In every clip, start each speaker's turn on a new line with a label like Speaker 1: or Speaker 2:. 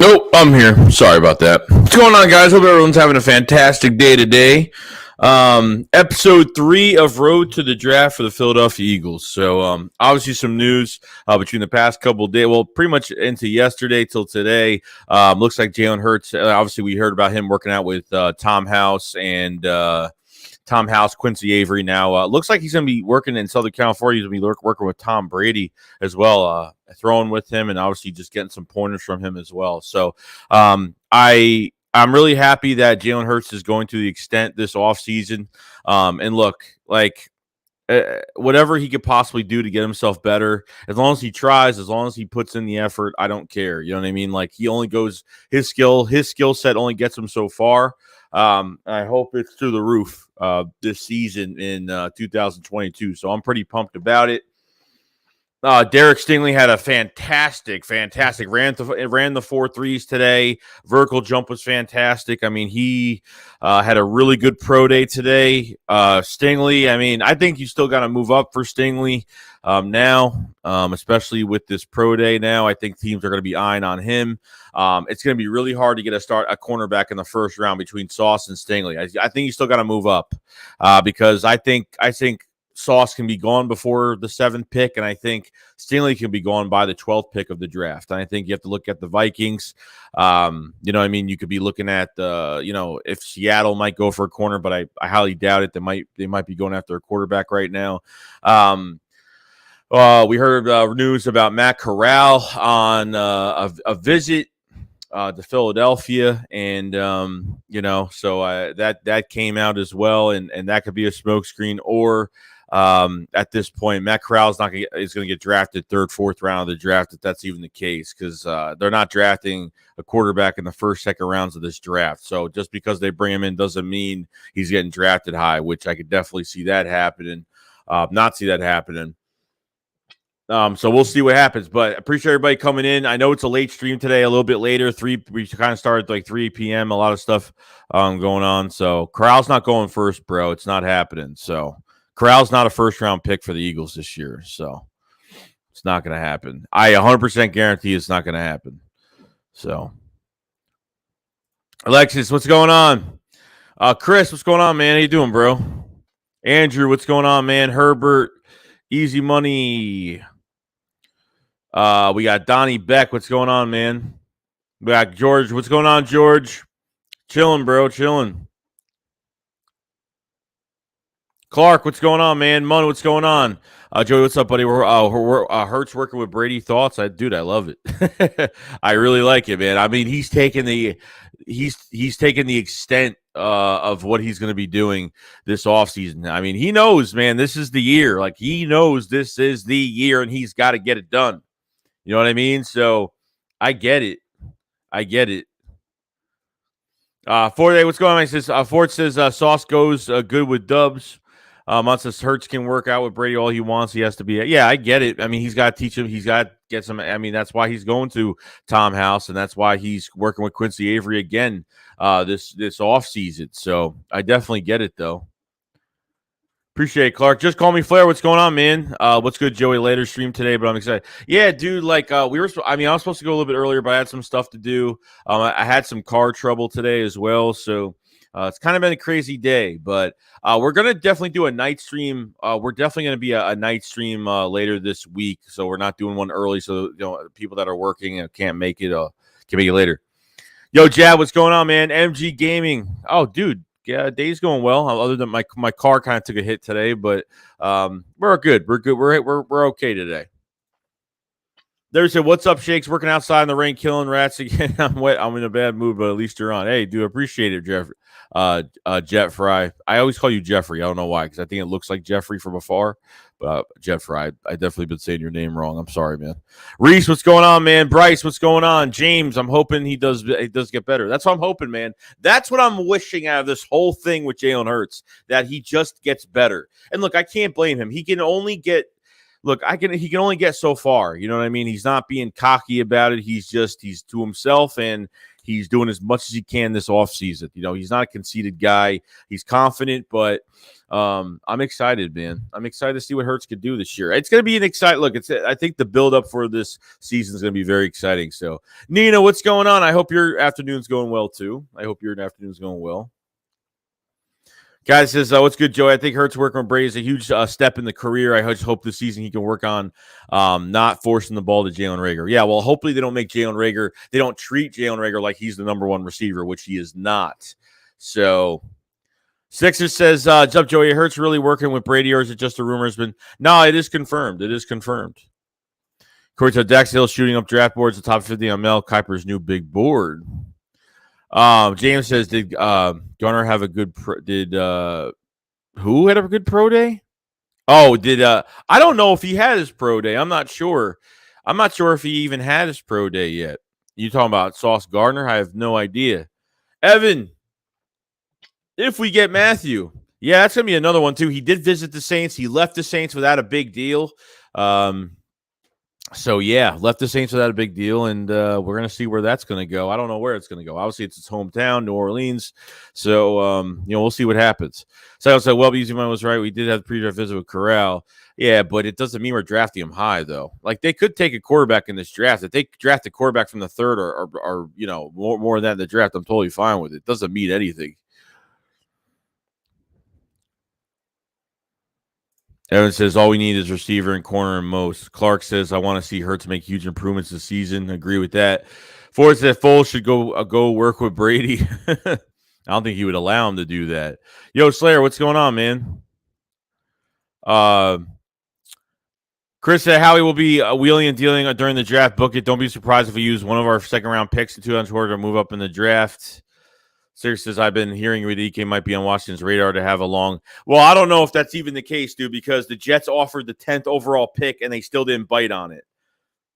Speaker 1: Nope, I'm here. Sorry about that. What's going on, guys? Hope everyone's having a fantastic day today. Episode 3 of Road to the Draft for the Philadelphia Eagles. So, obviously some news between the past couple of days. Well, pretty much into yesterday till today. Looks like Jalen Hurts. Obviously, we heard about him working out with Tom House and Quincy Avery. Now, looks like he's going to be working in Southern California. He's going to be working with Tom Brady as well, throwing with him, and obviously just getting some pointers from him as well. So, I'm really happy that Jalen Hurts is going to the extent this offseason. And look, whatever he could possibly do to get himself better, as long as he tries, as long as he puts in the effort, I don't care. You know what I mean? Like, he only goes, his skill set only gets him so far. I hope it's through the roof this season in 2022. So I'm pretty pumped about it. Derek Stingley had a fantastic ran the 4 threes today. Vertical jump was fantastic. I mean, he had a really good pro day today. Stingley, I mean, I think you still got to move up for Stingley now, especially with this pro day now. I think teams are going to be eyeing on him. It's going to be really hard to get a cornerback in the first round between Sauce and Stingley. I think you still got to move up because I think Sauce can be gone before the 7th pick, and I think Stingley can be gone by the 12th pick of the draft. And I think you have to look at the Vikings. You know what I mean? You could be looking at if Seattle might go for a corner, but I highly doubt it. They might be going after a quarterback right now. We heard news about Matt Corral on a visit to Philadelphia, and so that came out as well, and that could be a smokescreen, or at this point, Matt Corral is going to get drafted 3rd, 4th round of the draft, if that's even the case, because they're not drafting a quarterback in the 1st, 2nd rounds of this draft. So just because they bring him in doesn't mean he's getting drafted high, which I could definitely see that happening. Not see that happening. So we'll see what happens, but appreciate everybody coming in. I know it's a late stream today, a little bit later. We kind of started like 3 p.m. A lot of stuff going on. So Corral's not going first, bro. It's not happening. So Corral's not a 1st-round pick for the Eagles this year. So it's not going to happen. I 100% guarantee it's not going to happen. So Alexis, what's going on? Chris, what's going on, man? How you doing, bro? Andrew, what's going on, man? Herbert, Easy Money. We got Donnie Beck. What's going on, man? We got George. What's going on, George? Chilling, bro. Chilling. Clark, what's going on, man? Mun, what's going on? Joey, what's up, buddy? We're Hurts working with Brady. Thoughts? Dude, I love it. I really like it, man. I mean, he's taken the extent of what he's going to be doing this offseason. I mean, he knows, man, this is the year. Like, he knows this is the year, and he's got to get it done. You know what I mean? So I get it. Ford, what's going on? He says, Ford says Sauce goes good with Dubs. Says Hurts can work out with Brady all he wants. He has to be. Yeah, I get it. I mean, he's got to teach him. He's got to get some. I mean, that's why he's going to Tom House, and that's why he's working with Quincy Avery again this offseason. So I definitely get it, though. Appreciate it, Clark. Just call me Flair. What's going on, man? What's good, Joey? Later stream today, but I'm excited. Yeah, dude. Like I was supposed to go a little bit earlier, but I had some stuff to do. I had some car trouble today as well, so it's kind of been a crazy day. But we're gonna definitely do a night stream. We're definitely gonna be a night stream later this week, so we're not doing one early. So people that are working can't make it. Can make it later. Yo, Jab, what's going on, man? MG Gaming. Oh, dude. Yeah, day's going well. Other than my car kind of took a hit today, but we're good. We're good. We're okay today. There's a what's up, Shakes? Working outside in the rain, killing rats again. I'm wet. I'm in a bad mood, but at least you're on. Hey, dude, appreciate it, Jeffrey. Jet Fry. I always call you Jeffrey. I don't know why, because I think it looks like Jeffrey from afar. But Jet Fry, I definitely been saying your name wrong. I'm sorry, man. Reese, what's going on, man? Bryce, what's going on? James, I'm hoping he does get better. That's what I'm hoping, man. That's what I'm wishing out of this whole thing with Jalen Hurts, that he just gets better. And look, I can't blame him. He can only get look, he can only get so far. You know what I mean? He's not being cocky about it. He's to himself, and he's doing as much as he can this offseason. You know, he's not a conceited guy. He's confident, but I'm excited, man. I'm excited to see what Hurts could do this year. It's going to be an exciting look. I think the build up for this season is going to be very exciting. So, Nina, what's going on? I hope your afternoon's going well too. I hope your afternoon's going well. Guys says, what's good, Joey? I think Hurts working with Brady is a huge step in the career. I just hope this season he can work on not forcing the ball to Jalen Reagor. Yeah, well, hopefully they don't treat Jalen Reagor like he's the number one receiver, which he is not. So, Sixers says, Jump Joey, Hurts really working with Brady, or is it just a rumor? No, it is confirmed. It is confirmed. Corey said, Dax Hill shooting up draft boards, the top 50 on Mel Kiper's new big board. James says, did Gunnar have a good who had a good pro day? Oh, I don't know if he had his pro day. I'm not sure. I'm not sure if he even had his pro day yet. You talking about Sauce Gardner? I have no idea. Evan, if we get Mathieu, yeah, that's gonna be another one too. He did visit the Saints. He left the Saints without a big deal. So, yeah, left the Saints without a big deal, and we're going to see where that's going to go. I don't know where it's going to go. Obviously, it's its hometown, New Orleans. So, we'll see what happens. So I said, well, Easyman was right. We did have the pre-draft visit with Corral. Yeah, but it doesn't mean we're drafting him high, though. Like, they could take a quarterback in this draft. If they draft a quarterback from the third or more than that in the draft, I'm totally fine with it. It doesn't mean anything. Evan says, all we need is receiver and corner and most. Clark says, I want to see Hurts make huge improvements this season. Agree with that. Ford said, Foles should go work with Brady. I don't think he would allow him to do that. Yo, Slayer, what's going on, man? Chris said, Howie will be wheeling and dealing during the draft. Book it. Don't be surprised if we use one of our second-round picks in 2020 to move up in the draft. Sirius says, I've been hearing that EK might be on Washington's radar to have a long. Well, I don't know if that's even the case, dude, because the Jets offered the 10th overall pick and they still didn't bite on it.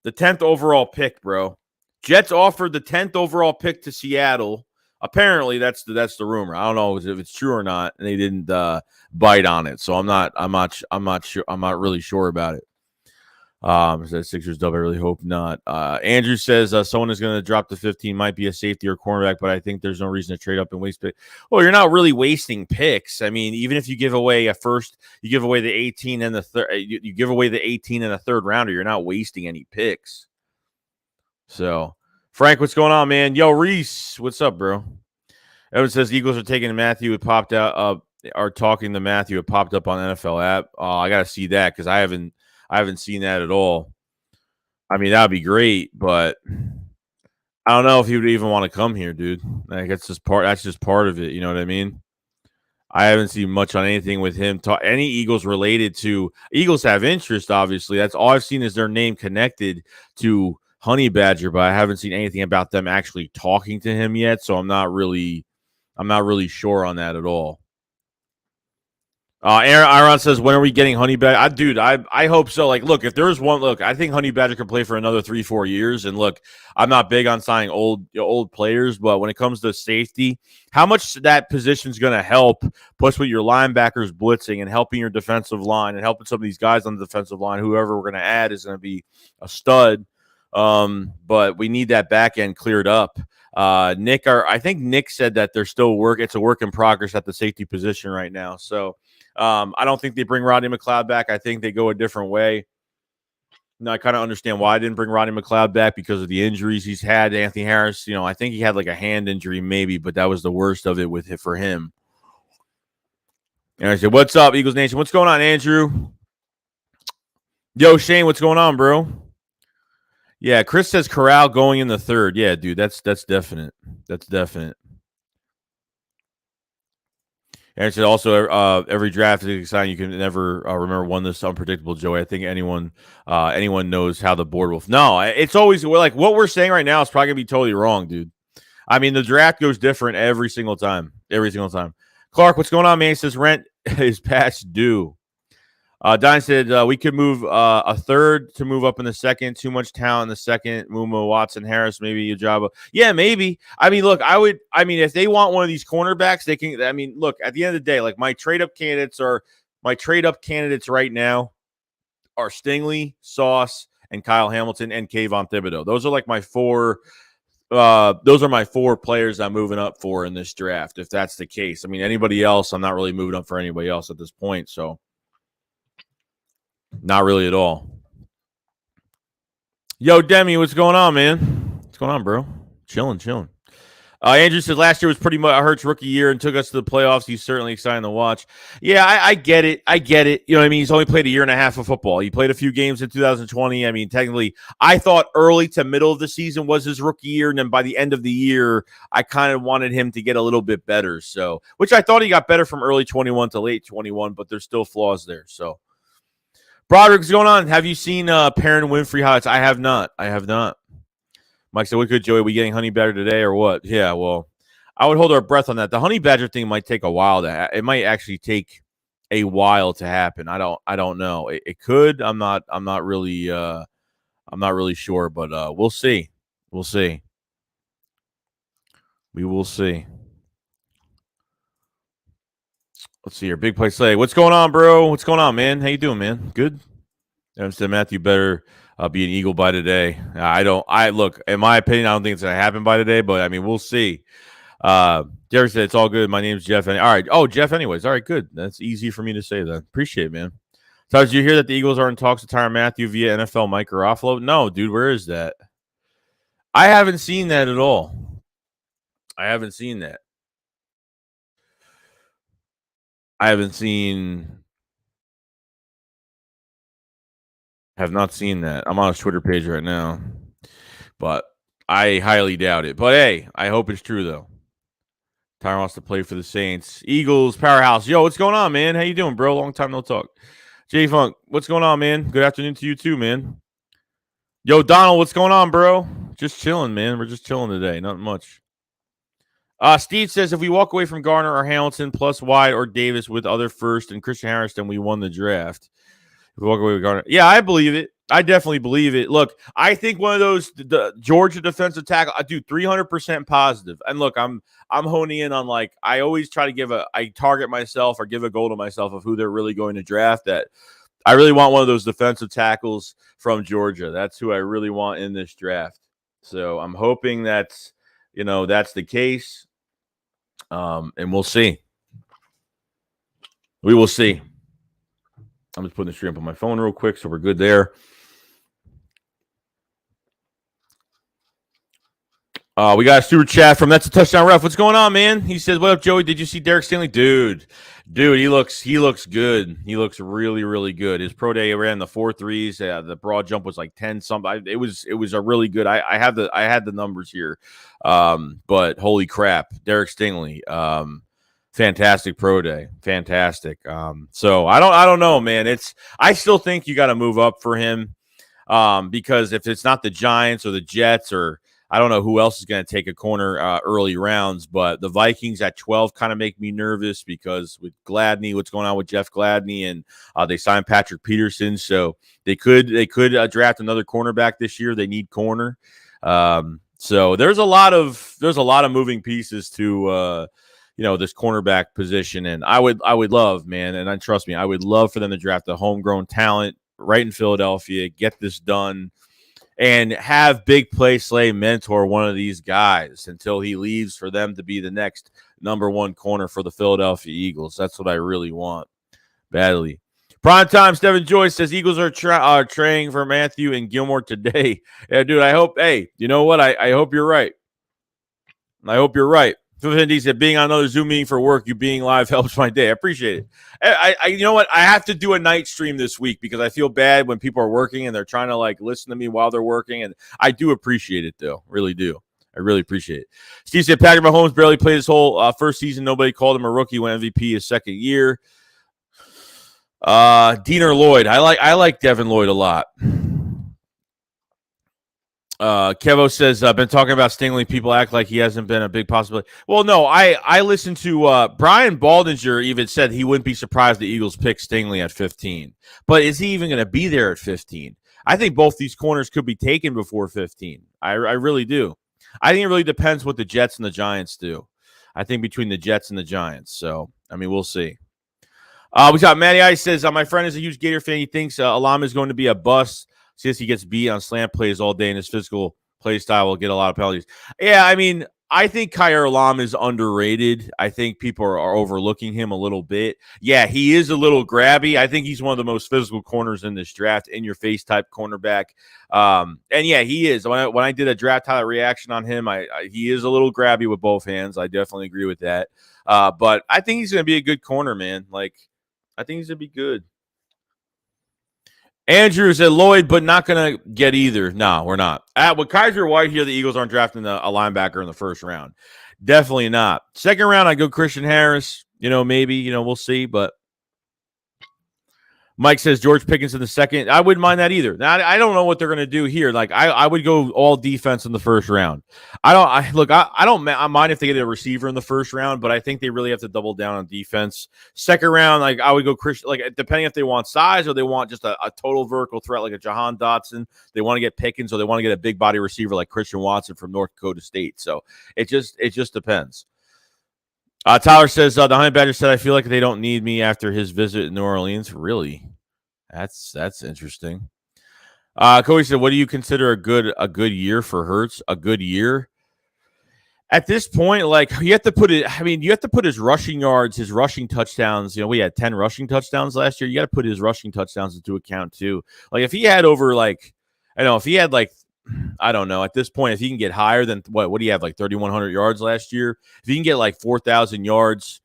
Speaker 1: The 10th overall pick, bro. Jets offered the 10th overall pick to Seattle. Apparently, that's the rumor. I don't know if it's true or not, and they didn't bite on it. So I'm not sure. I'm not really sure about it. Says Sixers dub. I really hope not. Andrew says someone is going to drop the 15, might be a safety or cornerback, but I think there's no reason to trade up and waste pick. Well, you're not really wasting picks. I mean, even if you give away a first, you give away the 18 and the third, you give away the 18 and a third rounder. You're not wasting any picks. So, Frank, what's going on, man? Yo, Reese, what's up, bro? Evan says Eagles are taking Mathieu. It popped out. Are talking to Mathieu. It popped up on NFL app. I got to see that because I haven't seen that at all. I mean, that would be great, but I don't know if he would even want to come here, dude. Like, that's just part of it. You know what I mean? I haven't seen much on anything with him. Any Eagles related to Eagles have interest, obviously. That's all I've seen is their name connected to Honey Badger, but I haven't seen anything about them actually talking to him yet. So I'm not really sure on that at all. Aaron says, when are we getting Honey Badger? Dude, I hope so. Like, look, if there's one, I think Honey Badger can play for another 3-4 years. And look, I'm not big on signing old players, but when it comes to safety, how much that position is going to help, plus with your linebackers blitzing and helping your defensive line and helping some of these guys on the defensive line, whoever we're going to add is going to be a stud. But we need that back end cleared up. I think Nick said that they're still it's a work in progress at the safety position right now. So, I don't think they bring Rodney McLeod back. I think they go a different way. Now, I kind of understand why I didn't bring Rodney McLeod back because of the injuries he's had. Anthony Harris, I think he had like a hand injury maybe, but that was the worst of it for him. And I said, what's up, Eagles Nation? What's going on, Andrew? Yo, Shane, what's going on, bro? Yeah, Chris says Corral going in the third. Yeah, dude, that's definite. That's definite. And it's also every draft is exciting. You can never remember one this unpredictable, Joey. I think anyone knows how the board will. No, it's always like what we're saying right now is probably gonna be totally wrong, dude. I mean, the draft goes different every single time. Every single time. Clark, what's going on, man? He says rent is past due. Don said we could move a third to move up in the second. Too much talent in the second. Muma, Watson, Harris, maybe Ojabo. Yeah, maybe. I mean, look, if they want one of these cornerbacks, they can. I mean, look, at the end of the day, like my trade up candidates right now are Stingley, Sauce, and Kyle Hamilton and Kayvon Thibodeaux. Those are like my four. Those are my four players I'm moving up for in this draft. If that's the case, I mean, anybody else, I'm not really moving up for anybody else at this point. So, not really at all. Yo, Demi, what's going on, man? What's going on, bro? Chilling. Andrew said last year was pretty much Hurts' rookie year and took us to the playoffs. He's certainly exciting to watch. Yeah, I get it. You know what I mean? He's only played a year and a half of football. He played a few games in 2020. I mean, technically, I thought early to middle of the season was his rookie year. And then by the end of the year, I kind of wanted him to get a little bit better. So, which I thought he got better from early 21 to late 21, but there's still flaws there. So, Broderick, what's going on? Have you seen Perrin Winfrey highlights? I have not. Mike said, what could Joey? We getting Honey Badger today or what? Yeah, well, I would hold our breath on that. The Honey Badger thing might take a while it might actually take a while to happen. I don't know. It could. I'm not really sure, but we'll see. We will see. Let's see here. Big Play Slay. What's going on, bro? What's going on, man? How you doing, man? Good. I said Matthew better be an Eagle by today. Look, in my opinion, I don't think it's going to happen by today, but I mean, we'll see. Derek said, it's all good. My name's Jeff. All right. Oh, Jeff anyways. All right, good. That's easy for me to say that. Appreciate it, man. So did you hear that the Eagles are in talks with Tyrann Mathieu via NFL Mike Garofalo? No, dude, where is that? I haven't seen that at all. Have not seen that. I'm on his Twitter page right now, but I highly doubt it. But hey, I hope it's true though. Tyrann wants to play for the Saints. Eagles powerhouse. Yo, what's going on, man? How you doing, bro? Long time no talk. J Funk, what's going on, man? Good afternoon to you too, man. Yo, Donald, what's going on, bro? Just chilling, man. We're just chilling today. Not much. Steve says if we walk away from Garner or Hamilton plus Wide or Davis with other first and Christian Harris, then we won the draft. If we walk away with Garner. Yeah, I believe it. I definitely believe it. Look, I think one of those the Georgia defensive tackle, I do 300% positive. And look, I'm honing in on like I always try to I target myself or give a goal to myself of who they're really going to draft. That I really want one of those defensive tackles from Georgia. That's who I really want in this draft. So I'm hoping that's the case. And we'll see. We will see. I'm just putting the stream up on my phone real quick, so we're good there. We got a super chat from That's a Touchdown Ref. What's going on, man? He says, "What up, Joey? Did you see Derek Stingley, dude? He looks good. He looks really, really good. His pro day ran the 4.3s. The broad jump was like 10 something. It was a really good. I had the numbers here, but holy crap, Derek Stingley, fantastic pro day, fantastic. So I don't know, man. I still think you got to move up for him, because if it's not the Giants or the Jets or I don't know who else is going to take a corner early rounds, but the Vikings at 12 kind of make me nervous because with Gladney, what's going on with Jeff Gladney, and they signed Patrick Peterson, so they could draft another cornerback this year. They need corner, so there's a lot of moving pieces to this cornerback position, and I would love, man, and trust me, I would love for them to draft a homegrown talent right in Philadelphia, get this done. And have Big Play Slay mentor one of these guys until he leaves for them to be the next number one corner for the Philadelphia Eagles. That's what I really want badly. Prime time, Stephen Joyce says Eagles are training for Mathieu and Gilmore today. Yeah, dude, I hope, hey, you know what? I hope you're right. He said, being on another Zoom meeting for work, you being live helps my day. I appreciate it. I you know what? I have to do a night stream this week because I feel bad when people are working and they're trying to like listen to me while they're working. And I do appreciate it, though. Really do. I really appreciate it. Steve said, Patrick Mahomes barely played his whole first season. Nobody called him a rookie when MVP his second year. Diener Lloyd. I like Devin Lloyd a lot. Kevo says, been talking about Stingley. People act like he hasn't been a big possibility. Well, no, I listened to Brian Baldinger even said he wouldn't be surprised the Eagles pick Stingley at 15. But is he even going to be there at 15? I think both these corners could be taken before 15. I really do. I think it really depends what the Jets and the Giants do. I think between the Jets and the Giants. So, I mean, we'll see. We got Matty Ice says, my friend is a huge Gator fan. He thinks Alam is going to be a bust since he gets beat on slant plays all day and his physical play style will get a lot of penalties. Yeah, I mean, I think Khair Alam is underrated. I think people are overlooking him a little bit. Yeah, he is a little grabby. I think he's one of the most physical corners in this draft, in-your-face type cornerback. And yeah, he is. When I did a draft highlight reaction on him, he is a little grabby with both hands. I definitely agree with that. But I think he's going to be a good corner, man. Like, I think he's going to be good. Andrew said Lloyd, but not going to get either. No, we're not. With Kaiser White here, the Eagles aren't drafting a linebacker in the first round. Definitely not. Second round, I go Christian Harris. Maybe, we'll see. But Mike says George Pickens in the second. I wouldn't mind that either. Now, I don't know what they're going to do here. Like, I would go all defense in the first round. I don't mind if they get a receiver in the first round, but I think they really have to double down on defense. Second round, like, I would go Christian, like, depending if they want size or they want just a total vertical threat like a Jahan Dotson. They want to get Pickens or they want to get a big body receiver like Christian Watson from North Dakota State. So it just depends. Tyler says, the Honey Badger said, I feel like they don't need me after his visit in New Orleans. Really? That's interesting. Cody said, what do you consider a good year for Hurts? A good year? At this point, like, you have to put his rushing yards, his rushing touchdowns. We had 10 rushing touchdowns last year. You got to put his rushing touchdowns into account too. Like, if he had over, like, if he had, like, I don't know. At this point, if he can get higher than what do you have, like 3,100 yards last year? If he can get like 4,000 yards,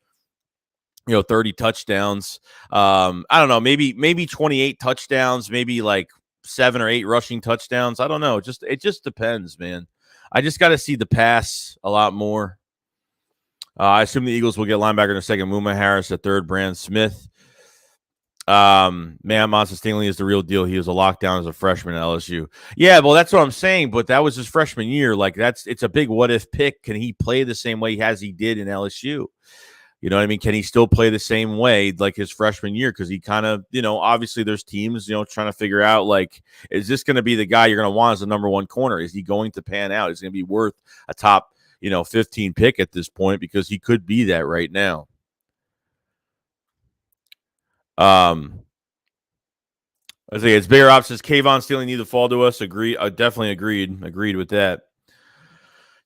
Speaker 1: 30 touchdowns. I don't know. Maybe 28 touchdowns. Maybe like 7 or 8 rushing touchdowns. I don't know. It just depends, man. I just got to see the pass a lot more. I assume the Eagles will get linebacker in a second. Muma Harris at third. Brand Smith. Monson Stingley is the real deal. He was a lockdown as a freshman at LSU. Yeah, well, that's what I'm saying. But that was his freshman year. Like, it's a big what if pick. Can he play the same way as he did in LSU? You know what I mean? Can he still play the same way like his freshman year? Because he kind of, obviously there's teams, trying to figure out, like, is this going to be the guy you're going to want as the number one corner? Is he going to pan out? Is he going to be worth a top, 15 pick at this point? Because he could be that right now. I think it's bigger options. Kayvon Stealing need to fall to us. Agree. Definitely agreed with that.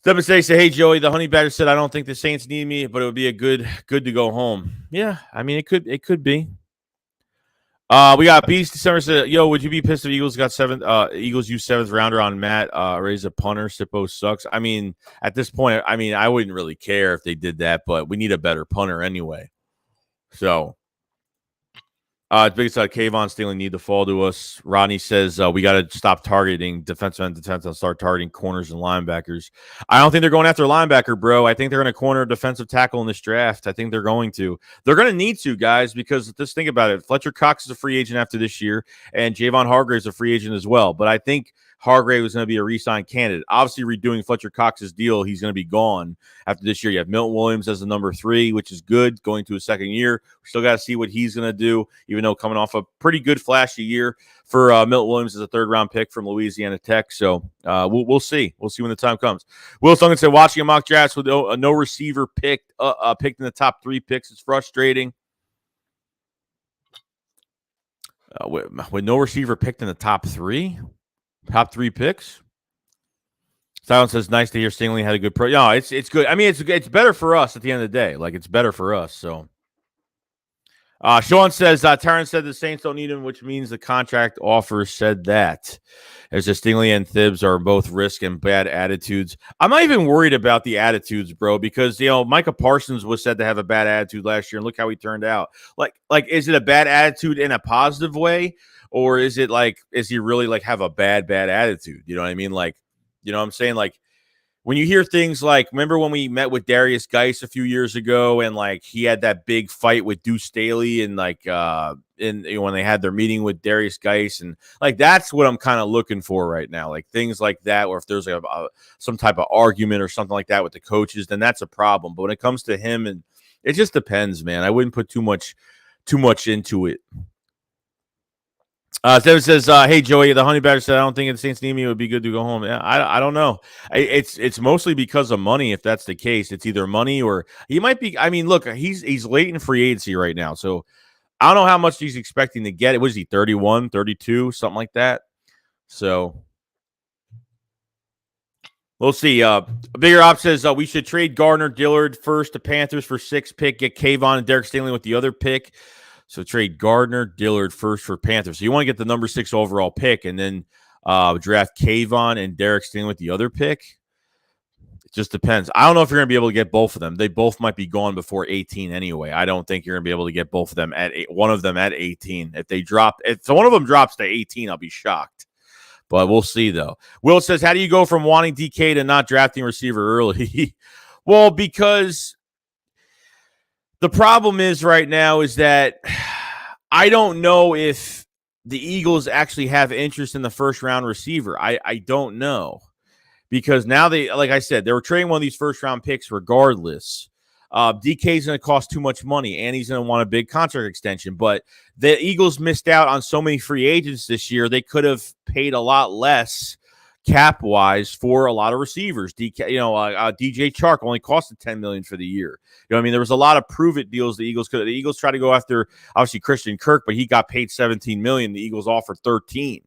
Speaker 1: Say, hey, Joey, the Honey Badger said, I don't think the Saints need me, but it would be a good to go home. Yeah, I mean, it could be. We got Beast December said, yo, would you be pissed if Eagles got Eagles use 7th rounder on Matt, raise a punter, Sippo sucks? I mean, at this point, I wouldn't really care if they did that, but we need a better punter anyway. So biggest Kayvon Stealing need to fall to us. Rodney says we got to stop targeting defensive end and start targeting corners and linebackers. I don't think they're going after a linebacker, bro. I think they're going to corner a defensive tackle in this draft. I think they're going to. They're going to need to, guys, because just think about it. Fletcher Cox is a free agent after this year, and Javon Hargrave is a free agent as well. But I think Hargrave is going to be a re-sign candidate. Obviously, redoing Fletcher Cox's deal, he's going to be gone after this year. You have Milton Williams as the number 3, which is good, going to his second year. We still got to see what he's going to do, even though coming off a pretty good flashy year for Milton Williams as a 3rd-round pick from Louisiana Tech. So we'll see. We'll see when the time comes. Will Stungan said, watching a mock draft with no receiver picked in the top 3 picks is frustrating. With no receiver picked in the top 3? Top 3 picks. Silence says, nice to hear Stingley had a good pro. No, it's good. I mean, it's better for us at the end of the day. Like, it's better for us. So, Sean says, Tyrann said the Saints don't need him, which means the contract offer said that. As just Stingley and Thibs are both risk and bad attitudes. I'm not even worried about the attitudes, bro, because, Micah Parsons was said to have a bad attitude last year, and look how he turned out. Like, is it a bad attitude in a positive way? Or is it like, is he really like have a bad attitude? You know what I mean? Like, you know what I'm saying? Like, when you hear things like, remember when we met with Darius Geis a few years ago and like he had that big fight with Deuce Staley and like, when they had their meeting with Darius Geis, and like, that's what I'm kind of looking for right now. Like things like that, or if there's some type of argument or something like that with the coaches, then that's a problem. But when it comes to him, and it just depends, man. I wouldn't put too much into it. Devin says, hey, Joey, the Honey Badger said, I don't think the Saints need me. It would be good to go home. Yeah, I don't know. It's mostly because of money. If that's the case, it's either money or he might be. I mean, look, he's late in free agency right now. So I don't know how much he's expecting to get. What is he, 31, 32, something like that? So we'll see. Bigger Op says we should trade Gardner Dillard first to Panthers for 6th pick, get Kayvon and Derek Stingley with the other pick. So trade Gardner Dillard first for Panthers. So you want to get the number 6 overall pick and then draft Kayvon and Derek Stingley with the other pick. It just depends. I don't know if you're going to be able to get both of them. They both might be gone before 18 anyway. I don't think you're going to be able to get both of them at one of them at 18. If one of them drops to 18, I'll be shocked. But we'll see, though. Will says, how do you go from wanting DK to not drafting receiver early? Well, because the problem is right now is that I don't know if the Eagles actually have interest in the first-round receiver. I don't know. Because now like I said, they were trading one of these first-round picks regardless. DK is going to cost too much money, and he's going to want a big contract extension. But the Eagles missed out on so many free agents this year. They could have paid a lot less cap-wise for a lot of receivers. DJ Chark only costed $10 million for the year. You know what I mean? There was a lot of prove-it deals the Eagles could. The Eagles tried to go after, obviously, Christian Kirk, but he got paid $17 million. The Eagles offered $13.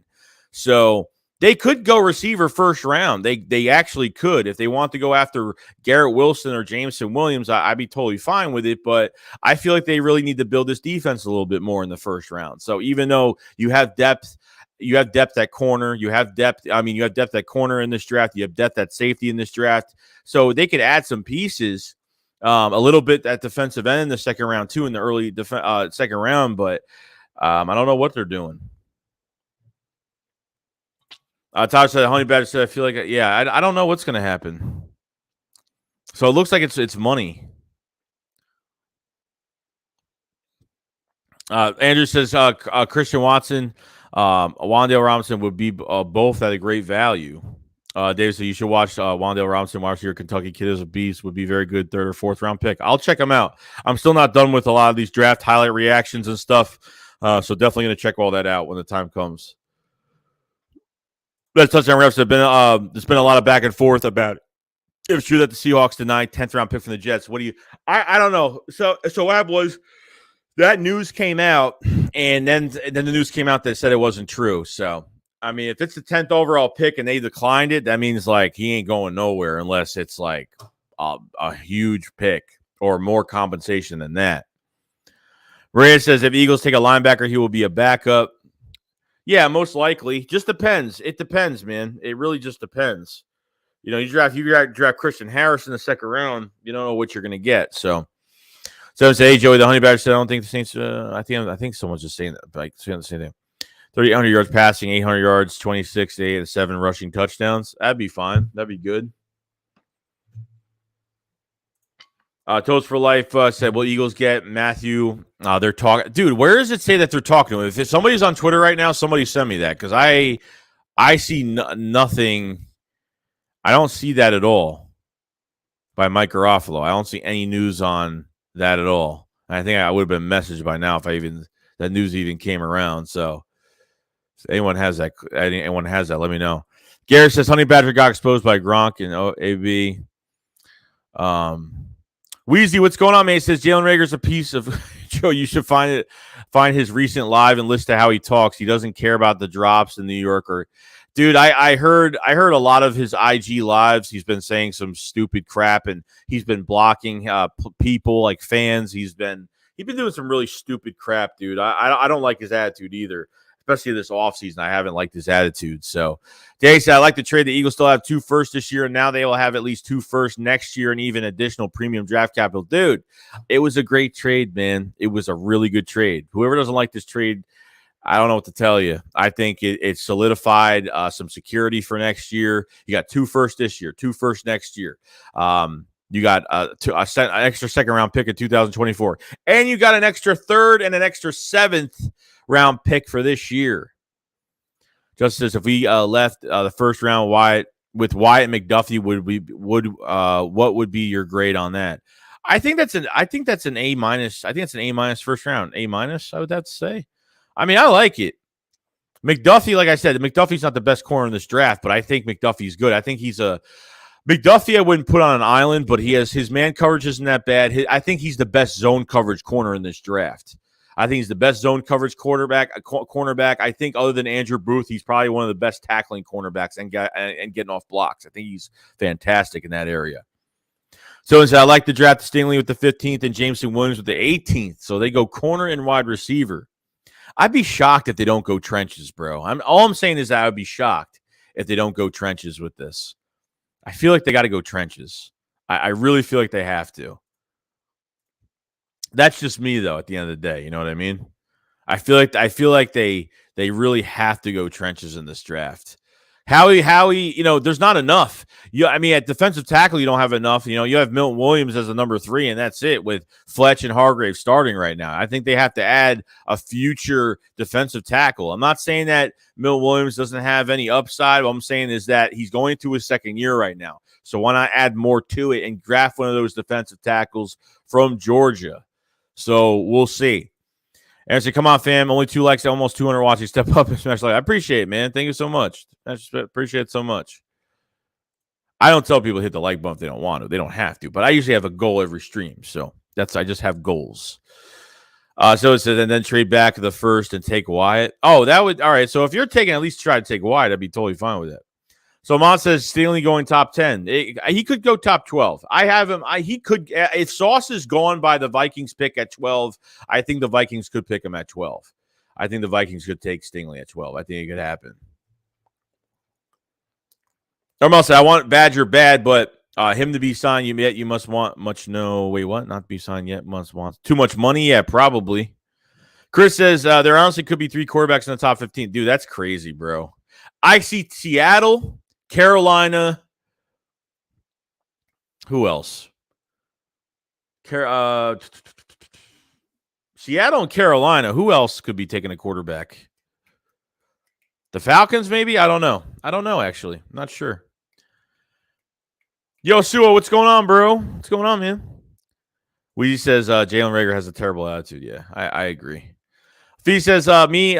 Speaker 1: So they could go receiver first round. They actually could. If they want to go after Garrett Wilson or Jameson Williams, I'd be totally fine with it. But I feel like they really need to build this defense a little bit more in the first round. So even though you have depth at corner, you have depth at corner in this draft, you have depth at safety in this draft. So they could add some pieces, a little bit at defensive end in the second round too, in the early second round. But I don't know what they're doing. Todd said, Honey Badger said, I feel like, I don't know what's going to happen. So it looks like it's money. Andrew says, Christian Watson, Wan'Dale Robinson would be both at a great value. Dave said, you should watch Wan'Dale Robinson. Watch your Kentucky kid is a beast. Would be very good 3rd or 4th round pick. I'll check him out. I'm still not done with a lot of these draft highlight reactions and stuff. So definitely going to check all that out when the time comes. But touchdown refs have been there's been a lot of back and forth about if it's true that the Seahawks denied 10th round pick from the Jets. What do you? I don't know. So what happened was that news came out, and then the news came out that said it wasn't true. So I mean, if it's the 10th overall pick and they declined it, that means like he ain't going nowhere unless it's like a huge pick or more compensation than that. Reyes says if Eagles take a linebacker, he will be a backup. Yeah, most likely. Just depends. It depends, man. It really just depends. You know, you draft Christian Harris in the second round, you don't know what you're going to get. So say Joey the Honey Badger said, I don't think the Saints. I think someone's just saying that, like saying the same thing. 3,800 yards passing, 800 yards, 26 to 8 and 7 rushing touchdowns. That'd be fine. That'd be good. Toast for Life said, will Eagles get Mathieu? They're talking. Dude, where does it say that they're talking to him? If somebody's on Twitter right now, somebody send me that because I see nothing. I don't see that at all by Mike Garofalo. I don't see any news on that at all. I think I would have been messaged by now if that news even came around. So if anyone has that, let me know. Garrett says, Honey Badger got exposed by Gronk and AB. Weezy, what's going on, man? He says Jalen Reagor's a piece of Joe. You should find his recent live and listen to how he talks. He doesn't care about the drops in New York. Dude, I heard a lot of his IG lives. He's been saying some stupid crap, and he's been blocking people like fans. He's been doing some really stupid crap, dude. I don't like his attitude either. Especially this offseason, I haven't liked his attitude. So, Dave said, I like the trade. The Eagles still have 2 firsts this year, and now they will have at least 2 firsts next year and even additional premium draft capital. Dude, it was a great trade, man. It was a really good trade. Whoever doesn't like this trade, I don't know what to tell you. I think it solidified some security for next year. You got 2 firsts this year, 2 firsts next year. You got an extra second-round pick in 2024, and you got an extra 3rd and an extra 7th round pick for this year. Just as if we left the first round Wyatt McDuffie, what would be your grade on that? I think that's an A minus. I think it's an A minus first round. A minus, I would have to say. I mean, I like it. McDuffie, like I said, McDuffie's not the best corner in this draft, but I think McDuffie's good. I think he's a McDuffie I wouldn't put on an island, but his man coverage isn't that bad. I think he's the best zone coverage corner in this draft. I think he's the best zone coverage cornerback. I think other than Andrew Booth, he's probably one of the best tackling cornerbacks and getting off blocks. I think he's fantastic in that area. So I like to draft Stingley with the 15th and Jameson Williams with the 18th. So they go corner and wide receiver. I'd be shocked if they don't go trenches, bro. All I'm saying is that I would be shocked if they don't go trenches with this. I feel like they got to go trenches. I really feel like they have to. That's just me, though, at the end of the day. You know what I mean? I feel like they really have to go trenches in this draft. Howie, there's not enough. At defensive tackle, you don't have enough. You have Milton Williams as a number 3, and that's it with Fletch and Hargrave starting right now. I think they have to add a future defensive tackle. I'm not saying that Milton Williams doesn't have any upside. What I'm saying is that he's going through his second year right now. So why not add more to it and draft one of those defensive tackles from Georgia? So we'll see. Aaron said, come on, fam. Only 2 likes, almost 200 watching. Step up and smash like. I appreciate it, man. Thank you so much. I appreciate it so much. I don't tell people to hit the like button if they don't want to. They don't have to. But I usually have a goal every stream. So I just have goals. So it says, and then trade back to the first and take Wyatt. Oh, that would. All right. So if you're taking, at least try to take Wyatt, I'd be totally fine with that. So Mon says Stingley going top 10. He could go top 12. I have him. He could. If Sauce is gone by the Vikings pick at 12, I think the Vikings could pick him at 12. I think the Vikings could take Stingley at 12. I think it could happen. Normal said, I want Badger bad, but him to be signed yet you must want much. No, wait, what? Not be signed yet must want too much money. Yeah, probably. Chris says there honestly could be 3 quarterbacks in the top 15. Dude, that's crazy, bro. I see Seattle, Carolina. Who else? Seattle and Carolina. Who else could be taking a quarterback? The Falcons, maybe? I don't know. Actually. I'm not sure. Yo, Suo, what's going on, bro? What's going on, man? Weezy says Jalen Reagor has a terrible attitude. Yeah, I agree. Fee says me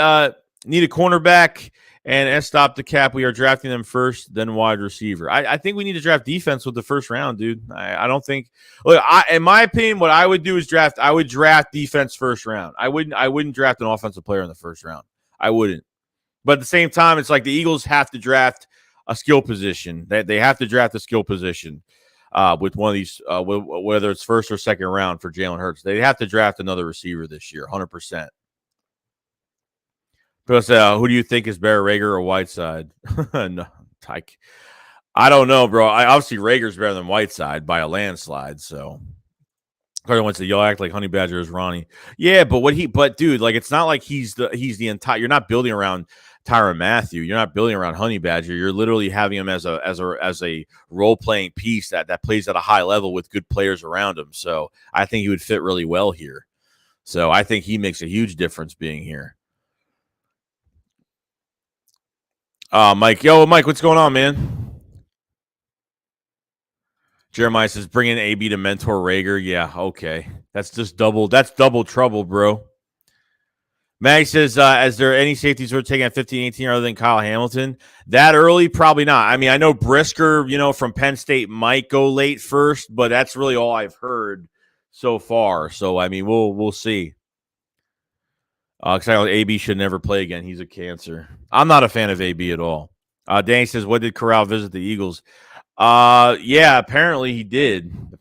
Speaker 1: need a cornerback and stop the cap. We are drafting them first, then wide receiver. I think we need to draft defense with the first round, dude. I don't think. Look, in my opinion, what I would do is draft. I would draft defense first round. I wouldn't draft an offensive player in the first round. I wouldn't. But at the same time, it's like the Eagles have to draft a skill position. They have to draft a skill position with one of these, whether it's first or second round for Jalen Hurts. They have to draft another receiver this year, 100%. Plus, who do you think is better, Reagor or Whiteside? No, I don't know, bro. Obviously Rager's better than Whiteside by a landslide. So, Carter wants to, you'll act like Honey Badger is Ronnie. Yeah, but dude, like it's not like he's the entire. You're not building around Tyrann Mathieu. You're not building around Honey Badger. You're literally having him as a role playing piece that plays at a high level with good players around him. So I think he would fit really well here. So I think he makes a huge difference being here. Mike, what's going on, man? Jeremiah says, bring in AB to mentor Reagor. Yeah, okay. That's double trouble, bro. Mag says, is there any safeties we're taking at 15, 18 other than Kyle Hamilton? That early? Probably not. I mean, I know Brisker, from Penn State might go late first, but that's really all I've heard so far. So, I mean, we'll see. Because AB should never play again. He's a cancer. I'm not a fan of AB at all. Danny says, what did Corral visit the Eagles? Yeah, apparently he did.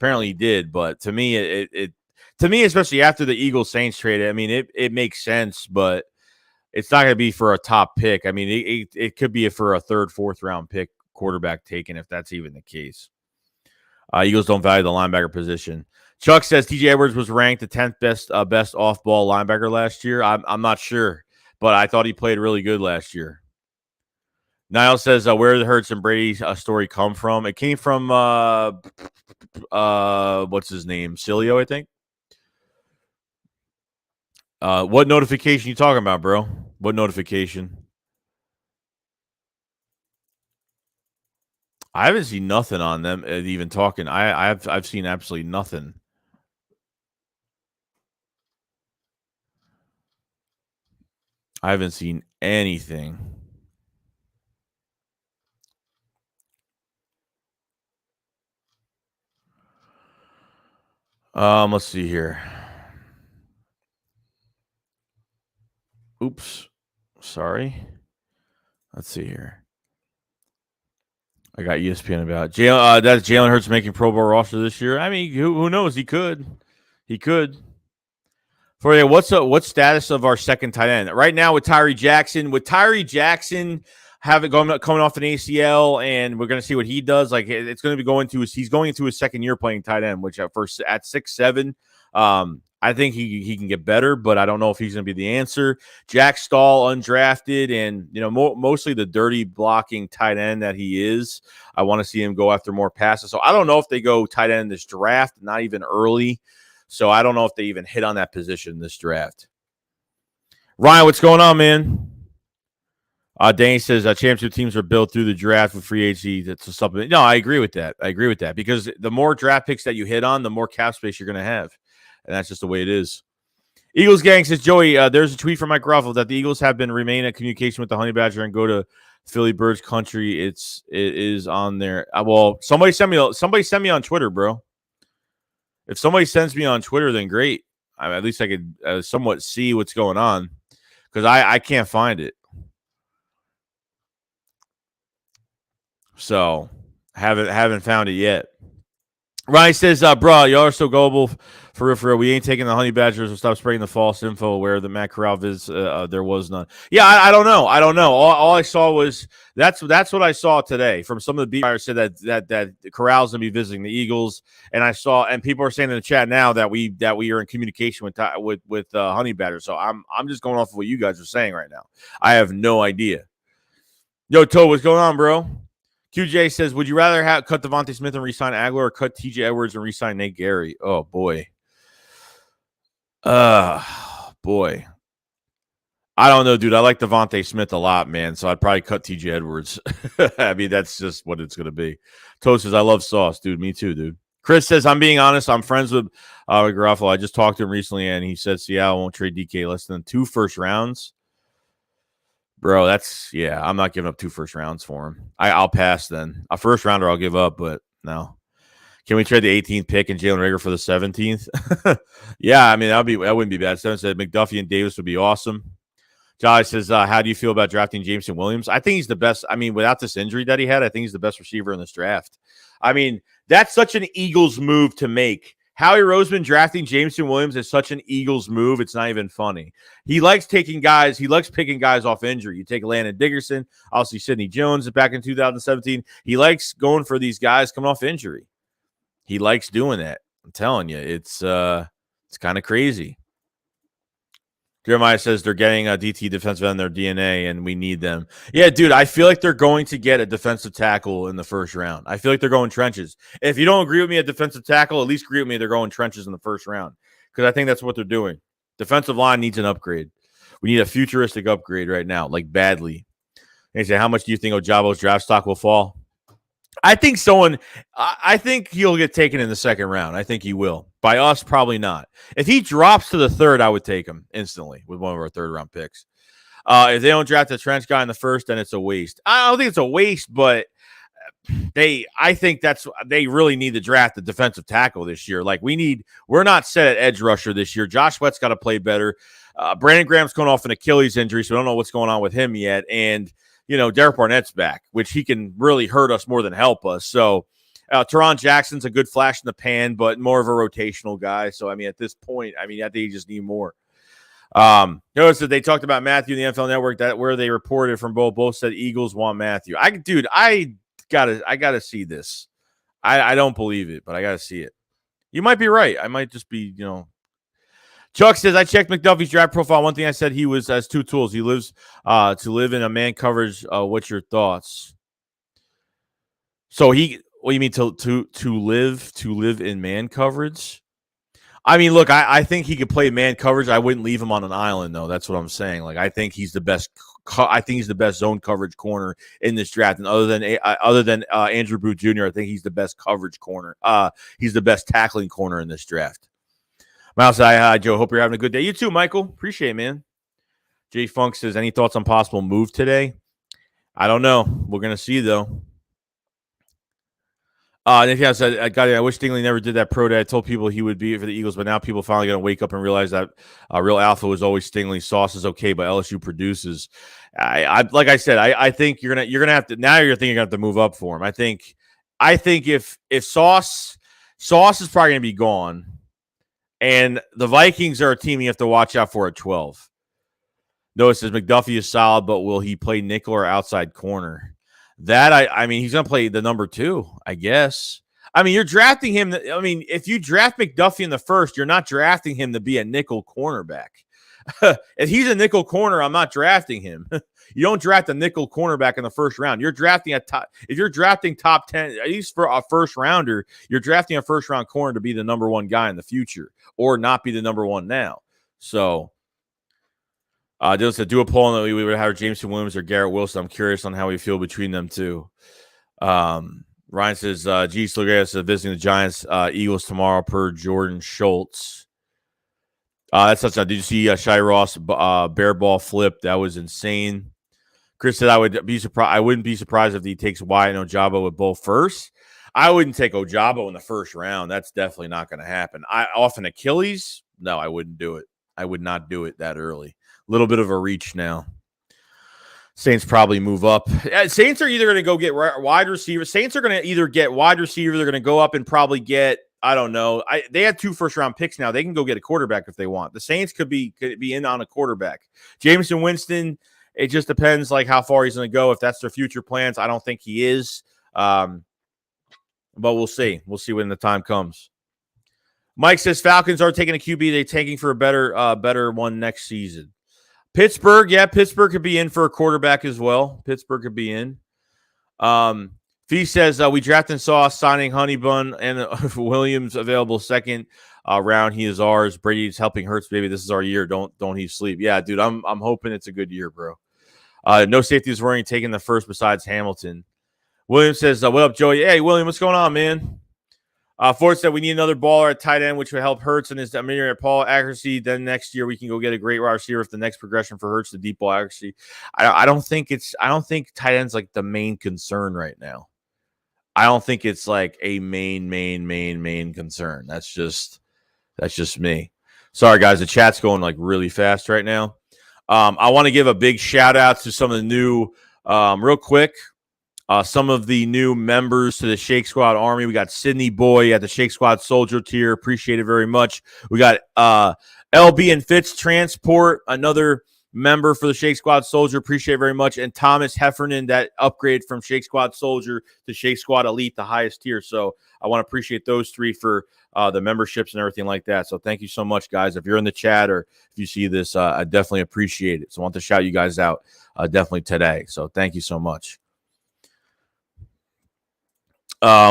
Speaker 1: But to me, especially after the Eagles Saints trade, I mean, it makes sense, but it's not going to be for a top pick. I mean, it could be for a third, fourth round pick quarterback taken if that's even the case. Eagles don't value the linebacker position. Chuck says TJ Edwards was ranked the 10th best off-ball linebacker last year. I'm not sure, but I thought he played really good last year. Niall says, where did Hurts and Brady story come from? It came from, what's his name? Cilio, I think. What notification you talking about, bro? What notification? I haven't seen nothing on them even talking. I've seen absolutely nothing. I haven't seen anything. Let's see here. Oops. Sorry. Let's see here. I got ESPN about that's Jalen Hurts making Pro Bowl roster this year. I mean, who knows? He could. He could. For you, what status of our second tight end right now with Tyree Jackson? With Tyree Jackson coming off an ACL, and we're going to see what he does. Like it's going to be he's going into his second year playing tight end, which at 6'7", I think he can get better, but I don't know if he's going to be the answer. Jack Stahl, undrafted, and mostly the dirty blocking tight end that he is. I want to see him go after more passes. So I don't know if they go tight end in this draft, not even early. So I don't know if they even hit on that position in this draft. Ryan, what's going on, man? Dane says championship teams are built through the draft with free agency. That's a supplement. No, I agree with that. Because the more draft picks that you hit on, the more cap space you're going to have. And that's just the way it is. Eagles gang says, Joey, there's a tweet from Mike Ruffalo that the Eagles have been remain in communication with the Honey Badger and go to Philly Birds country. It is on there. Well, somebody send me on Twitter, bro. If somebody sends me on Twitter, then great. At least I could somewhat see what's going on because I can't find it. So haven't found it yet. Ryan says, bro, y'all are so gullible for real. We ain't taking the Honey Badgers. We'll stop spreading the false info where the Matt Corral viz there was none. Yeah, I don't know. All I saw was that's what I saw today from some of the beat writers said that Corral's gonna be visiting the Eagles, and people are saying in the chat now that we are in communication with Honey Badger. So I'm just going off of what you guys are saying right now. I have no idea. Yo, Toe, what's going on, bro? QJ says, would you rather cut Devontae Smith and re-sign Aguilar or cut TJ Edwards and re-sign Nate Gary? Oh, boy. Boy. I don't know, dude. I like Devontae Smith a lot, man, so I'd probably cut TJ Edwards. I mean, that's just what it's going to be. Toast says, I love Sauce, dude. Me too, dude. Chris says, I'm being honest. I'm friends with Garofalo. I just talked to him recently, and he said Seattle won't trade DK less than 2 first rounds. Bro, I'm not giving up 2 first rounds for him. I'll pass then. A first rounder I'll give up, but no. Can we trade the 18th pick and Jalen Reagor for the 17th? Yeah, I mean, that wouldn't be bad. Seven said McDuffie and Davis would be awesome. Josh says, how do you feel about drafting Jameson Williams? I think he's the best. I mean, without this injury that he had, I think he's the best receiver in this draft. I mean, that's such an Eagles move to make. Howie Roseman drafting Jameson Williams is such an Eagles move. It's not even funny. He likes taking guys. He likes picking guys off injury. You take Landon Dickerson, obviously Sidney Jones back in 2017. He likes going for these guys coming off injury. He likes doing that. I'm telling you, it's kind of crazy. Jeremiah says they're getting a DT defensive end in their DNA, and we need them. Yeah, dude, I feel like they're going to get a defensive tackle in the first round. I feel like they're going trenches. If you don't agree with me at defensive tackle, at least agree with me they're going trenches in the first round because I think that's what they're doing. Defensive line needs an upgrade. We need a futuristic upgrade right now, like badly. And you say, how much do you think Ojabo's draft stock will fall? I think he'll get taken in the second round. I think he will. By us, probably not. If he drops to the third, I would take him instantly with one of our third-round picks. If they don't draft a trench guy in the first, then it's a waste. I don't think it's a waste, but I think they really need to draft the defensive tackle this year. Like we're not set at edge rusher this year. Josh Sweat's got to play better. Brandon Graham's going off an Achilles injury, so I don't know what's going on with him yet. And Derek Barnett's back, which he can really hurt us more than help us. So Tyrann Jackson's a good flash in the pan, but more of a rotational guy. So, I mean, at this point, I think you just need more. Notice that they talked about Mathieu in the NFL Network, that where they reported from both said Eagles want Mathieu. I gotta see this. I don't believe it, but I gotta see it. You might be right. I might just be, Chuck says, I checked McDuffie's draft profile. One thing I said, he has 2 tools. He lives to live in a man coverage. What's your thoughts? So what do you mean to live in man coverage? I mean, look, I think he could play man coverage. I wouldn't leave him on an island, though. That's what I'm saying. Like, I think he's the best. I think he's the best zone coverage corner in this draft. And other than Andrew Booth Jr., I think he's the best coverage corner. He's the best tackling corner in this draft. Miles, hi, Joe. Hope you're having a good day. You too, Michael. Appreciate it, man. Jay Funk says, any thoughts on possible move today? I don't know. We're going to see, though. And yes, I wish Stingley never did that pro day. I told people he would be for the Eagles, but now people finally going to wake up and realize that real alpha was always Stingley. Sauce is okay, but LSU produces. Like I said, I think you're gonna have to now. You're thinking you're gonna have to move up for him. I think if Sauce is probably gonna be gone, and the Vikings are a team you have to watch out for at 12. Notice says McDuffie is solid, but will he play nickel or outside corner? That I mean, he's going to play the number 2, I guess. I mean, you're drafting him. I mean, if you draft McDuffie in the first, you're not drafting him to be a nickel cornerback. If he's a nickel corner, I'm not drafting him. You don't draft a nickel cornerback in the first round. You're drafting if you're drafting top 10, at least for a first rounder, you're drafting a first round corner to be the number 1 guy in the future or not be the number 1 now. So, Dylan said, do a poll and we would have Jameson Williams or Garrett Wilson. I'm curious on how we feel between them two. Ryan says, G. Slugas visiting the Giants, Eagles tomorrow per Jordan Schultz. That's such a. Did you see Shai Ross bear ball flip? That was insane. Chris said, I wouldn't be surprised if he takes Wyatt and Ojabo with both first. I wouldn't take Ojabo in the first round. That's definitely not going to happen. Off an Achilles? No, I wouldn't do it. I would not do it that early. Little bit of a reach now. Saints probably move up. Saints are either going to go get wide receiver. Saints are going to either get wide receiver. They're going to go up and probably get, I don't know. They had 2 first-round picks now. They can go get a quarterback if they want. The Saints could be in on a quarterback. Jameson Winston, it just depends like how far he's going to go. If that's their future plans, I don't think he is. But we'll see. We'll see when the time comes. Mike says Falcons are taking a QB. They're taking for a better one next season. Pittsburgh, yeah, Pittsburgh could be in for a quarterback as well. Pittsburgh could be in. Fee says we drafted Sauce, signing Honeybun and Williams available second round. He is ours. Brady's helping Hurts, baby. This is our year. Don't he sleep? Yeah, dude. I'm hoping it's a good year, bro. No safety is worrying taking the first besides Hamilton. Williams says, "What up, Joey? Hey, William, what's going on, man?" Ford said we need another baller at tight end, which would help Hurts and his at Paul accuracy. Then next year we can go get a great wide receiver if the next progression for Hurts the deep ball accuracy. I don't think tight end's like the main concern right now. I don't think it's like a main concern. That's just me. Sorry guys, the chat's going like really fast right now. I want to give a big shout out to some of the new real quick. Some of the new members to the Shake Squad Army. We got Sydney Boy at the Shake Squad Soldier tier. Appreciate it very much. We got LB and Fitz Transport, another member for the Shake Squad Soldier. Appreciate it very much. And Thomas Heffernan, that upgrade from Shake Squad Soldier to Shake Squad Elite, the highest tier. So I want to appreciate those 3 for the memberships and everything like that. So thank you so much, guys. If you're in the chat or if you see this, I definitely appreciate it. So I want to shout you guys out definitely today. So thank you so much.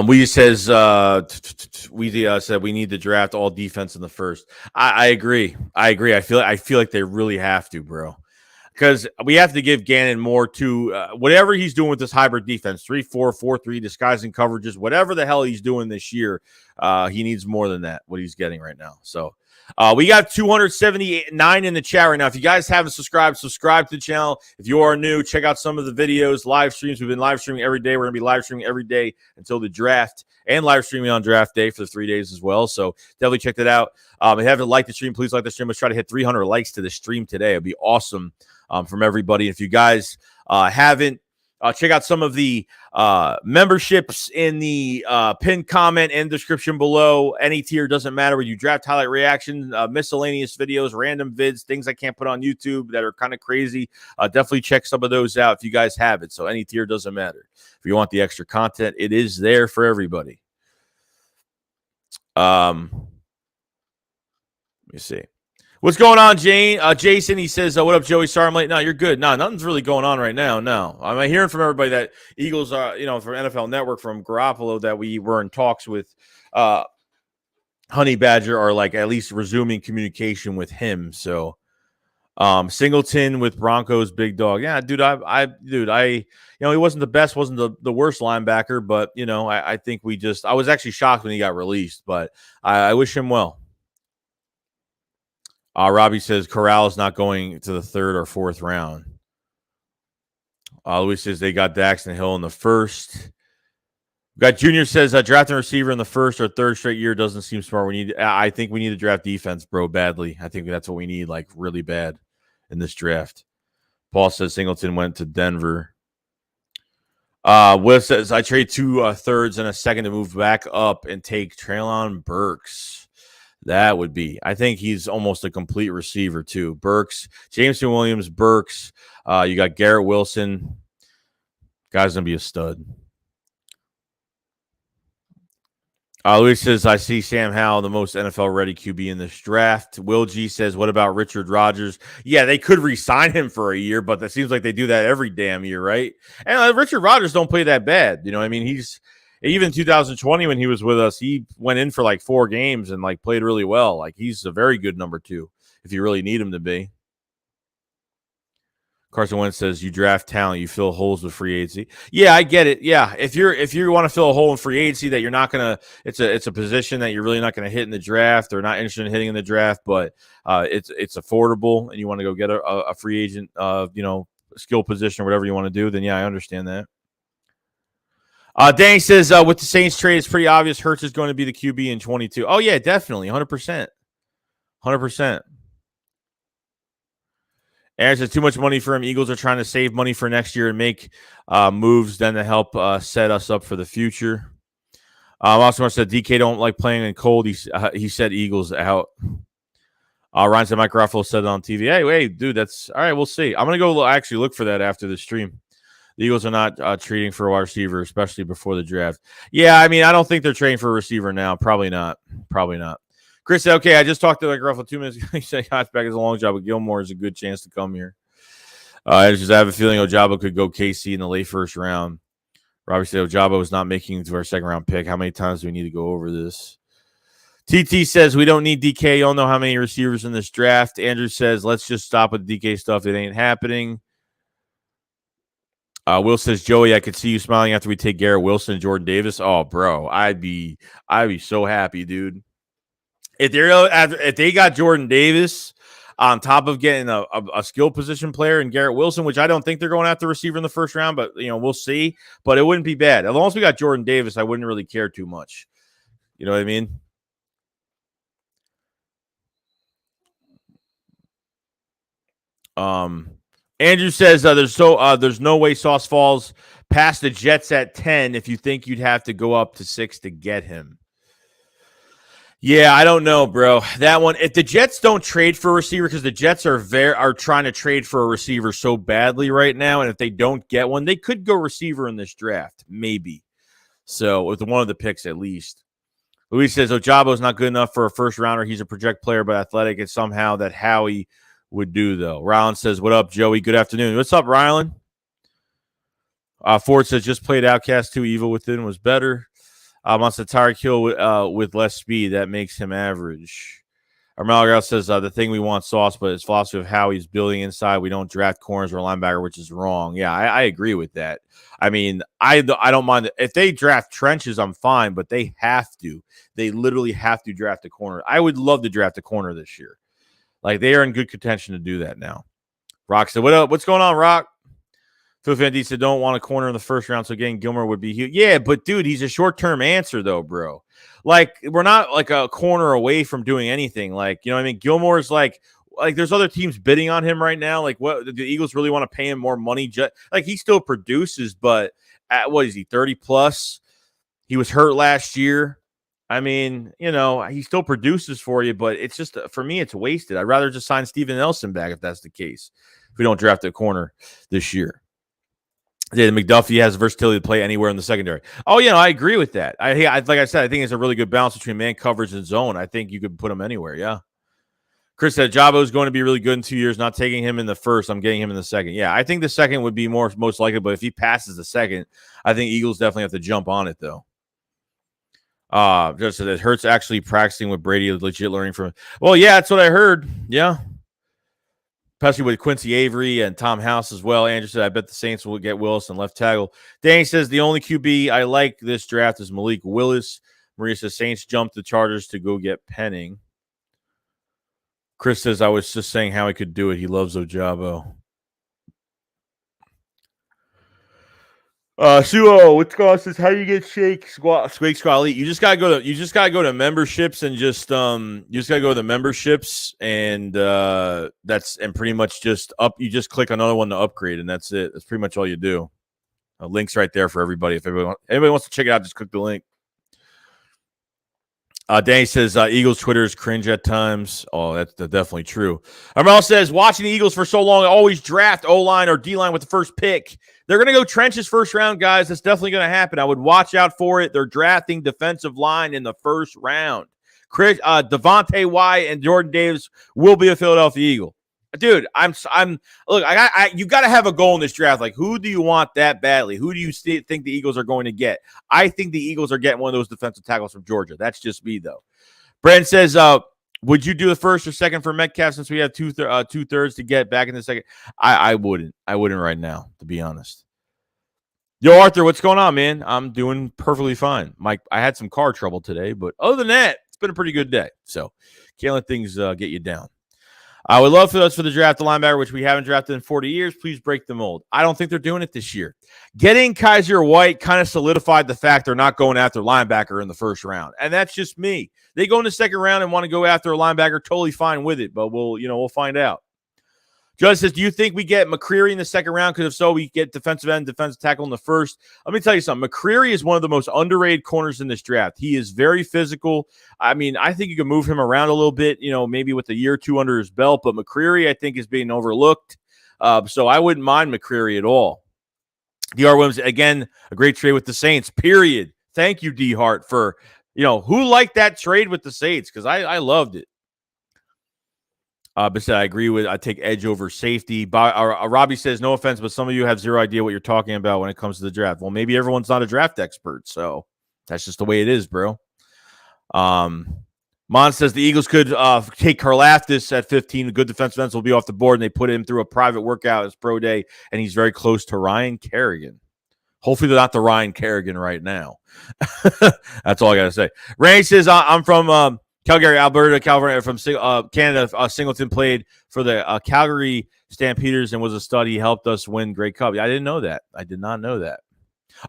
Speaker 1: We says said we need to draft all defense in the first. I agree. I feel like they really have to, bro, because we have to give Gannon more to whatever he's doing with this hybrid defense, 3-4, 4-3, disguising coverages, whatever the hell he's doing this year. He needs more than that. What he's getting right now. So. We got 279 in the chat right now. If you guys haven't subscribed to the channel. If you are new, check out some of the videos, live streams. We've been live streaming every day. We're going to be live streaming every day until the draft and live streaming on draft day for the 3 days as well. So definitely check that out. If you haven't liked the stream, please like the stream. Let's try to hit 300 likes to the stream today. It'd be awesome from everybody. If you guys haven't, check out some of the memberships in the pinned comment and description below. Any tier, doesn't matter. Where you draft, highlight reaction, miscellaneous videos, random vids, things I can't put on YouTube that are kind of crazy. Definitely check some of those out if you guys have it. So any tier, doesn't matter. If you want the extra content, it is there for everybody. Let me see. What's going on, Jane? Jason, he says, what up, Joey? Sorry I'm late. No, you're good. No, nothing's really going on right now. No. I'm hearing from everybody that Eagles are, from NFL Network, from Garoppolo, that we were in talks with Honey Badger, are like at least resuming communication with him. So Singleton with Broncos, big dog. Yeah, dude, he wasn't the best, wasn't the worst linebacker, but, I think I was actually shocked when he got released, but I wish him well. Robbie says Corral is not going to the 3rd or 4th round. Luis says they got Daxton Hill in the 1st. Got Junior says drafting a receiver in the first or third straight year doesn't seem smart. I think we need to draft defense, bro, badly. I think that's what we need, like really bad in this draft. Paul says Singleton went to Denver. Will says I trade 2 thirds and a second to move back up and take Treylon Burks. That would be. I think he's almost a complete receiver too. Burks, Jameson Williams, Burks. You got Garrett Wilson. Guy's gonna be a stud. Luis says, I see Sam Howell, the most NFL-ready QB in this draft. Will G says, what about Richard Rodgers? Yeah, they could re-sign him for a year, but that seems like they do that every damn year, right? And Richard Rodgers don't play that bad. You know, I mean, he's even 2020 when he was with us, he went in for like 4 games and like played really well. Like he's a very good number 2 if you really need him to be. Carson Wentz says you draft talent, you fill holes with free agency. Yeah, I get it. Yeah, if you want to fill a hole in free agency that you're not gonna, it's a position that you're really not gonna hit in the draft or not interested in hitting in the draft, but it's affordable and you want to go get a free agent, skill position or whatever you want to do. Then yeah, I understand that. Danny says with the Saints trade, it's pretty obvious Hurts is going to be the QB in 22. Oh yeah, definitely, 100%, 100%. Aaron says too much money for him. Eagles are trying to save money for next year and make moves then to help set us up for the future. Also said DK don't like playing in cold. He said Eagles out. Ryan said Mike Ruffalo said it on TV. Hey, dude, that's all right. We'll see. I'm gonna go actually look for that after the stream. The Eagles are not trading for a wide receiver, especially before the draft. Yeah, I mean, I don't think they're trading for a receiver now. Probably not. Chris said, okay, I just talked to Ruffalo 2 minutes ago. He said Hotchback is a long job, but Gilmore is a good chance to come here. I have a feeling Ojabo could go KC in the late first round. Robbie said Ojabo is not making it to our second round pick. How many times do we need to go over this? TT says we don't need DK. You all know how many receivers in this draft. Andrew says let's just stop with DK stuff. It ain't happening. Will says, Joey, I could see you smiling after we take Garrett Wilson and Jordan Davis. Oh, bro, I'd be so happy, dude. If they got Jordan Davis on top of getting a skill position player and Garrett Wilson, which I don't think they're going after receiver in the first round, but we'll see. But it wouldn't be bad. As long as we got Jordan Davis, I wouldn't really care too much. You know what I mean? Andrew says there's no way Sauce falls past the Jets at 10 if you think you'd have to go up to 6 to get him. Yeah, I don't know, bro. That one, if the Jets don't trade for a receiver, because the Jets are trying to trade for a receiver so badly right now, and if they don't get one, they could go receiver in this draft, maybe. So with one of the picks at least. Luis says Ojabo's not good enough for a first rounder. He's a project player, but athletic. It's somehow that Howie would do, though. Rylan says, what up, Joey? Good afternoon. What's up, Rylan? Ford says, just played Outcast 2. Evil Within was better. Wants a Tyreek Hill with less speed. That makes him average. Armel says the thing we want Sauce, but his philosophy of how he's building inside. We don't draft corners or linebacker, which is wrong. Yeah, I agree with that. I mean, I don't mind. If they draft trenches, I'm fine, but they have to. They literally have to draft a corner. I would love to draft a corner this year. Like, they are in good contention to do that now. Rock said, what up? What's going on, Rock? Phil Fandy said, don't want a corner in the first round, so getting Gilmore would be huge. Yeah, but, dude, he's a short-term answer, though, bro. Like, we're not, like, a corner away from doing anything. Like, you know what I mean? Gilmore's, like there's other teams bidding on him right now. Like, what, the Eagles really want to pay him more money? Like, he still produces, but at, what is he, 30-plus? He was hurt last year. I mean, he still produces for you, but it's just, for me, it's wasted. I'd rather just sign Steven Nelson back if that's the case, if we don't draft a corner this year. Yeah, McDuffie has versatility to play anywhere in the secondary. Oh, I agree with that. Like I said, I think it's a really good balance between man coverage and zone. I think you could put him anywhere, yeah. Chris said Jabo is going to be really good in 2 years. Not taking him in the first, I'm getting him in the second. Yeah, I think the second would be most likely, but if he passes the second, I think Eagles definitely have to jump on it, though. Just that Hurts actually practicing with Brady, legit learning from. Well, yeah, that's what I heard. Yeah. Especially with Quincy Avery and Tom House as well. Andrew said, I bet the Saints will get Wilson left tackle. Danny says, the only QB I like this draft is Malik Willis. Maria says, Saints jumped the Chargers to go get Penning. Chris says, I was just saying how he could do it. He loves Ojabo. Suo, what's going on? Says, how do you get Shake Squad Elite? You just gotta go to memberships and just you just gotta go to the memberships and that's and pretty much just up. You just click another one to upgrade and that's it. That's pretty much all you do. Link's right there for everybody. If anybody wants to check it out, just click the link. Danny says Eagles Twitter is cringe at times. Oh, that's definitely true. Armel says watching the Eagles for so long, I always draft O-line or D-line with the first pick. They're going to go trenches first round, guys. That's definitely going to happen. I would watch out for it. They're drafting defensive line in the first round. Devontae Wyatt and Jordan Davis will be a Philadelphia Eagle. Dude, look, you got to have a goal in this draft. Like, who do you want that badly? Who do you think the Eagles are going to get? I think the Eagles are getting one of those defensive tackles from Georgia. That's just me, though. Brandon says, would you do the first or second for Metcalf since we have two-thirds to get back in the second? I wouldn't. I wouldn't right now, to be honest. Yo, Arthur, what's going on, man? I'm doing perfectly fine. Mike, I had some car trouble today, but other than that, it's been a pretty good day. So can't let things get you down. I would love for us for the draft the linebacker, which we haven't drafted in 40 years. Please break the mold. I don't think they're doing it this year. Getting Kaiser White kind of solidified the fact they're not going after linebacker in the first round. And that's just me. They go in the second round and want to go after a linebacker, totally fine with it. But we'll find out. Judge says, do you think we get McCreary in the second round? Because if so, we get defensive end, defensive tackle in the first. Let me tell you something. McCreary is one of the most underrated corners in this draft. He is very physical. I mean, I think you can move him around a little bit, maybe with a year or two under his belt. But McCreary, I think, is being overlooked. So I wouldn't mind McCreary at all. D.R. Williams, again, a great trade with the Saints, period. Thank you, D. Hart, for, who liked that trade with the Saints? Because I loved it. But I agree with. I take edge over safety. Robbie says, "No offense, but some of you have zero idea what you're talking about when it comes to the draft." Well, maybe everyone's not a draft expert, so that's just the way it is, bro. Mon says the Eagles could take Karlaftis at 15. The good defensive ends will be off the board, and they put him through a private workout as pro day, and he's very close to Ryan Kerrigan. Hopefully, they're not the Ryan Kerrigan right now. That's all I gotta say. Randy says, "I'm from." Calgary, Alberta, California, from Canada. Singleton played for the Calgary Stampeders and was a stud. He helped us win Grey Cup. I didn't know that. I did not know that.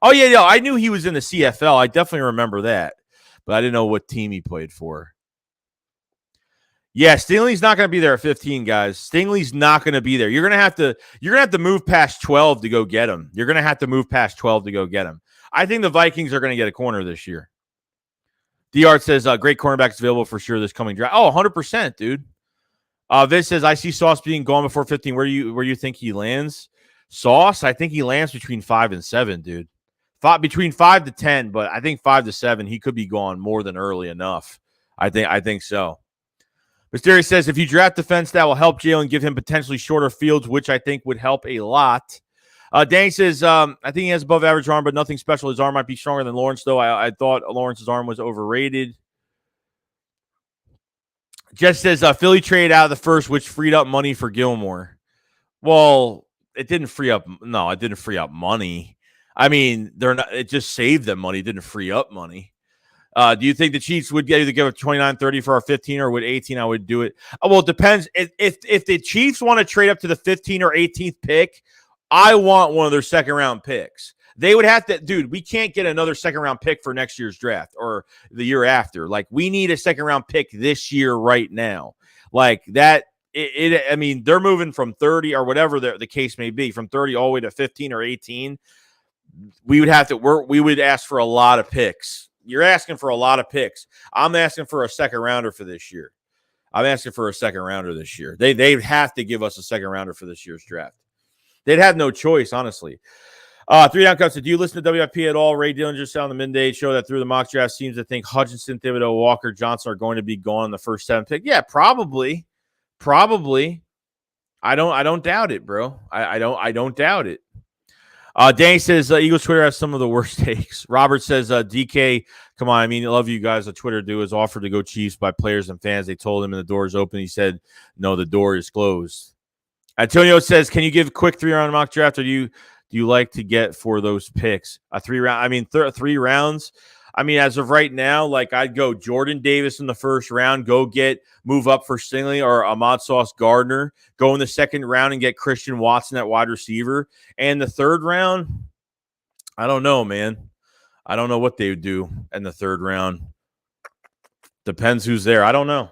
Speaker 1: Oh, yeah, I knew he was in the CFL. I definitely remember that. But I didn't know what team he played for. Yeah, Stingley's not going to be there at 15, guys. Stingley's not going to be there. You're going to have to move past 12 to go get him. You're going to have to move past 12 to go get him. I think the Vikings are going to get a corner this year. D-Art says, great cornerbacks available for sure this coming draft. Oh, 100%, dude. Vince says, I see Sauce being gone before 15. Where you think he lands? Sauce, I think he lands between 5 and 7, dude. Between 5 to 10, but I think 5 to 7, he could be gone more than early enough. I think so. Mysterious says, if you draft defense, that will help Jalen, give him potentially shorter fields, which I think would help a lot. Danny says, I think he has above average arm, but nothing special. His arm might be stronger than Lawrence, though. I thought Lawrence's arm was overrated. Jess says, Philly traded out of the first, which freed up money for Gilmore. Well, it didn't free up money. I mean, it just saved them money. It didn't free up money. Do you think the Chiefs would either give up 29-30 for our 15 or would 18? I would do it. Well, it depends. If the Chiefs want to trade up to the 15 or 18th pick, I want one of their second-round picks. They would have to, dude, we can't get another second-round pick for next year's draft or the year after. Like, we need a second-round pick this year right now. Like, that, I mean, they're moving from 30 or whatever the case may be, from 30 all the way to 15 or 18. We would ask for a lot of picks. You're asking for a lot of picks. I'm asking for a second-rounder for this year. I'm asking for a second-rounder this year. They have to give us a second-rounder for this year's draft. They'd have no choice, honestly. 3 down cuts. Do you listen to WIP at all? Ray Dillinger said on the midday show that through the mock draft seems to think Hutchinson, Thibodeaux, Walker, Johnson are going to be gone in the first 7 pick. Yeah, probably. I don't doubt it, bro. I don't doubt it. Danny says Eagles Twitter has some of the worst takes. Robert says DK, come on. I mean, I love you guys. The Twitter dude was offered to go Chiefs by players and fans. They told him and the door is open. He said, no, the door is closed. Antonio says, can you give a quick 3-round mock draft, or do you like to get for those picks? A 3-round, I mean, 3 rounds. I mean, as of right now, like, I'd go Jordan Davis in the first round, move up for Stingley or Ahmad Sauce Gardner, go in the second round and get Christian Watson at wide receiver. And the third round, I don't know, man. I don't know what they would do in the third round. Depends who's there. I don't know.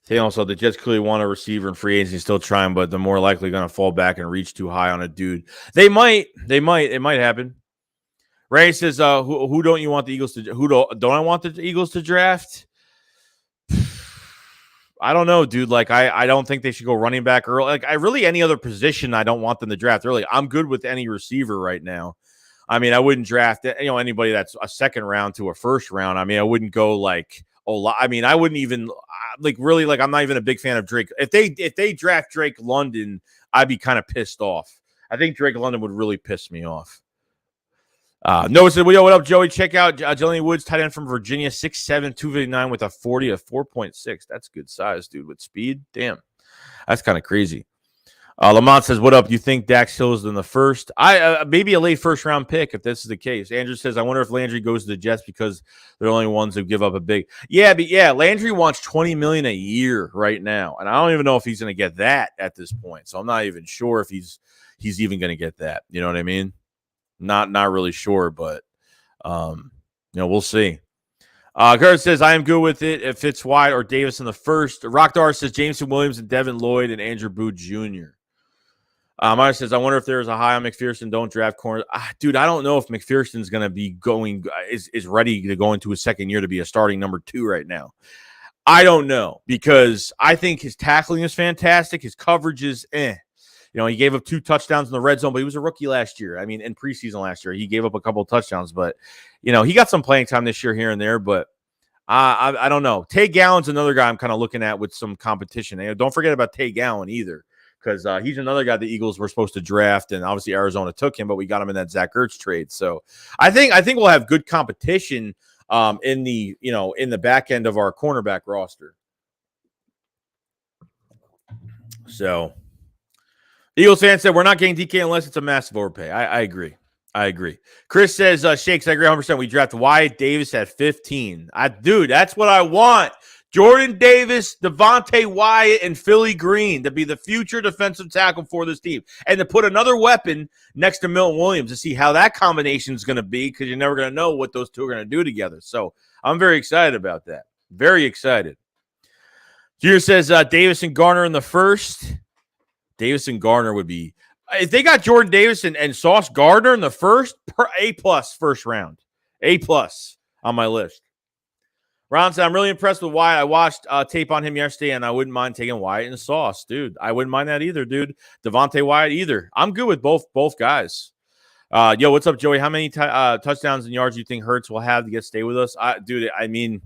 Speaker 1: They also, the Jets clearly want a receiver and free agency, still trying, but they're more likely going to fall back and reach too high on a dude. They might. It might happen. Ray says, who don't you want the Eagles to? Who don't I want the Eagles to draft? I don't know, dude. Like, I don't think they should go running back early. Like, any other position, I don't want them to draft early. I'm good with any receiver right now. I mean, I wouldn't draft anybody that's a second round to a first round. I mean, I wouldn't go like I mean, I wouldn't even really I'm not even a big fan of Drake. If they draft Drake London, I'd be kind of pissed off. I think Drake London would really piss me off. Noah said, what up, Joey? Check out Jelani Woods, tight end from Virginia, 6'7", 259 with a 40 of 4.6. That's good size, dude, with speed. Damn. That's kind of crazy. Lamont says, what up? You think Dax Hill is in the first? Maybe a late first round pick if this is the case. Andrew says, I wonder if Landry goes to the Jets because they're the only ones who give up a big. Yeah, Landry wants $20 million a year right now, and I don't even know if he's going to get that at this point. So I'm not even sure if he's even going to get that. You know what I mean? Not really sure, but we'll see. Kurt says, I am good with it if it's Wyatt or Davis in the first. Rockdar says Jameson Williams and Devin Lloyd and Andrew Booth Jr. Maya says, I wonder if there's a high on McPherson. Don't draft corner. Dude, I don't know if McPherson's going to be is ready to go into his second year to be a starting number 2 right now. I don't know, because I think his tackling is fantastic. His coverage is he gave up 2 touchdowns in the red zone, but he was a rookie last year. I mean, in preseason last year, he gave up a couple of touchdowns, but, he got some playing time this year here and there, but I don't know. Tay Gowan's another guy I'm kind of looking at with some competition. And don't forget about Tay Gowan either, because he's another guy the Eagles were supposed to draft, and obviously Arizona took him, but we got him in that Zach Ertz trade. So I think we'll have good competition in the back end of our cornerback roster. So Eagles fan said, we're not getting DK unless it's a massive overpay. I agree. Chris says, Shakes, I agree 100%. We draft Wyatt Davis at 15. Dude, that's what I want. Jordan Davis, Devontae Wyatt, and Philly Green to be the future defensive tackle for this team. And to put another weapon next to Milton Williams to see how that combination is going to be, because you're never going to know what those two are going to do together. So I'm very excited about that. Very excited. Junior says, Davis and Garner in the first. Davis and Garner would be, if they got Jordan Davis and Sauce Gardner in the first, A+ first round. A+ on my list. Ron said, I'm really impressed with Wyatt. I watched tape on him yesterday, and I wouldn't mind taking Wyatt and Sauce, dude. I wouldn't mind that either, dude. Devontae Wyatt either. I'm good with both guys. Yo, what's up, Joey? How many touchdowns and yards do you think Hurts will have to stay with us? Dude, I mean,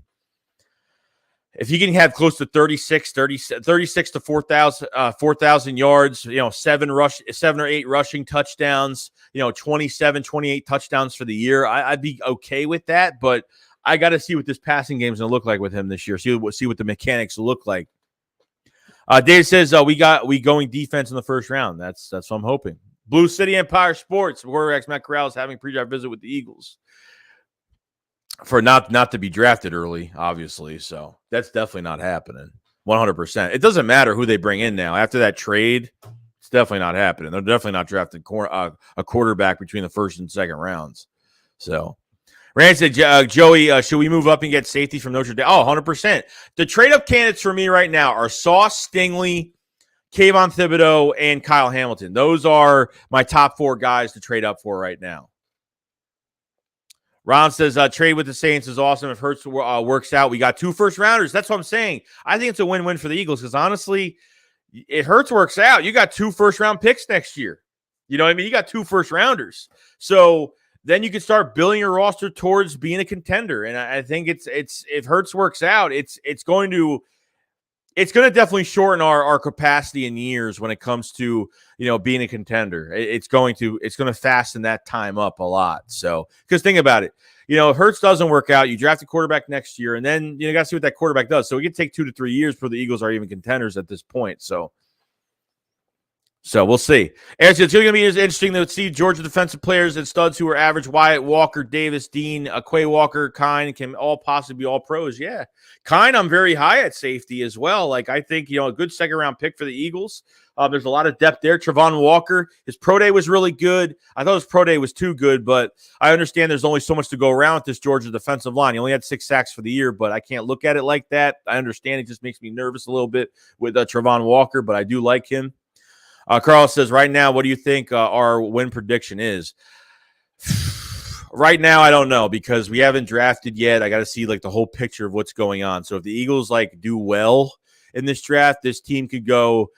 Speaker 1: if he can have close to 36 to 4,000 yards, 7 or 8 rushing touchdowns, 27, 28 touchdowns for the year, I'd be okay with that. But I got to see what this passing game is going to look like with him this year. See what the mechanics look like. Dave says we going defense in the first round. That's what I'm hoping. Blue City Empire Sports. Quarterbacks Matt Corral is having a pre-draft visit with the Eagles for not to be drafted early, obviously. So that's definitely not happening. 100%. It doesn't matter who they bring in now after that trade. It's definitely not happening. They're definitely not drafting a quarterback between the first and second rounds. So. Rand said, Joey, should we move up and get safety from Notre Dame? Oh, 100%. The trade-up candidates for me right now are Sauce Stingley, Kayvon Thibodeaux, and Kyle Hamilton. Those are my top 4 guys to trade up for right now. Ron says, trade with the Saints is awesome. If Hurts works out, we got 2 first-rounders. That's what I'm saying. I think it's a win-win for the Eagles because, honestly, if Hurts works out, you got 2 first-round picks next year. You know what I mean? You got 2 first-rounders. So then you can start building your roster towards being a contender. And I think it's if Hurts works out, it's going to definitely shorten our capacity in years when it comes to, being a contender. It's going to fasten that time up a lot. So, because think about it, if Hurts doesn't work out, you draft a quarterback next year, and then you got to see what that quarterback does. So it could take 2 to 3 years for the Eagles are even contenders at this point. So So we'll see. And it's going to be interesting to see Georgia defensive players and studs who are average. Wyatt, Walker, Davis, Dean, Quay Walker, Kine can all possibly be all pros. Yeah. Kine, I'm very high at safety as well. Like, I think, a good second round pick for the Eagles. There's a lot of depth there. Travon Walker, his pro day was really good. I thought his pro day was too good, but I understand there's only so much to go around with this Georgia defensive line. He only had 6 sacks for the year, but I can't look at it like that. I understand it just makes me nervous a little bit with Travon Walker, but I do like him. Corrall says, right now, what do you think our win prediction is? Right now, I don't know because we haven't drafted yet. I got to see like the whole picture of what's going on. So if the Eagles do well in this draft, this team could go,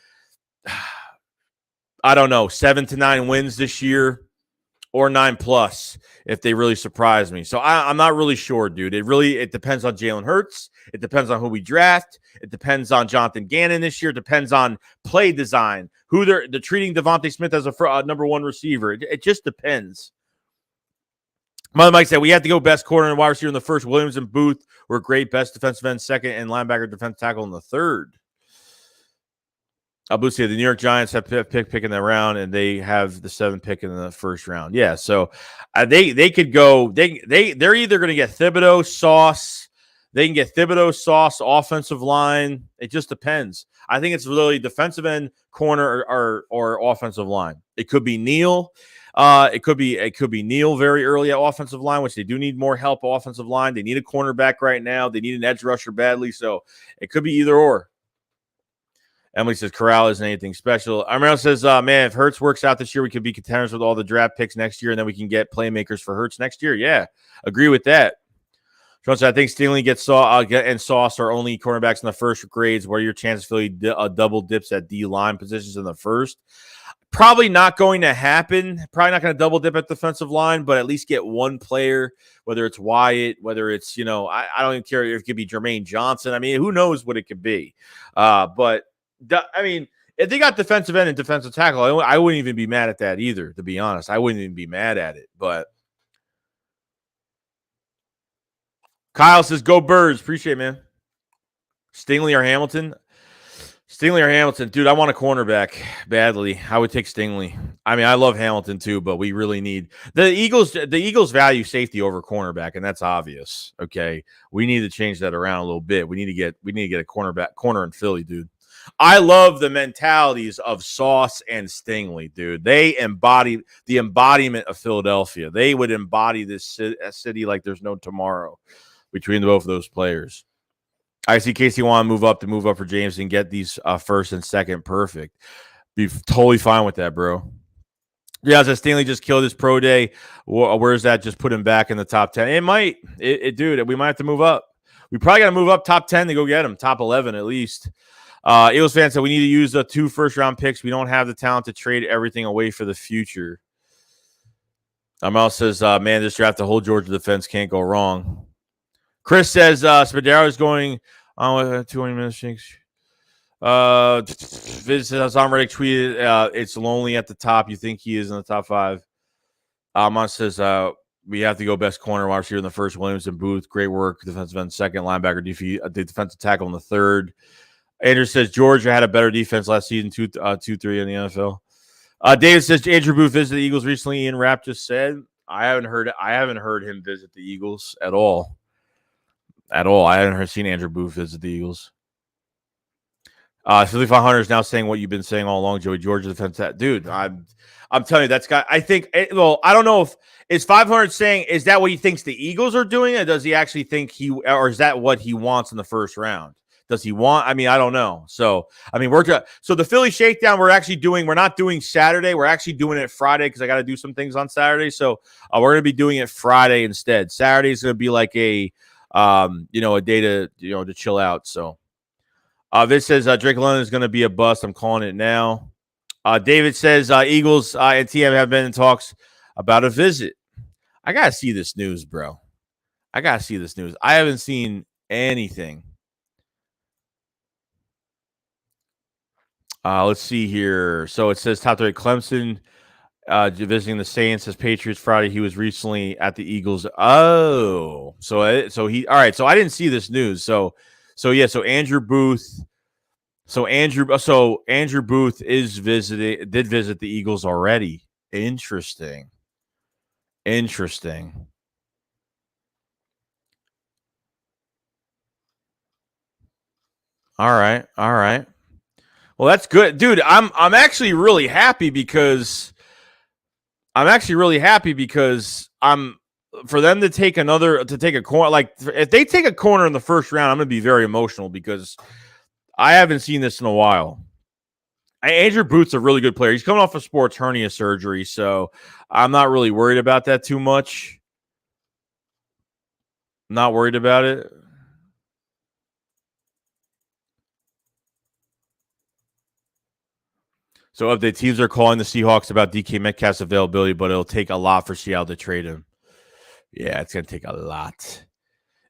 Speaker 1: I don't know, 7 to 9 wins this year or 9+ if they really surprise me. So I'm not really sure, dude. It depends on Jalen Hurts. It depends on who we draft. It depends on Jonathan Gannon this year. It depends on play design, who they're treating Devontae Smith as a number 1 receiver. It just depends. Mike said, we have to go best corner and wide receiver in the first. Williams and Booth were great. Best defensive end second and linebacker defensive tackle in the third. Abu said the New York Giants have pick in the round, and they have the 7th pick in the first round. Yeah, so they could go. They're either going to get Thibodeaux, Sauce. They can get Thibodeaux, Sauce, offensive line. It just depends. I think it's really defensive end, corner, or offensive line. It could be Neal. It could be Neal very early at offensive line, which they do need more help offensive line. They need a cornerback right now. They need an edge rusher badly, so it could be either or. Emily says Corral isn't anything special. Amaro says, man, if Hurts works out this year, we could be contenders with all the draft picks next year, and then we can get playmakers for Hurts next year. Yeah, agree with that. Sean said, I think Stingley and Sauce are only cornerbacks in the first grades. What are your chances Philly double dips at D-line positions in the first? Probably not going to happen. Probably not going to double dip at defensive line, but at least get one player, whether it's Wyatt, whether it's, I don't even care if it could be Jermaine Johnson. I mean, who knows what it could be. But if they got defensive end and defensive tackle, I wouldn't even be mad at that either, to be honest. I wouldn't even be mad at it. But Kyle says, go Birds. Appreciate it, man. Stingley or Hamilton? Stingley or Hamilton? Dude, I want a cornerback badly. I would take Stingley. I mean, I love Hamilton too, but we really need the Eagles value safety over cornerback, and that's obvious. Okay. We need to change that around a little bit. We need to get a corner in Philly, dude. I love the mentalities of Sauce and Stingley, dude. They embody the embodiment of Philadelphia. They would embody this city like there's no tomorrow between both of those players. I see Casey want to move up for James and get these first and second perfect. Be totally fine with that, bro. Yeah, so Stingley just killed his pro day. Where's that? Just put him back in the top 10. It might. Dude, we might have to move up. We probably got to move up top 10 to go get him. Top 11 at least. Eagles fans said we need to use the 2 first-round picks. We don't have the talent to trade everything away for the future. Amal says, man, this draft, the whole Georgia defense can't go wrong. Chris says Spadaro is going on with 20 minutes. Viz says, I'm ready to tweet it. It's lonely at the top. You think he is in the top 5? Amal says, we have to go best corner wide receiver in the first. Williams and Booth. Great work. Defensive end second. Linebacker, defensive tackle in the third. Andrew says Georgia had a better defense last season, 2-3 in the NFL. David says Andrew Booth visited the Eagles recently. Ian Rapp just said I haven't heard him visit the Eagles at all. I haven't seen Andrew Booth visit the Eagles. 5500 is now saying what you've been saying all along, Joey. Georgia defense. Dude, I'm telling you, that's guy. I think. Well, I don't know if is 500 saying is that what he thinks the Eagles are doing, or does he actually think or is that what he wants in the first round? Does he want? I mean, I don't know. So, I mean, so the Philly Shakedown we're not doing Saturday. We're actually doing it Friday because I got to do some things on Saturday. So we're going to be doing it Friday instead. Saturday is going to be like a day to chill out. So this says Drake London is going to be a bust. I'm calling it now. David says Eagles and TM have been in talks about a visit. I got to see this news, bro. I haven't seen anything. Let's see here. So it says top 3 Clemson visiting the Saints as Patriots Friday. He was recently at the Eagles. Oh, so he all right. So I didn't see this news. So Andrew Booth So Andrew Booth did visit the Eagles already. Interesting. All right. Well, that's good, dude. I'm actually really happy because I'm for them to take a corner. Like if they take a corner in the first round, I'm gonna be very emotional because I haven't seen this in a while. Andrew Booth's a really good player. He's coming off of sports hernia surgery, so I'm not really worried about that too much. Not worried about it. So update: teams are calling the Seahawks about DK Metcalf's availability, but it'll take a lot for Seattle to trade him. Yeah, it's going to take a lot.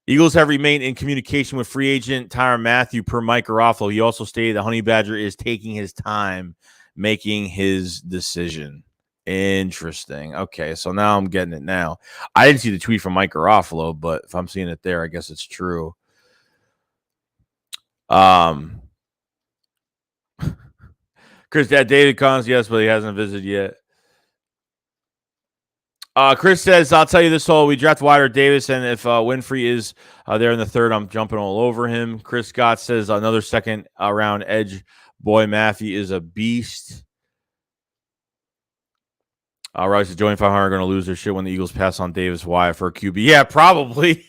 Speaker 1: Eagles have remained in communication with free agent Tyrann Mathieu per Mike Garofalo. He also stated the Honey Badger is taking his time making his decision. Interesting. Okay, so now I'm getting it now. I didn't see the tweet from Mike Garofalo, but if I'm seeing it there, I guess it's true. Chris, David Collins, yes, but he hasn't visited yet. Chris says, I'll tell you this all. We draft Wilder Davis, and if Winfrey is there in the third, I'm jumping all over him. Chris Scott says another second round edge. Boy, Matthew is a beast. Rice is joining 500 going to lose their shit when the Eagles pass on Davis Wyatt for a QB. Yeah, probably.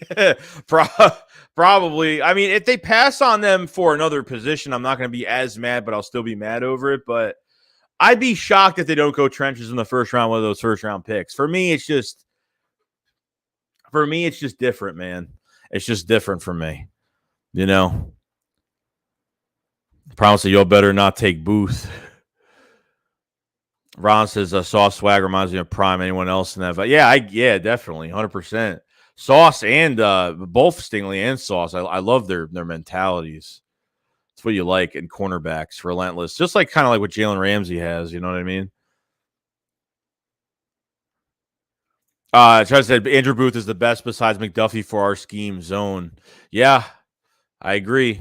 Speaker 1: Probably. I mean, if they pass on them for another position, I'm not going to be as mad, but I'll still be mad over it. But I'd be shocked if they don't go trenches in the first round, one of those first round picks. For me, it's just different, man. It's just different for me. You know? Promise that you'll better not take Booth. Ron says Sauce swag reminds me of Prime. Anyone else in that? But yeah, definitely, 100%. Sauce and both Stingley and Sauce. I love their mentalities. It's what you like in cornerbacks, relentless, just like kind of like what Jalen Ramsey has. You know what I mean? Travis said Andrew Booth is the best besides McDuffie for our scheme zone. Yeah, I agree.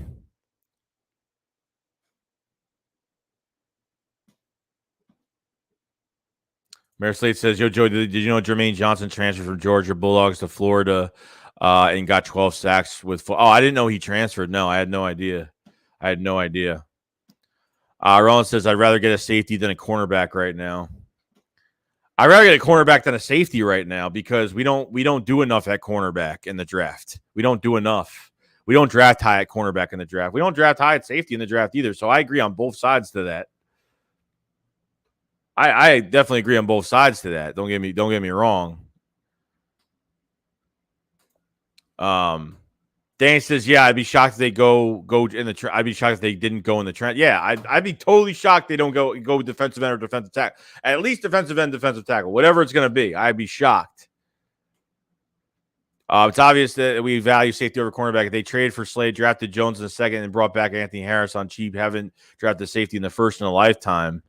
Speaker 1: Mayor Slate says, Yo, Joe, did you know Jermaine Johnson transferred from Georgia Bulldogs to Florida and got 12 sacks with – I didn't know he transferred. No, I had no idea. Roland says, I'd rather get a safety than a cornerback right now. I'd rather get a cornerback than a safety right now because we don't do enough at cornerback in the draft. We don't do enough. We don't draft high at cornerback in the draft. We don't draft high at safety in the draft either. So I agree on both sides to that. I definitely agree on both sides to that. Don't get me wrong. Dan says, yeah, I'd be shocked if they go in the I'd be shocked if they didn't go in the trend. Yeah, I'd be totally shocked they don't go defensive end or defensive tackle. At least defensive end, defensive tackle, whatever it's going to be. I'd be shocked. It's obvious that we value safety over cornerback. If they traded for Slade, drafted Jones in the second, and brought back Anthony Harris on cheap, haven't drafted safety in the first in a lifetime.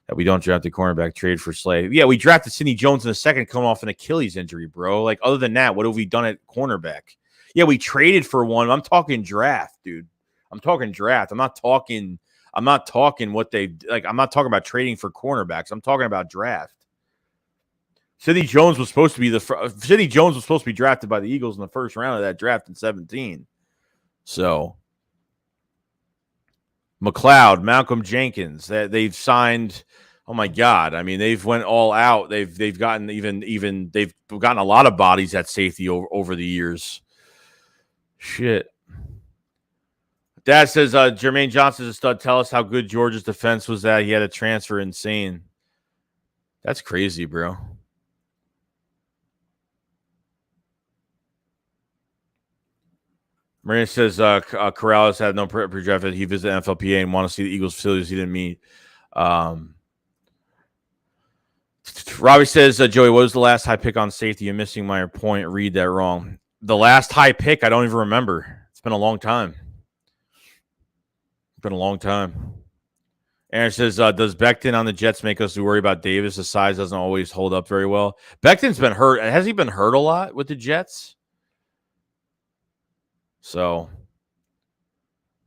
Speaker 1: That we don't draft the cornerback, trade for Slade. Yeah, we drafted Sidney Jones in the second, coming off an Achilles injury, bro. Like, other than that, what have we done at cornerback? Yeah, we traded for one. I'm talking draft, dude. I'm talking draft. I'm not talking what they like. I'm not talking about trading for cornerbacks. I'm talking about draft. Sidney Jones was supposed to be drafted by the Eagles in the first round of that draft in 2017. So McLeod, Malcolm Jenkins, that they've signed. Oh my God! I mean, they've went all out. They've gotten they've gotten a lot of bodies at safety over the years. Shit. Dad says Jermaine Johnson's a stud. Tell us how good Georgia's defense was that he had a transfer. Insane. That's crazy, bro. Marina says Corral has had no pre-draft. He visited NFLPA and want to see the Eagles facilities he didn't meet. Robbie says, Joey, what was the last high pick on safety? You're missing my point. Read that wrong. The last high pick, I don't even remember. It's been a long time. Aaron says, does Becton on the Jets make us worry about Davis? The size doesn't always hold up very well. Becton's been hurt. Has he been hurt a lot with the Jets? So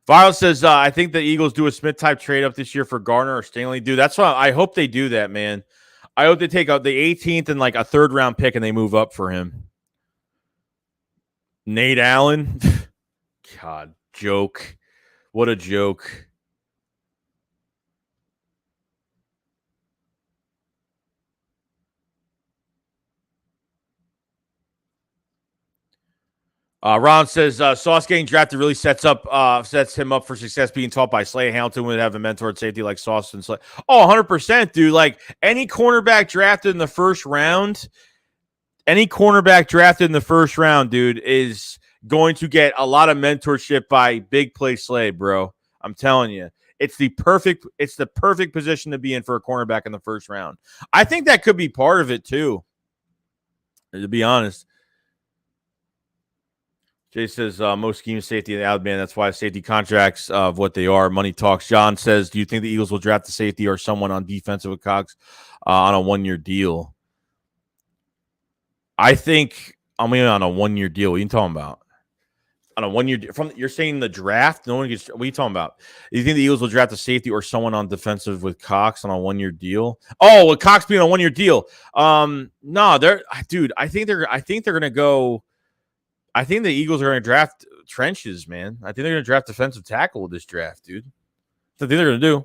Speaker 1: Vile says, I think the Eagles do a Smith-type trade-up this year for Garner or Stingley. Dude, that's why I hope they do that, man. I hope they take out the 18th and like a third-round pick and they move up for him. Nate Allen. God, joke. What a joke. Ron says Sauce getting drafted really sets him up for success. Being taught by Slay. Hamilton would have a mentor at safety like Sauce and Slay. Oh, 100%, dude. Like any cornerback drafted in the first round, dude, is going to get a lot of mentorship by Big Play Slay, bro. I'm telling you. It's the perfect position to be in for a cornerback in the first round. I think that could be part of it too, to be honest. Jay says most scheme safety in the Alabama. That's why safety contracts of what they are. Money talks. John says, do you think the Eagles will draft the safety or someone on defensive with Cox on a 1-year deal? I think I'm on a 1-year deal. What are you talking about? On a 1-year from you're saying the draft? No one gets. What are you talking about? Do you think the Eagles will draft a safety or someone on defensive with Cox on a 1-year deal? Oh, with Cox being on a 1-year deal. No, dude. I think they're gonna go. I think the Eagles are going to draft trenches, man. I think they're going to draft defensive tackle with this draft, dude. That's what I think they're going to do.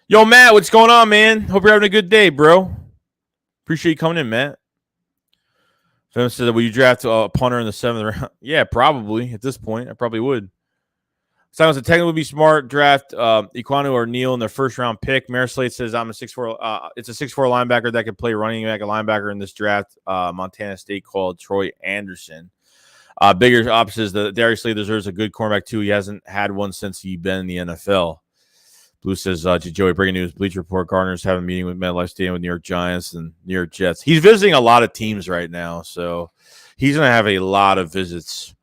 Speaker 1: Yo, Matt, what's going on, man? Hope you're having a good day, bro. Appreciate you coming in, Matt. Fem said, will you draft a punter in the 7th round? Yeah, probably. At this point, I probably would. Sounds like technically would be smart. Draft Iquanu or Neal in their first-round pick. Marislate says, I'm a 6'4". It's a 6'4" linebacker that can play running back, a linebacker in this draft. Montana State called Troy Anderson. Bigger opposites. The Darius Slay deserves a good cornerback too. He hasn't had one since he's been in the NFL. Blue says, Joey, breaking news. Bleacher Report. Gardner's having a meeting with MetLife Stadium with New York Giants and New York Jets. He's visiting a lot of teams right now, so he's going to have a lot of visits.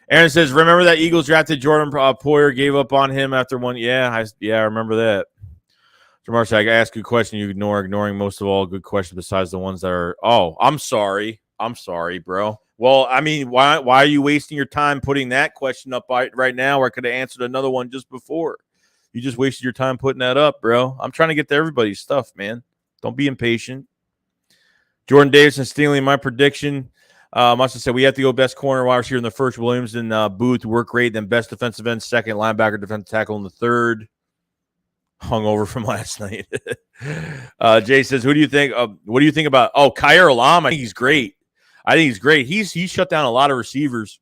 Speaker 1: Aaron says, remember that Eagles drafted Jordan Poyer, gave up on him after one? Yeah, I remember that. Jamar said, I ask a question you ignoring most of all good questions besides the ones that are, oh, I'm sorry, bro. Well, I mean, why are you wasting your time putting that question up right now where I could have answered another one just before? You just wasted your time putting that up, bro. I'm trying to get to everybody's stuff, man. Don't be impatient. Jordan Davis and Stingley, my prediction, must have said we have to go best corner wide receiver in the first. Williams and Booth work great. Then best defensive end second, linebacker, defensive tackle in the third. Hungover from last night. Jay says, who do you think? What do you think about? Oh, Kyer Alam. I think he's great. He's shut down a lot of receivers,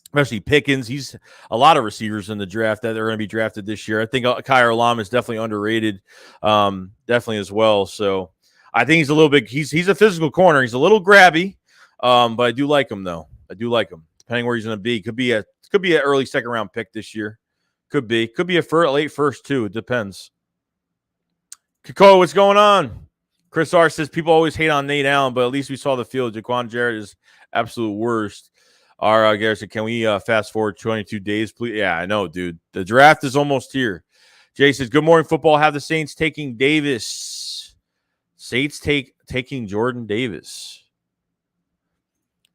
Speaker 1: especially Pickens. He's a lot of receivers in the draft that are going to be drafted this year. I think Kyer Alam is definitely underrated, definitely as well. So I think he's a little bit. He's a physical corner. He's a little grabby, but I do like him though. I do like him. Depending where he's going to be, could be an early 2nd round pick this year. Could be a late first too. It depends. Kako, what's going on? Chris R says people always hate on Nate Allen, but at least we saw the field. Jaquan Jarrett is absolute worst. R. Garrison, can we fast forward 22 days, please? Yeah, I know, dude. The draft is almost here. Jay says, good morning, football. Have the Saints taking Davis. Saints taking Jordan Davis.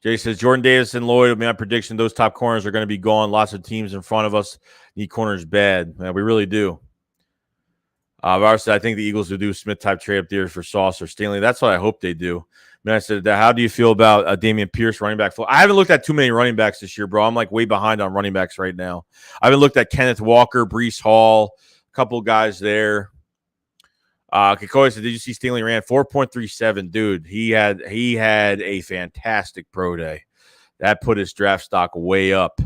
Speaker 1: Jay says, Jordan Davis and Lloyd, my prediction, those top corners are going to be gone. Lots of teams in front of us need corners bad. Man, we really do. I think the Eagles will do a Smith-type trade up there for Sauce or Stingley. That's what I hope they do. And I said, how do you feel about Dameon Pierce, running back? I haven't looked at too many running backs this year, bro. I'm like way behind on running backs right now. I haven't looked at Kenneth Walker, Breece Hall, a couple guys there. Kikoy said, did you see Stingley ran 4.37? Dude, he had a fantastic pro day. That put his draft stock way up.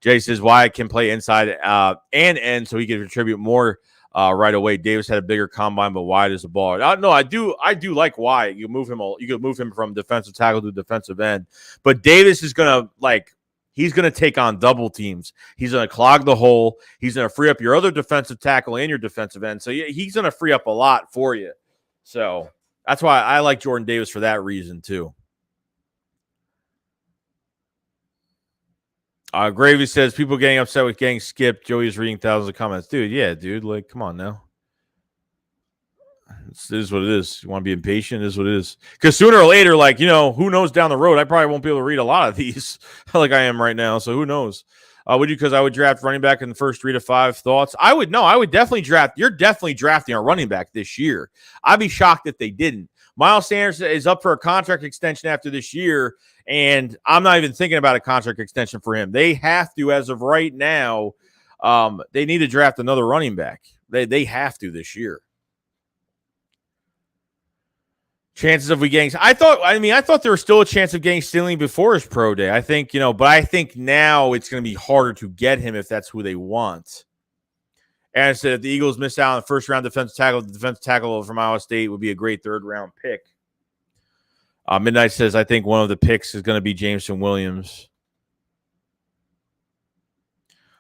Speaker 1: Jay says, Wyatt can play inside and end so he can contribute more right away. Davis had a bigger combine, but Wyatt is a baller. No, I do like Wyatt. You could move him from defensive tackle to defensive end. But Davis is gonna he's gonna take on double teams. He's gonna clog the hole. He's gonna free up your other defensive tackle and your defensive end. So he's gonna free up a lot for you. So that's why I like Jordan Davis for that reason too. Gravy says, people getting upset with getting skipped. Joey's reading thousands of comments. Dude, yeah, dude. Like, come on now. This is what it is. You want to be impatient? This is what it is. Because sooner or later, who knows down the road, I probably won't be able to read a lot of these like I am right now. So who knows? Would you? Because I would draft running back in the first 3 to 5. Thoughts? I would definitely draft. You're definitely drafting a running back this year. I'd be shocked if they didn't. Miles Sanders is up for a contract extension after this year, and I'm not even thinking about a contract extension for him. They have to, as of right now, they need to draft another running back. They have to this year. Chances of we getting, I thought there was still a chance of getting Stingley before his pro day. I think, but I think now it's going to be harder to get him if that's who they want. And I said, if the Eagles miss out on the first round defensive tackle, the defensive tackle from Iowa State would be a great 3rd round pick. Midnight says, I think one of the picks is going to be Jameson Williams.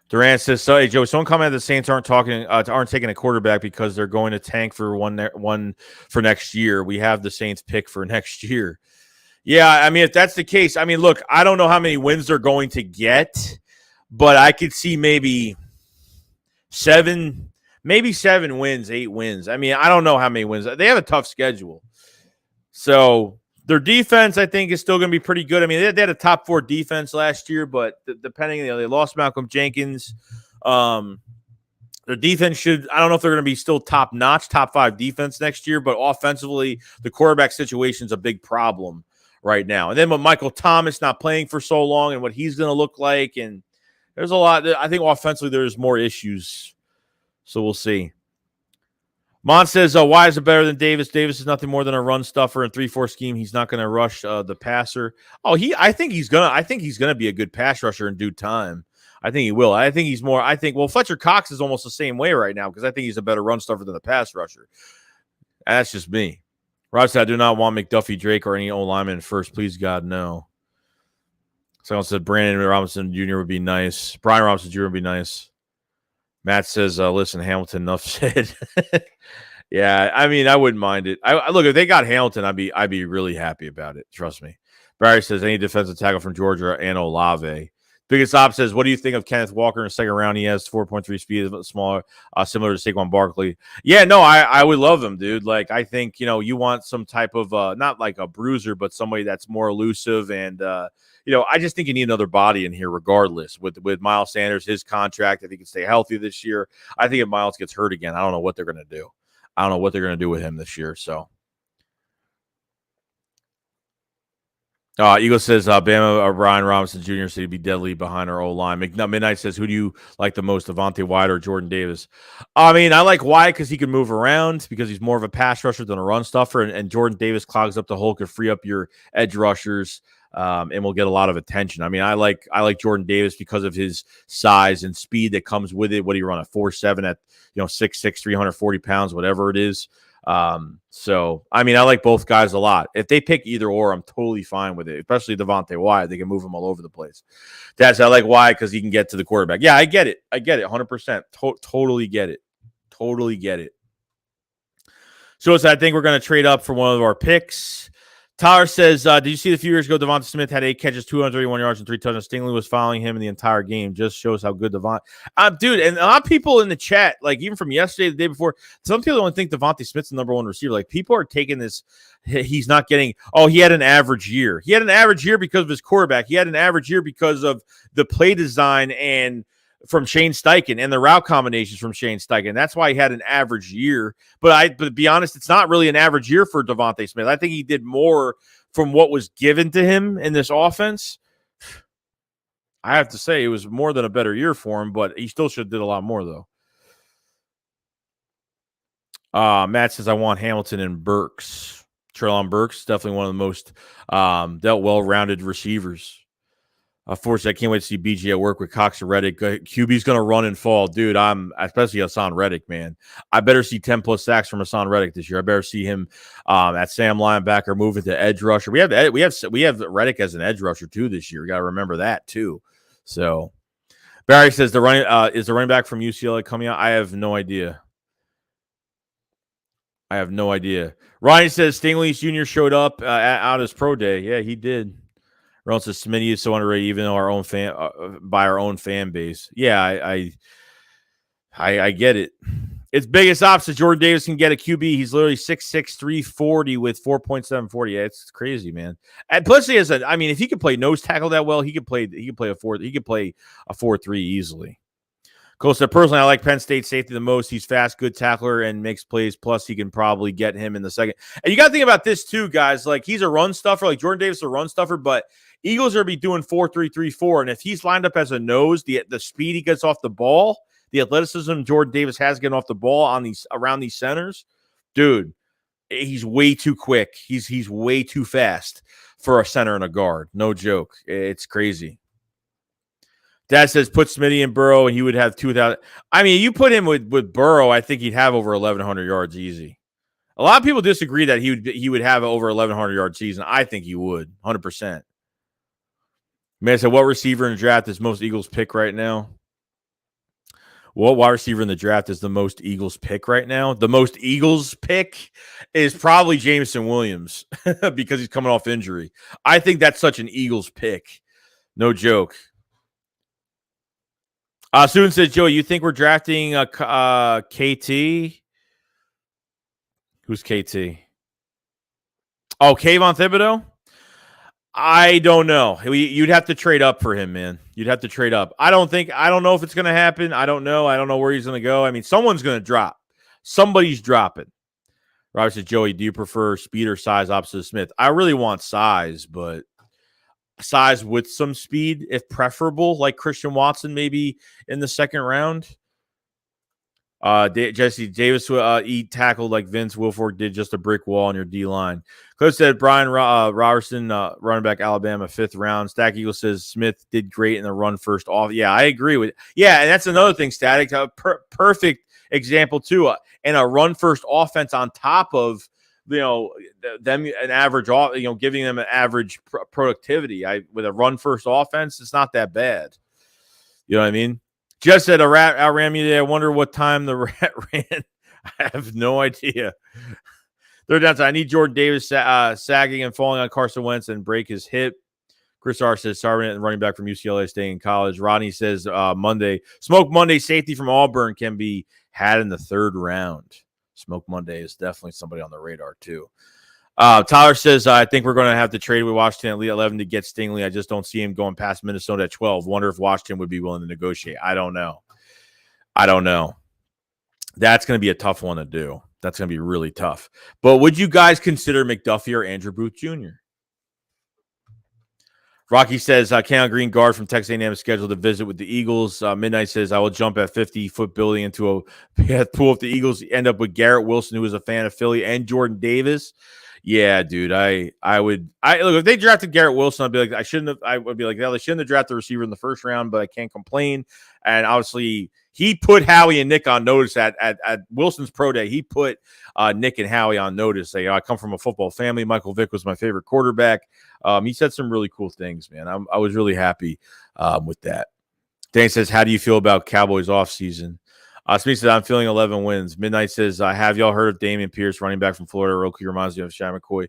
Speaker 1: Durant says, so, hey, Joe, someone commented the Saints aren't taking a quarterback because they're going to tank for one for next year. We have the Saints pick for next year. Yeah, I mean, if that's the case, I mean, look, I don't know how many wins they're going to get, but I could see maybe 7 wins, 8 wins. I mean, I don't know how many wins. They have a tough schedule. So their defense, I think, is still going to be pretty good. I mean, they had a top 4 defense last year, but depending, they lost MalcolmJenkins. Their defense should, I don't know if they're going to be still top-notch, top 5 defense next year, but offensively, the quarterback situation is a big problem right now. And then with Michael Thomas not playing for so long and what he's going to look like, and there's a lot. I think offensively there's more issues, so we'll see. Mon says, why is it better than Davis? Davis is nothing more than a run stuffer in 3-4 scheme. He's not going to rush the passer. I think he's gonna be a good pass rusher in due time. I think he will. Well, Fletcher Cox is almost the same way right now because I think he's a better run stuffer than the pass rusher. That's just me. Rob said, I do not want McDuffie, Drake, or any old lineman first. Please, God, no. Someone said Brandon Robinson Jr. would be nice. Brian Robinson Jr. would be nice. Matt says, listen, Hamilton, enough said. Yeah, I mean, I wouldn't mind it. I look, if they got Hamilton, I'd be really happy about it. Trust me. Barry says, any defensive tackle from Georgia and Olave. Biggest Op says, what do you think of Kenneth Walker in the 2nd round? He has 4.3 speed, smaller, similar to Saquon Barkley. Yeah, no, I would love him, dude. Like, I think, you want some type of, not like a bruiser, but somebody that's more elusive. And, I just think you need another body in here regardless. With Miles Sanders, his contract, if he can stay healthy this year. I think if Miles gets hurt again, I don't know what they're going to do. I don't know what they're going to do with him this year, so. Eagle says, Bama, Ryan Robinson Jr. said he'd be deadly behind our O-line. Midnight says, who do you like the most, Devontae Wyatt or Jordan Davis? I mean, I like Wyatt because he can move around because he's more of a pass rusher than a run stuffer, and Jordan Davis clogs up the hole, could free up your edge rushers, and will get a lot of attention. I mean, I like Jordan Davis because of his size and speed that comes with it. What do you run, a 4.7 at 6'6", 340 pounds, whatever it is. So, I mean, I like both guys a lot. If they pick either or, I'm totally fine with it, especially Devontae Wyatt. They can move him all over the place. I like Wyatt because he can get to the quarterback. Yeah, I get it. 100%. Totally get it. Totally get it. So I think we're going to trade up for one of our picks. Tyler says, did you see a few years ago, Devonta Smith had 8 catches, 231 yards, and 3 touchdowns. Stingley was following him in the entire game. Just shows how good Devonta. Dude, and a lot of people in the chat, like even from yesterday, the day before, some people don't think Devonta Smith's the number 1 receiver. Like people are taking this, he's not getting, he had an average year. He had an average year because of his quarterback. He had an average year because of the play design and from Shane Steichen and the route combinations from Shane Steichen. That's why he had an average year. But to be honest, it's not really an average year for Devonta Smith. I think he did more from what was given to him in this offense. I have to say it was more than a better year for him, but he still should have did a lot more, though. Matt says, I want Hamilton and Burks. Treylon Burks, definitely one of the most dealt well-rounded receivers. Fortunately, I can't wait to see BG at work with Cox and Reddick. QB's going to run and fall. Dude, especially Hassan Reddick, man. I better see 10-plus sacks from Hassan Reddick this year. I better see him at Sam linebacker, moving to edge rusher. We have Reddick as an edge rusher, too, this year. We got to remember that, too. So, Barry says, is the running back from UCLA coming out? I have no idea. Ryan says, Stingley Jr. showed up out his pro day. Yeah, he did. Ron says Smitty is so underrated, even though our own by our own fan base. Yeah, I get it. Its biggest option, Jordan Davis can get a QB. He's literally 6'6", 340 with 4.740. Yeah, it's crazy, man. And plus, he has if he could play nose tackle that well, he could play a 4-3 easily. Cole said, personally, I like Penn State safety the most. He's fast, good tackler, and makes plays. Plus, he can probably get him in the second. And you got to think about this, too, guys. Like, he's a run stuffer. Like, Jordan Davis is a run stuffer, but Eagles are going to be doing 4-3-3-4. And if he's lined up as a nose, the speed he gets off the ball, the athleticism Jordan Davis has getting off the ball around these centers, dude, he's way too quick. He's way too fast for a center and a guard. No joke. It's crazy. Dad says put Smitty in Burrow and he would have 2,000. I mean, you put him with Burrow, I think he'd have over 1,100 yards easy. A lot of people disagree that he would have over 1,100 yard season. I think he would, 100%. Man, I said, what receiver in the draft is most Eagles pick right now? What wide receiver in the draft is the most Eagles pick right now? The most Eagles pick is probably Jameson Williams because he's coming off injury. I think that's such an Eagles pick. No joke. Student says, Joey, you think we're drafting KT? Who's KT? Oh, Kayvon Thibodeaux? I don't know. You'd have to trade up for him, man. You'd have to trade up. I don't know if it's going to happen. I don't know. I don't know where he's going to go. I mean, someone's going to drop. Somebody's dropping. Robert says, Joey, do you prefer speed or size opposite of Smith? I really want size, but size with some speed, if preferable, like Christian Watson maybe in the second round. Jesse Davis eat tackle like Vince Wilfork did, just a brick wall on your D-line. Cliff said Brian Robertson, running back Alabama, 5th round. Stack Eagle says Smith did great in the run first off. Yeah, I agree with. Yeah, and that's another thing, Static. Perfect example too. And a run first offense on top of them an average, giving them an average productivity. With a run first offense, it's not that bad. You know what I mean? Just said a rat outran me today. I wonder what time the rat ran. I have no idea. Third down. I need Jordan Davis sagging and falling on Carson Wentz and break his hip. Chris R says Sarvin and running back from UCLA staying in college. Rodney says Monday. Smoke Monday safety from Auburn can be had in the 3rd round. Smoke Monday is definitely somebody on the radar too. Tyler says, I think we're going to have to trade with Washington at 11 to get Stingley. I just don't see him going past Minnesota at 12. Wonder if Washington would be willing to negotiate. I don't know. That's going to be a tough one to do. That's going to be really tough. But would you guys consider McDuffie or Andrew Booth Jr.? Rocky says, Keon Green guard from Texas A&M is scheduled to visit with the Eagles. Midnight says, I will jump at 50-foot building into a pool if the Eagles end up with Garrett Wilson, who is a fan of Philly, and Jordan Davis. Yeah, dude, I would look if they drafted Garrett Wilson, I'd be like, I would be like, they shouldn't have drafted the receiver in the 1st round, but I can't complain. And obviously, he put Howie and Nick on notice at Wilson's pro day. He put Nick and Howie on notice. Say, I come from a football family. Michael Vick was my favorite quarterback. He said some really cool things, man. I was really happy with that. Dan says, how do you feel about Cowboys offseason? Smith says, I'm feeling 11 wins. Midnight says, have y'all heard of Dameon Pierce, running back from Florida? Rookie reminds me of Shaq McCoy.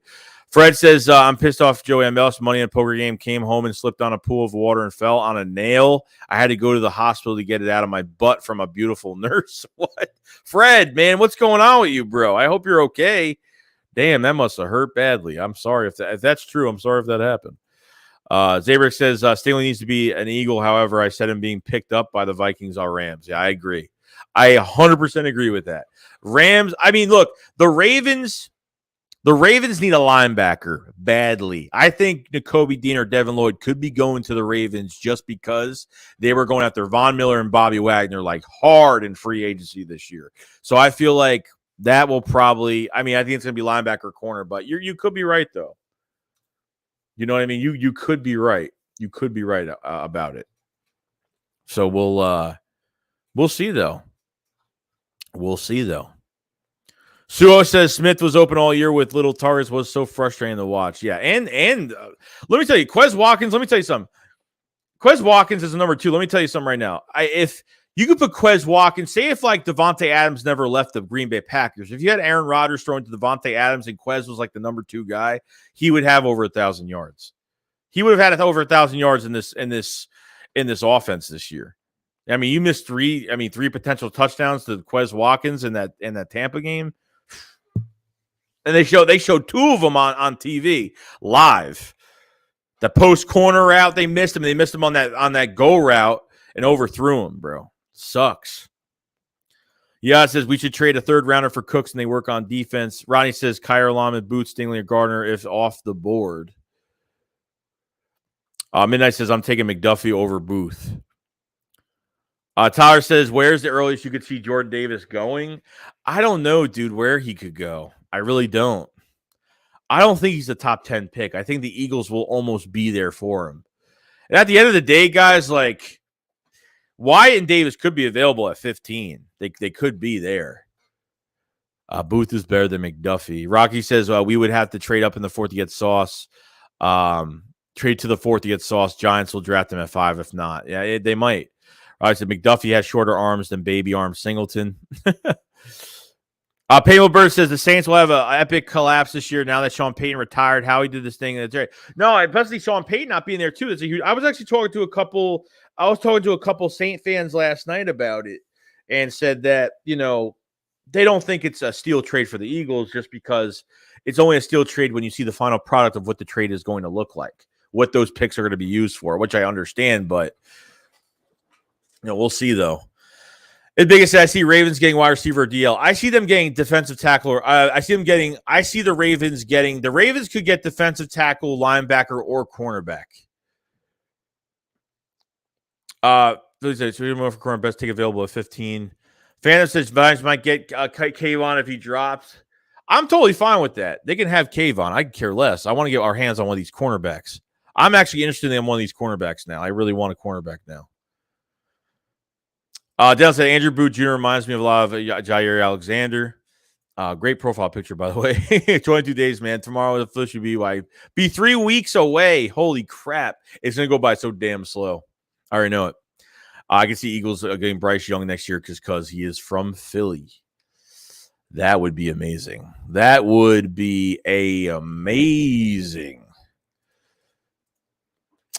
Speaker 1: Fred says, I'm pissed off Joey. I lost money in a poker game, came home and slipped on a pool of water and fell on a nail. I had to go to the hospital to get it out of my butt from a beautiful nurse. What? Fred, man, what's going on with you, bro? I hope you're okay. Damn, that must have hurt badly. I'm sorry if that's true. I'm sorry if that happened. Zabrick says, Stingley needs to be an Eagle. However, I said him being picked up by the Vikings are Rams. Yeah, I agree. I 100% agree with that. Rams, I mean, look, the Ravens need a linebacker badly. I think Nakobe Dean or Devin Lloyd could be going to the Ravens just because they were going after Von Miller and Bobby Wagner like hard in free agency this year. So I feel like that will probably, I think it's going to be linebacker corner, but you could be right though. You know what I mean? You could be right. You could be right about it. So we'll see though. Suo says Smith was open all year with little targets. Was so frustrating to watch. Yeah, and let me tell you, Quez Watkins. Let me tell you something. Quez Watkins is number 2. Let me tell you something right now. If you could put Quez Watkins, say if like Devontae Adams never left the Green Bay Packers, if you had Aaron Rodgers throwing to Devontae Adams and Quez was like the number 2 guy, he would have over 1,000 yards. He would have had over 1,000 yards in this offense this year. I mean, you missed three potential touchdowns to Quez Watkins in that Tampa game. And they showed two of them on TV live. The post corner route, they missed him. They missed him on that go route and overthrew him, bro. Sucks. Yeah, it says we should trade a third rounder for Cooks and they work on defense. Ronnie says Kyler Lawman, Boots, Stingley, or Gardner if off the board. Midnight says I'm taking McDuffie over Booth. Tyler says, where's the earliest you could see Jordan Davis going? I don't know, dude, where he could go. I really don't. I don't think he's a top 10 pick. I think the Eagles will almost be there for him. And at the end of the day, guys, like Wyatt and Davis could be available at 15. They could be there. Booth is better than McDuffie. Rocky says we would have to trade up in the fourth to get Sauce. Trade to the fourth to get Sauce. Giants will draft him at 5 if not. Yeah, they might. I said McDuffie has shorter arms than baby arm Singleton. Paymo Bird says the Saints will have an epic collapse this year now that Sean Payton retired. How he did this thing. No, especially Sean Payton not being there too. It's a huge. I was actually talking to a couple. Saint fans last night about it and said that they don't think it's a steal trade for the Eagles just because it's only a steal trade when you see the final product of what the trade is going to look like, what those picks are going to be used for, which I understand, but. We'll see, though. The biggest I see Ravens getting wide receiver or DL. I see them getting defensive tackle. Or I see the Ravens getting. The Ravens could get defensive tackle, linebacker, or cornerback. So more for corner, best take available at 15. Phantom says Vines might get Kayvon if he drops. I'm totally fine with that. They can have Kayvon. I care less. I want to get our hands on one of these cornerbacks. I'm actually interested in one of these cornerbacks now. I really want a cornerback now. Dale said Andrew Booth Jr. reminds me of a lot of Jair Alexander. Great profile picture, by the way. 22 days, man. Tomorrow the flush should be 3 weeks away. Holy crap. It's going to go by so damn slow. I already know it. I can see Eagles getting Bryce Young next year because he is from Philly. That would be amazing. That would be amazing.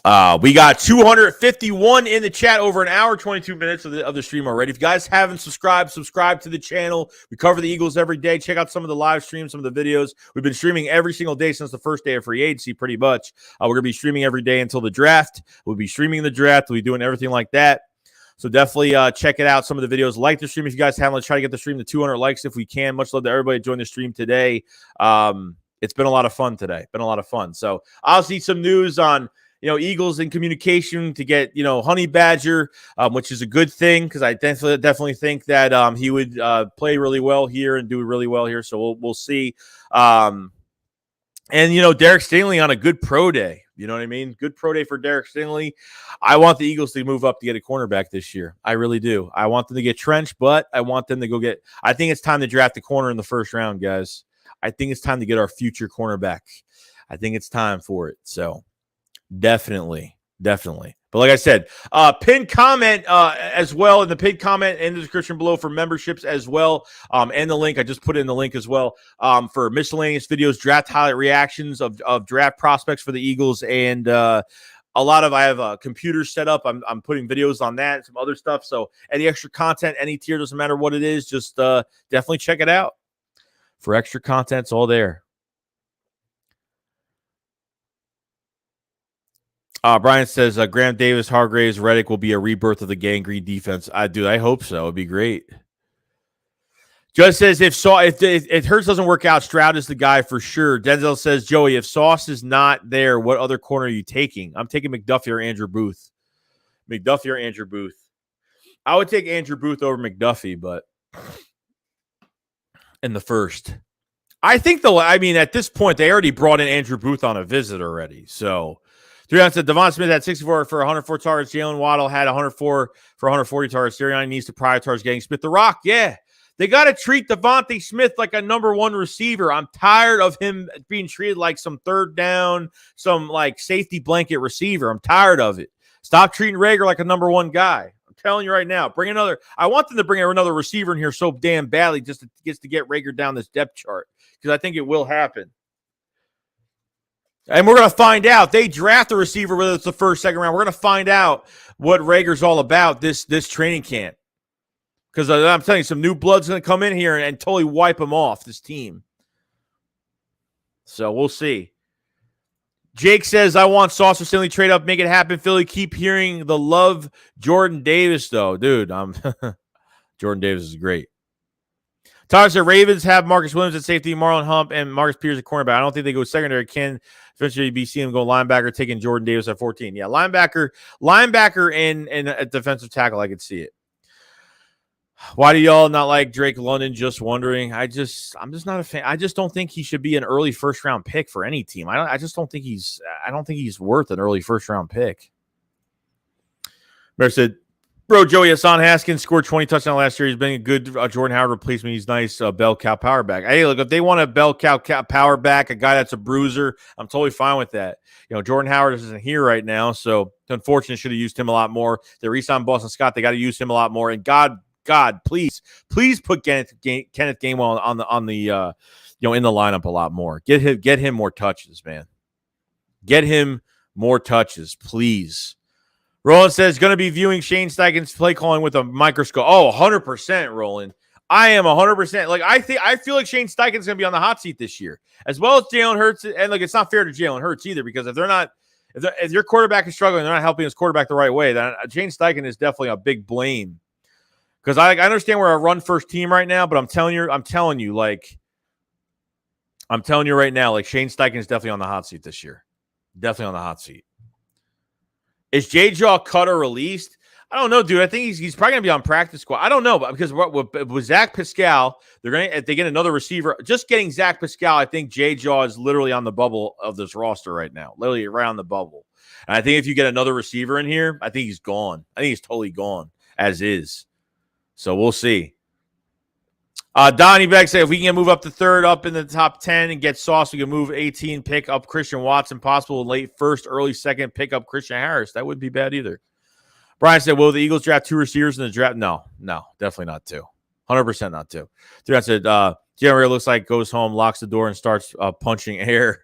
Speaker 1: We got 251 in the chat, over an hour, 22 minutes of the stream already. If you guys haven't subscribed to the channel. We cover the Eagles every day. Check out some of the live streams, some of the videos. We've been streaming every single day since the first day of free agency, pretty much. We're going to be streaming every day until the draft. We'll be streaming the draft. We'll be doing everything like that. So definitely check it out. Some of the videos. Like the stream if you guys haven't. Let's try to get the stream to 200 likes if we can. Much love to everybody join the stream today. It's been a lot of fun today. So I'll see some news on Eagles in communication to get, Honey Badger, which is a good thing because I definitely think that he would play really well here and do really well here. So we'll see. And, Derek Stingley on a good pro day. You know what I mean? Good pro day for Derek Stingley. I want the Eagles to move up to get a cornerback this year. I really do. I want them to get Trench, but I want them to go get – I think it's time to draft a corner in the first round, guys. I think it's time to get our future cornerback. I think it's time for it. So – Definitely. But like I said, pinned comment as well, in the pinned comment in the description below for memberships as well, and the link. I just put in the link as well for miscellaneous videos, draft highlight reactions of draft prospects for the Eagles, and I have a computer set up. I'm putting videos on that and some other stuff. So any extra content, any tier, doesn't matter what it is, just definitely check it out. For extra content, it's all there. Brian says Graham Davis, Hargraves, Reddick will be a rebirth of the Gang Green defense. I hope so. It'd be great. Judge says if Hurts doesn't work out, Stroud is the guy for sure. Denzel says, Joey, if Sauce is not there, what other corner are you taking? I'm taking McDuffie or Andrew Booth. I would take Andrew Booth over McDuffie, but in the first. I think at this point, they already brought in Andrew Booth on a visit already. So 3 said Devon Smith had 64 for 104 targets. Jalen Waddle had 104 for 140 targets. Sirianni needs to prioritize getting Smith the rock. Yeah. They got to treat Devontae Smith like a number one receiver. I'm tired of him being treated like some third down, some like safety blanket receiver. I'm tired of it. Stop treating Rager like a number one guy. I'm telling you right now. I want them to bring another receiver in here so damn badly just to get Rager down this depth chart because I think it will happen. And we're going to find out. They draft a receiver, whether it's the first, second round. We're going to find out what Rager's all about this training camp. Because I'm telling you, some new blood's going to come in here and totally wipe them off, this team. So we'll see. Jake says, I want Sauce or Stingley trade up, make it happen. Philly, keep hearing the love. Jordan Davis, though. Dude, Jordan Davis is great. Tyler said, Ravens have Marcus Williams at safety, Marlon Hump, and Marcus Peters at cornerback. I don't think they go secondary. Can eventually be seeing him go linebacker, taking Jordan Davis at 14. Yeah, linebacker and a defensive tackle, I could see it. Why do y'all not like Drake London? Just wondering. I'm just not a fan. I just don't think he should be an early first round pick for any team. I don't think he's worth an early first round pick. Bear said, bro, Joey Hassan Haskins scored 20 touchdowns last year. He's been a good Jordan Howard replacement. He's nice. Bell cow power back. Hey, look, if they want a bell cow power back, a guy that's a bruiser, I'm totally fine with that. Jordan Howard isn't here right now, so it's unfortunate. Should have used him a lot more. They re-signed Boston Scott. They got to use him a lot more. And God, please put Kenneth Gainwell on the in the lineup a lot more. Get him more touches, man. Get him more touches, please. Roland says, going to be viewing Shane Steichen's play calling with a microscope. Oh, 100%, Roland. I am 100%. Like, I feel like Shane Steichen's going to be on the hot seat this year, as well as Jalen Hurts. And, like, it's not fair to Jalen Hurts either, because if your quarterback is struggling, they're not helping his quarterback the right way, then Shane Steichen is definitely a big blame. Because I understand we're a run-first team right now, but I'm telling you right now, like, Shane Steichen is definitely on the hot seat this year. Definitely on the hot seat. Is J-Jaw cut or released? I don't know, dude. I think he's probably going to be on practice squad. I don't know, but because with Zach Pascal, if they get another receiver, just getting Zach Pascal, I think J-Jaw is literally on the bubble of this roster right now, literally right on the bubble. And I think if you get another receiver in here, I think he's gone. I think he's totally gone as is. So we'll see. Donnie Beck said, if we can move up to third, up in the top 10 and get Sauce, we can move 18, pick up Christian Watson, possible late first, early second, pick up Christian Harris. That wouldn't be bad either. Brian said, will the Eagles draft 2 receivers in the draft? No, definitely not 2. 100% not 2. Thirann said, Jerry looks like goes home, locks the door, and starts punching air.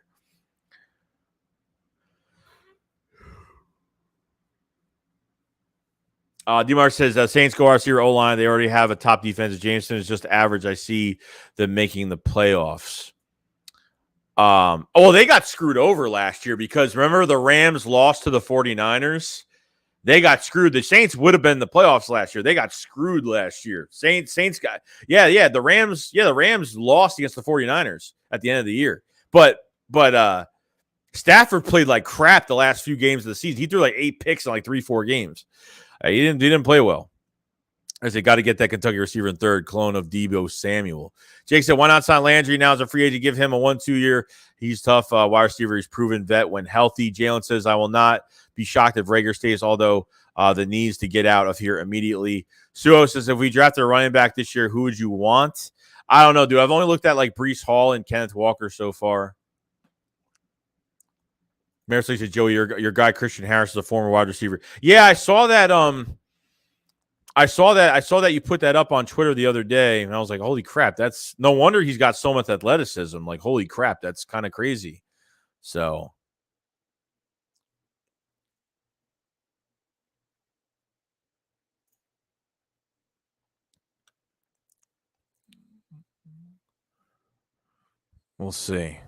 Speaker 1: DeMar says, Saints go RC O-line. They already have a top defense. Jameson is just average. I see them making the playoffs. They got screwed over last year because remember the Rams lost to the 49ers? They got screwed. The Saints would have been in the playoffs last year. They got screwed last year. Saints got the Rams lost against the 49ers at the end of the year. But Stafford played like crap the last few games of the season. He threw like 8 picks in like 3-4 games. He didn't play well. I said, got to get that Kentucky receiver in third, clone of Deebo Samuel. Jake said, why not sign Landry now as a free agent? Give him a 1-2 year. He's tough. Wide receiver. He's proven vet when healthy. Jalen says, I will not be shocked if Rager stays, although the needs to get out of here immediately. Suo says, if we drafted a running back this year, who would you want? I don't know, dude. I've only looked at like Breece Hall and Kenneth Walker so far. Marisol said, Joey, your guy Christian Harris is a former wide receiver. Yeah, I saw that. I saw that you put that up on Twitter the other day, and I was like, holy crap, that's no wonder he's got so much athleticism. Like, holy crap, that's kind of crazy. So we'll see.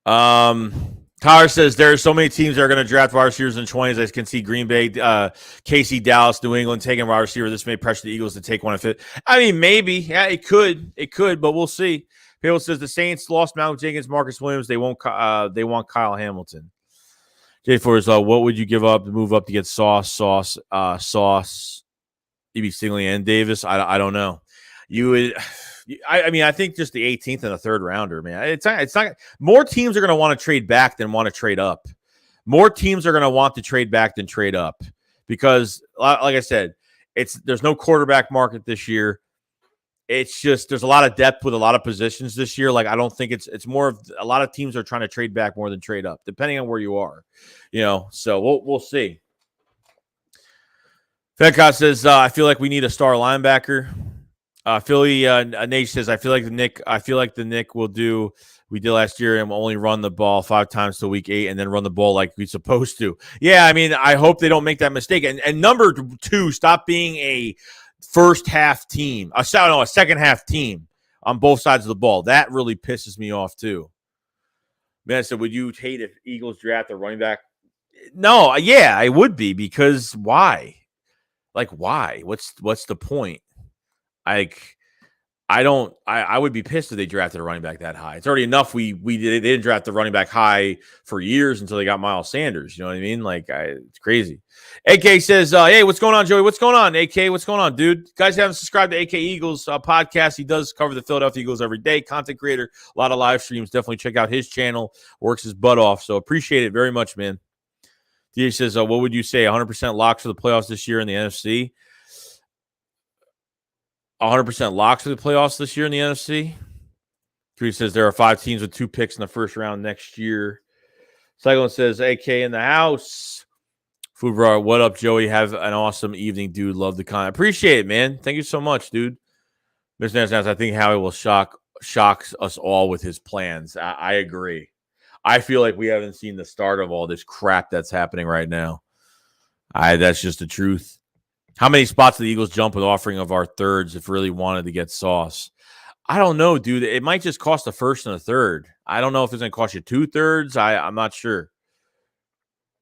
Speaker 1: Tyler says there are so many teams that are going to draft wide receivers in 20s. I can see Green Bay, KC, Dallas, New England taking wide receiver. This may pressure the Eagles to take one if it. I mean, maybe. Yeah, it could, but we'll see. People says the Saints lost Malcolm-Jenkins, Marcus Williams. They want Kyle Hamilton. Jay Forrest, what would you give up to move up to get Sauce, maybe Stingley and Davis? I don't know. You would. I mean, I think just the 18th and the third rounder, man. It's not. More teams are going to want to trade back than want to trade up. More teams are going to want to trade back than trade up because, like I said, there's no quarterback market this year. It's just there's a lot of depth with a lot of positions this year. Like I don't think it's more of a lot of teams are trying to trade back more than trade up, depending on where you are. So we'll see. Fedcott says I feel like we need a star linebacker. Philly Nate says I feel like the Nick will do we did last year and only run the ball 5 times to week 8 and then run the ball like we're supposed to. Yeah, I mean, I hope they don't make that mistake. And number 2, stop being a first half team, a second half team on both sides of the ball. That really pisses me off too. Man, so would you hate if Eagles draft a running back? No, yeah, I would be, because why? Like, why? What's the point? Like, I would be pissed if they drafted a running back that high. It's already enough they didn't draft the running back high for years until they got Miles Sanders. You know what I mean? Like, it's crazy. AK says, hey, what's going on, Joey? What's going on, AK? What's going on, dude? Guys haven't subscribed to AK Eagles podcast. He does cover the Philadelphia Eagles every day. Content creator, a lot of live streams. Definitely check out his channel. Works his butt off. So appreciate it very much, man. DJ says, what would you say? 100% locks for the playoffs this year in the NFC? 100% locks for the playoffs this year in the NFC. He says there are 5 teams with 2 picks in the first round next year. Cyclone says, AK in the house. Food Bar, what up, Joey? Have an awesome evening, dude. Love the content. Appreciate it, man. Thank you so much, dude. Mr. Nance, I think Howie will shocks us all with his plans. I agree. I feel like we haven't seen the start of all this crap that's happening right now. That's just the truth. How many spots do the Eagles jump with offering of our thirds if really wanted to get sauce? I don't know, dude. It might just cost a first and a third. I don't know if it's going to cost you 2/3. I'm not sure.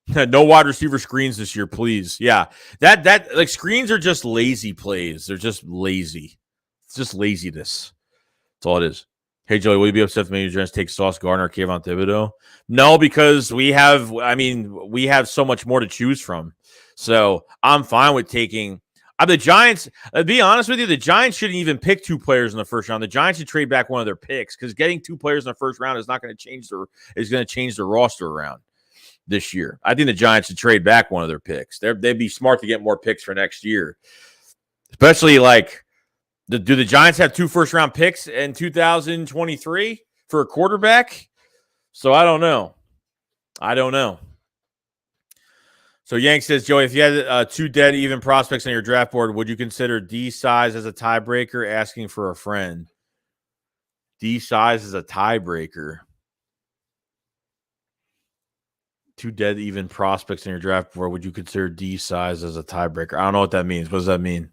Speaker 1: No wide receiver screens this year, please. Yeah, that like screens are just lazy plays. They're just lazy. It's just laziness. That's all it is. Hey, Joey, will you be upset if Major Giants take Sauce Gardner or Kayvon Thibodeaux? No, because we have so much more to choose from. So I'm fine with taking the Giants. To be honest with you, the Giants shouldn't even pick 2 players in the first round. The Giants should trade back one of their picks, because getting 2 players in the first round is not going to change the roster around this year. I think the Giants should trade back one of their picks. They'd be smart to get more picks for next year, especially like. Do the Giants have 2 first-round picks in 2023 for a quarterback? So I don't know. So Yank says, Joey, if you had 2 dead even prospects on your draft board, would you consider D size as a tiebreaker? Asking for a friend. D size is a tiebreaker. 2 dead even prospects in your draft board. Would you consider D size as a tiebreaker? I don't know what that means. What does that mean?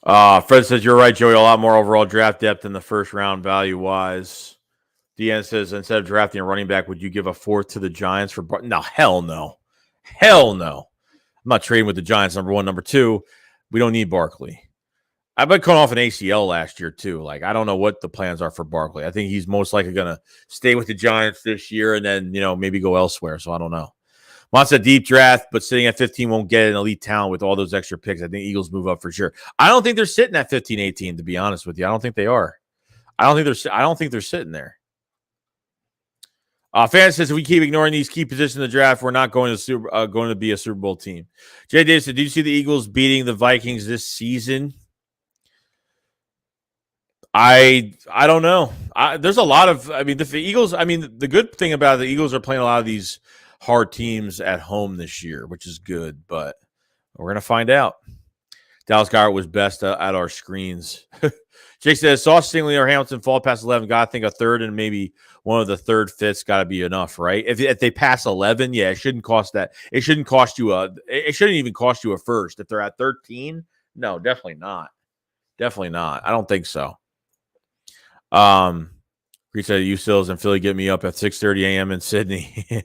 Speaker 1: Fred says, you're right, Joey. A lot more overall draft depth in the first round value-wise. Deanna says, instead of drafting a running back, would you give a 4th to the Giants for No, hell no. Hell no. I'm not trading with the Giants, number 1. Number 2, we don't need Barkley. I've been coming off an ACL last year, too. Like, I don't know what the plans are for Barkley. I think he's most likely going to stay with the Giants this year and then, maybe go elsewhere. So I don't know. Wants a deep draft, but sitting at 15 won't get an elite talent with all those extra picks. I think Eagles move up for sure. I don't think they're sitting at 15, 18, to be honest with you. I don't think they are. I don't think they're sitting there. Fan says, if we keep ignoring these key positions in the draft, we're not going to be a Super Bowl team. Jay Davis said, did you see the Eagles beating the Vikings this season? I don't know. There's a lot of, the Eagles, the good thing about it, the Eagles are playing a lot of these hard teams at home this year, which is good, but we're going to find out. Dallas Goedert was best at our screens. Jake says, Sauce, Stingley, or Hamilton fall past 11. Got to think a third and maybe one of the third fifths got to be enough, right? If they pass 11, yeah, it shouldn't cost that. It shouldn't even cost you a first. If they're at 13, no, definitely not. Definitely not. I don't think so. Reese said, you Sills in Philly get me up at 6:30 a.m. in Sydney.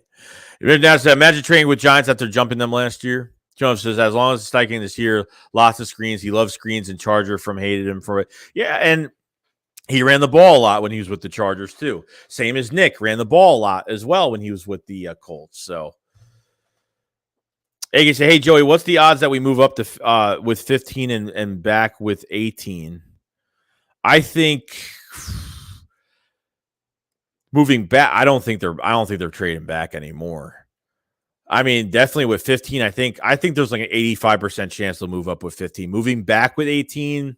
Speaker 1: Imagine training with Giants after jumping them last year. Jones says, as long as it's striking this year, lots of screens. He loves screens, and Charger hated him for it. Yeah, and he ran the ball a lot when he was with the Chargers too. Same as Nick, ran the ball a lot as well when he was with the Colts. So, hey, say, hey Joey, what's the odds that we move up to with 15 and back with 18? I think moving back, I don't think they're trading back anymore. Definitely with 15, I think there's like an 85% chance they'll move up with 15. Moving back with 18,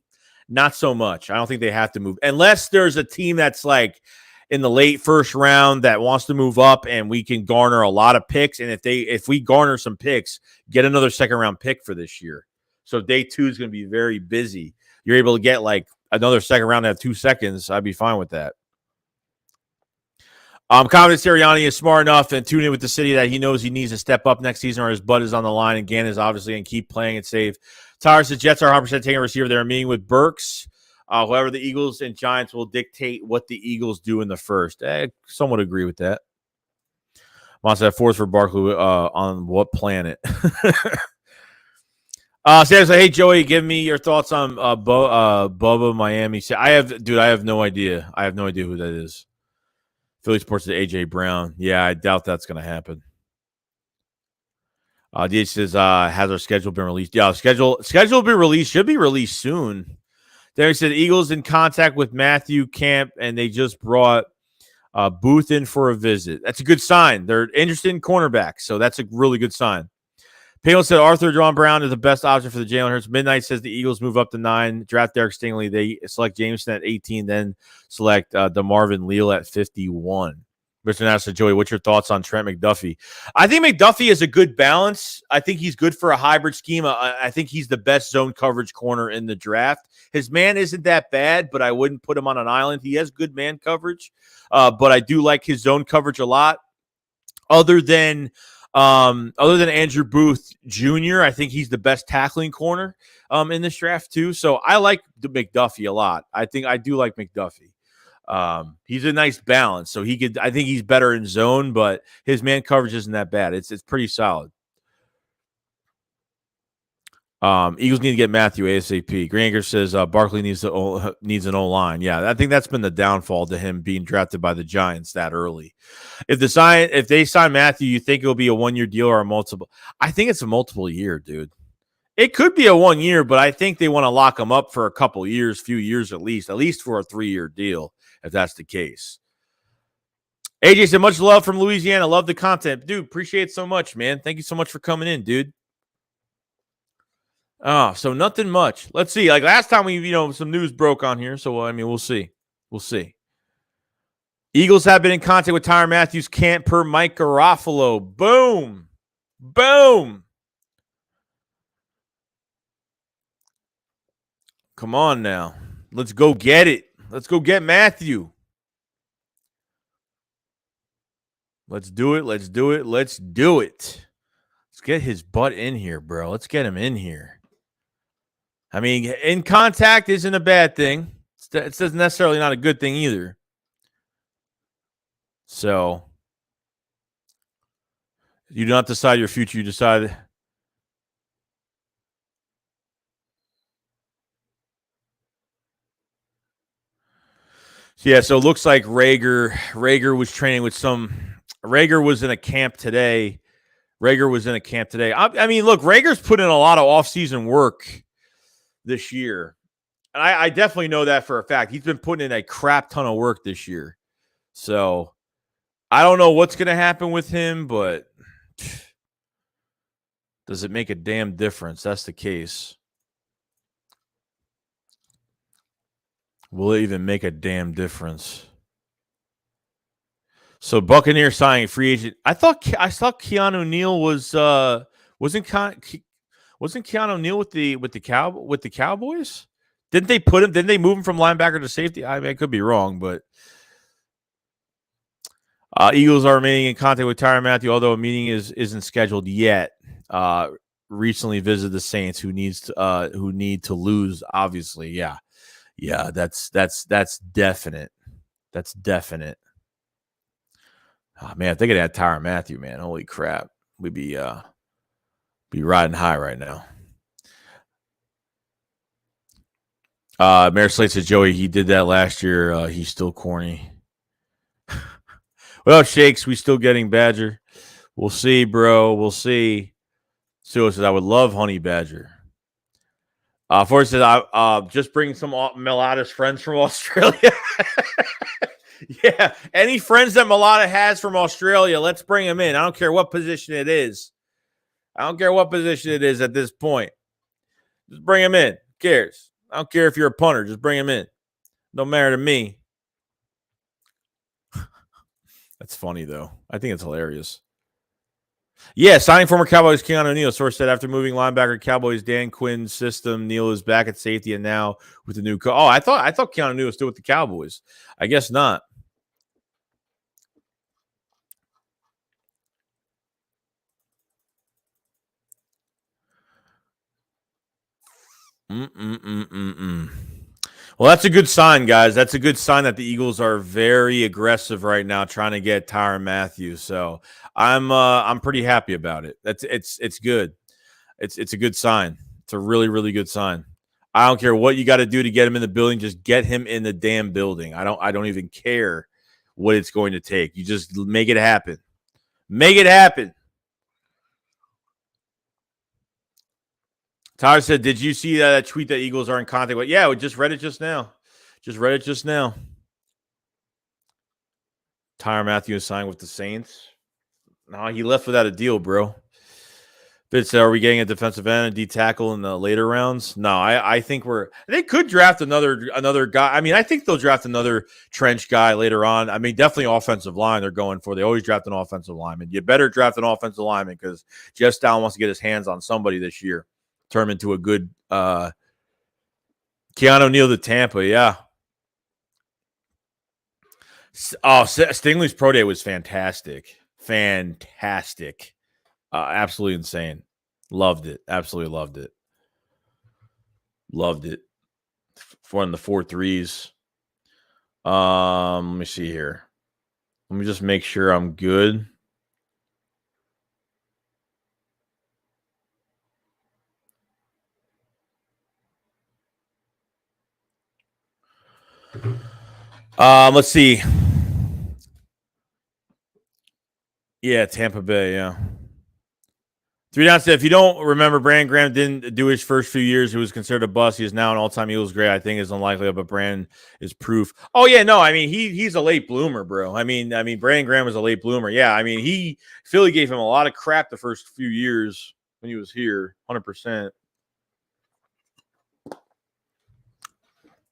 Speaker 1: not so much. I don't think they have to move unless there's a team that's like in the late first round that wants to move up and we can garner a lot of picks. And if we garner some picks, get another second round pick for this year. So day 2 is going to be very busy. You're able to get like another second round at 2 seconds, I'd be fine with that. Confident Sirianni is smart enough and tuned in with the city that he knows he needs to step up next season or his butt is on the line, and Gann is obviously going to keep playing it safe. Tyler says Jets are 100% taking a receiver. They're meeting with Burks. However, the Eagles and Giants will dictate what the Eagles do in the first. I somewhat agree with that. Wants that force for Barkley on what planet? Sam says, hey, Joey, give me your thoughts on Bubba Miami. I have no idea. I have no idea who that is. Philly Sports to A.J. Brown. Yeah, I doubt that's going to happen. DH says, has our schedule been released? Yeah, schedule will be released. Should be released soon. Derek said, Eagles in contact with Mathieu Camp, and they just brought Booth in for a visit. That's a good sign. They're interested in cornerback, so that's a really good sign. Payne said Arthur John Brown is the best option for the Jalen Hurts. Midnight says the Eagles move up to 9, draft Derek Stingley. They select Jameson at 18, then select DeMarvin Leal at 51. Mr. Nassau, Joey, what's your thoughts on Trent McDuffie? I think McDuffie is a good balance. I think he's good for a hybrid scheme. I think he's the best zone coverage corner in the draft. His man isn't that bad, but I wouldn't put him on an island. He has good man coverage, but I do like his zone coverage a lot. Other than Andrew Booth Jr., I think he's the best tackling corner in this draft too. So I like the McDuffie a lot. I do like McDuffie. He's a nice balance. So I think he's better in zone, but his man coverage isn't that bad. It's pretty solid. Eagles need to get Mathieu ASAP. Granger says Barkley needs an O-line. Yeah, I think that's been the downfall to him being drafted by the Giants that early. If they sign Mathieu, you think it'll be a 1-year deal or a multiple? I think it's a multiple year, dude. It could be a 1 year, but I think they want to lock him up for a couple years, few years at least for a 3-year deal, if that's the case. AJ said, much love from Louisiana. Love the content. Dude, appreciate it so much, man. Thank you so much for coming in, dude. Oh, so nothing much. Let's see. Like last time some news broke on here. So, we'll see. We'll see. Eagles have been in contact with Tyrann Mathieu's camp per Mike Garofalo. Boom. Boom. Come on now. Let's go get it. Let's go get Mathieu. Let's do it. Let's do it. Let's do it. Let's get his butt in here, bro. Let's get him in here. I mean, in contact isn't a bad thing. It's necessarily not a good thing either. So, you do not decide your future. You decide. Yeah, so it looks like Rager was training with Rager was in a camp today. I mean, look, Rager's put in a lot of offseason work this year. And I definitely know that for a fact. He's been putting in a crap ton of work this year. So I don't know what's going to happen with him, but does it make a damn difference? That's the case. Will it even make a damn difference? So Buccaneers signing free agent. I thought Keanu Neal wasn't Keanu Neal with the Cowboys? Didn't they put him? Didn't they move him from linebacker to safety? I mean, I could be wrong, but Eagles are remaining in contact with Tyrann Mathieu, although a meeting isn't scheduled yet. Recently visited the Saints, who need to lose. Obviously, yeah, that's definite. That's definite. Oh, man, if they could add Tyrann Mathieu, man, holy crap, we'd be riding high right now. Mayor Slate said, Joey, he did that last year. He's still corny. Well, Shakes, we still getting Badger. We'll see, bro. We'll see. So says, I would love Honey Badger. Ford says, I just bring some Melada's friends from Australia. Yeah, any friends that Melada has from Australia, let's bring them in. I don't care what position it is. At this point. Just bring them in. Who cares? I don't care if you're a punter. Just bring them in. Don't matter to me. That's funny, though. I think it's hilarious. Yeah, signing former Cowboys Keanu Neal. Source said after moving linebacker Cowboys Dan Quinn's system, Neal is back at safety and now with the new I thought Keanu Neal was still with the Cowboys. I guess not. Well, that's a good sign, guys. That's a good sign that the Eagles are very aggressive right now, trying to get Tyrann Mathieu. So I'm pretty happy about it. It's good. It's a good sign. It's a really, really good sign. I don't care what you got to do to get him in the building. Just get him in the damn building. I don't even care what it's going to take. You just make it happen. Make it happen. Tyler said, "Did you see that tweet that Eagles are in contact with?" Yeah, we just read it just now. Tyrann Mathieu signed with the Saints. No, he left without a deal, bro. Fitz, are we getting a defensive end and D tackle in the later rounds? No, I think they could draft another guy. I mean, I think they'll draft another trench guy later on. I mean, definitely offensive line they're going for. They always draft an offensive lineman. You better draft an offensive lineman because Jeff Stalin wants to get his hands on somebody this year. Turn him into a good Keanu Neal to Tampa, yeah. Oh, Stingley's pro day was fantastic. Fantastic. Absolutely insane. Loved it. Absolutely loved it. Loved it. One of the 4.3s. Let me see here. Let me just make sure I'm good. Let's see. Yeah, Tampa Bay, yeah. 3 down said, if you don't remember, Brandon Graham didn't do his first few years. He was considered a bust. He is now an all-time Eagles great. I think is unlikely, but Brandon is proof. Oh, yeah, no, I mean, he's a late bloomer, bro. I mean, Brandon Graham was a late bloomer. Yeah, I mean, Philly gave him a lot of crap the first few years when he was here, 100%.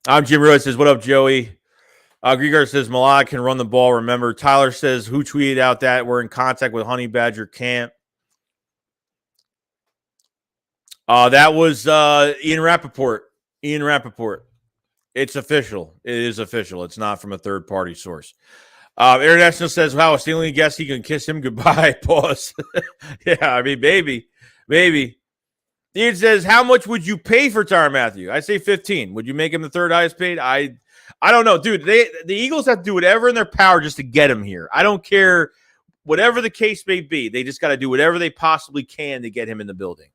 Speaker 1: I'm Jim Roy says, what up, Joey? Grieger says, Malak can run the ball. Remember, Tyler says, who tweeted out that we're in contact with Honey Badger Camp? That was Ian Rappaport. It's official. It is official. It's not from a third-party source. International says, wow, a Stingley guess he can kiss him goodbye. Pause. Yeah, I mean, maybe. Ian says, how much would you pay for Tyrann Mathieu? I say 15. Would you make him the third highest paid? I don't know, dude. The Eagles have to do whatever in their power just to get him here. I don't care whatever the case may be. They just got to do whatever they possibly can to get him in the building.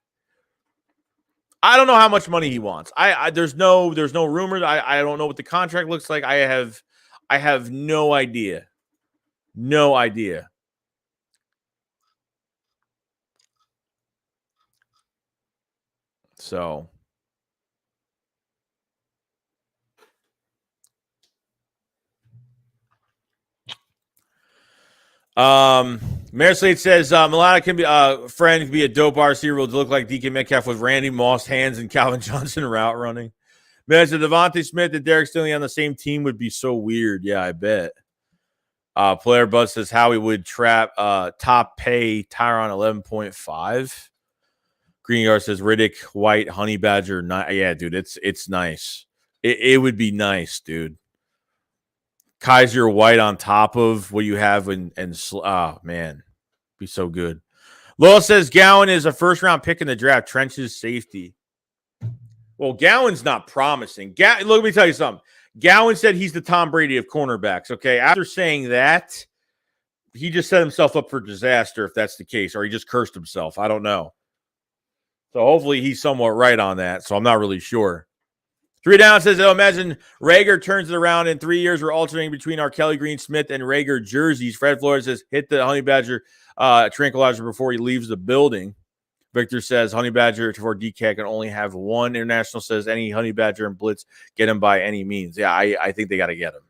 Speaker 1: I don't know how much money he wants. There's no rumors. I don't know what the contract looks like. I have no idea. No idea. So Mayor Slade says Milana can be friend can be a dope RC rule to look like DK Metcalf with Randy Moss hands and Calvin Johnson route running. Man, so Devontae Smith and Derek Stingley on the same team would be so weird. Yeah, I bet. Player Buzz says Howie would trap top pay Tyrann 11.5. Green Yard says Riddick, White, Honey Badger. Yeah, dude, it's nice. It would be nice, dude. Kaiser White on top of what you have and man, be so good. Lowell says Gowan is a first round pick in the draft. Trench's safety. Well, Gowan's not promising. Look, let me tell you something. Gowan said he's the Tom Brady of cornerbacks. Okay, after saying that, he just set himself up for disaster if that's the case, or he just cursed himself. I don't know. So hopefully he's somewhat right on that. So I'm not really sure. 3 down says, imagine Rager turns it around in 3 years. We're alternating between our Kelly Green Smith and Rager jerseys. Fred Flores says, hit the Honey Badger tranquilizer before he leaves the building. Victor says, Honey Badger for DK can only have one. International says, any Honey Badger and Blitz, get him by any means. Yeah, I think they got to get him.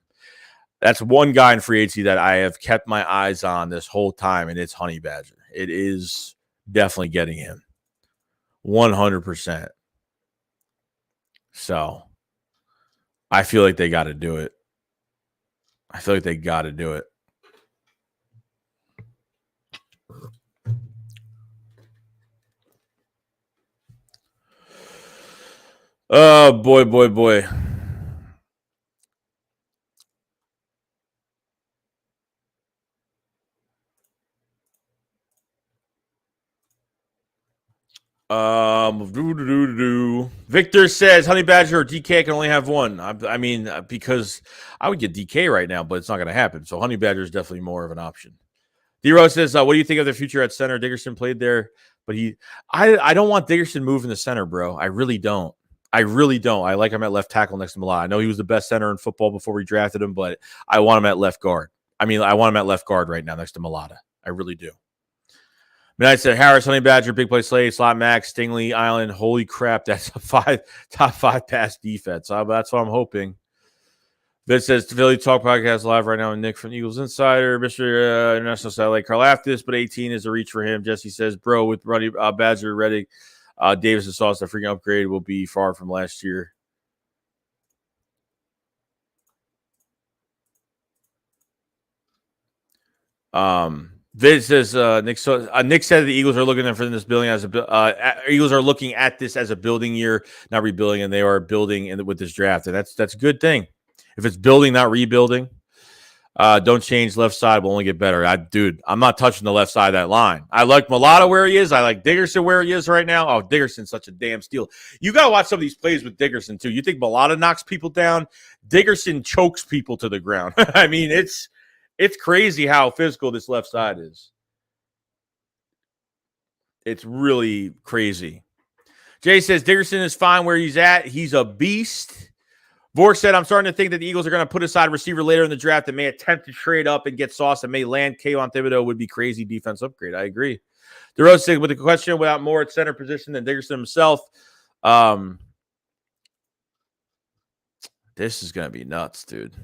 Speaker 1: That's one guy in free agency that I have kept my eyes on this whole time, and it's Honey Badger. It is definitely getting him. 100%. So I feel like they got to do it. I Oh, boy, boy, boy. Victor says Honey Badger or DK can only have one. I mean, because I would get DK right now, but it's not going to happen. So Honey Badger is definitely more of an option. D-Rose says, what do you think of the future at center? Dickerson played there, but I don't want Dickerson moving the center, bro. I really don't. I like him at left tackle next to Malott. I know he was the best center in football before we drafted him, but I want him at left guard. I mean, I want him at left guard right now next to Malott. I really do. Midnight said Harris, Honey Badger, Big Play Slade, Slot Max, Stingley, Island. Holy crap, that's a top five pass defense. That's what I'm hoping. Vince says Philly Talk Podcast live right now with Nick from Eagles Insider. Mr. International Satellite Karlaftis, but 18 is a reach for him. Jesse says, bro, with Runny Badger, Reddick, Davis and Sauce, the freaking upgrade will be far from last year. Vince says Nick said the Eagles are looking for this building as Eagles are looking at this as a building year, not rebuilding, and they are building with this draft, and that's a good thing. If it's building, not rebuilding, don't change left side. Will only get better. I'm not touching the left side of that line. I like Malott where he is. I like Dickerson where he is right now. Oh, Dickerson's such a damn steal. You got to watch some of these plays with Dickerson too. You think Malott knocks people down? Dickerson chokes people to the ground. I mean, it's crazy how physical this left side is. It's really crazy. Jay says Dickerson is fine where he's at. He's a beast. Vork said, I'm starting to think that the Eagles are going to put aside a receiver later in the draft that may attempt to trade up and get Sauce and may land Kayvon Thibodeaux would be crazy defense upgrade. I agree. DeRose said, with the question without more at center position than Dickerson himself, this is going to be nuts, dude.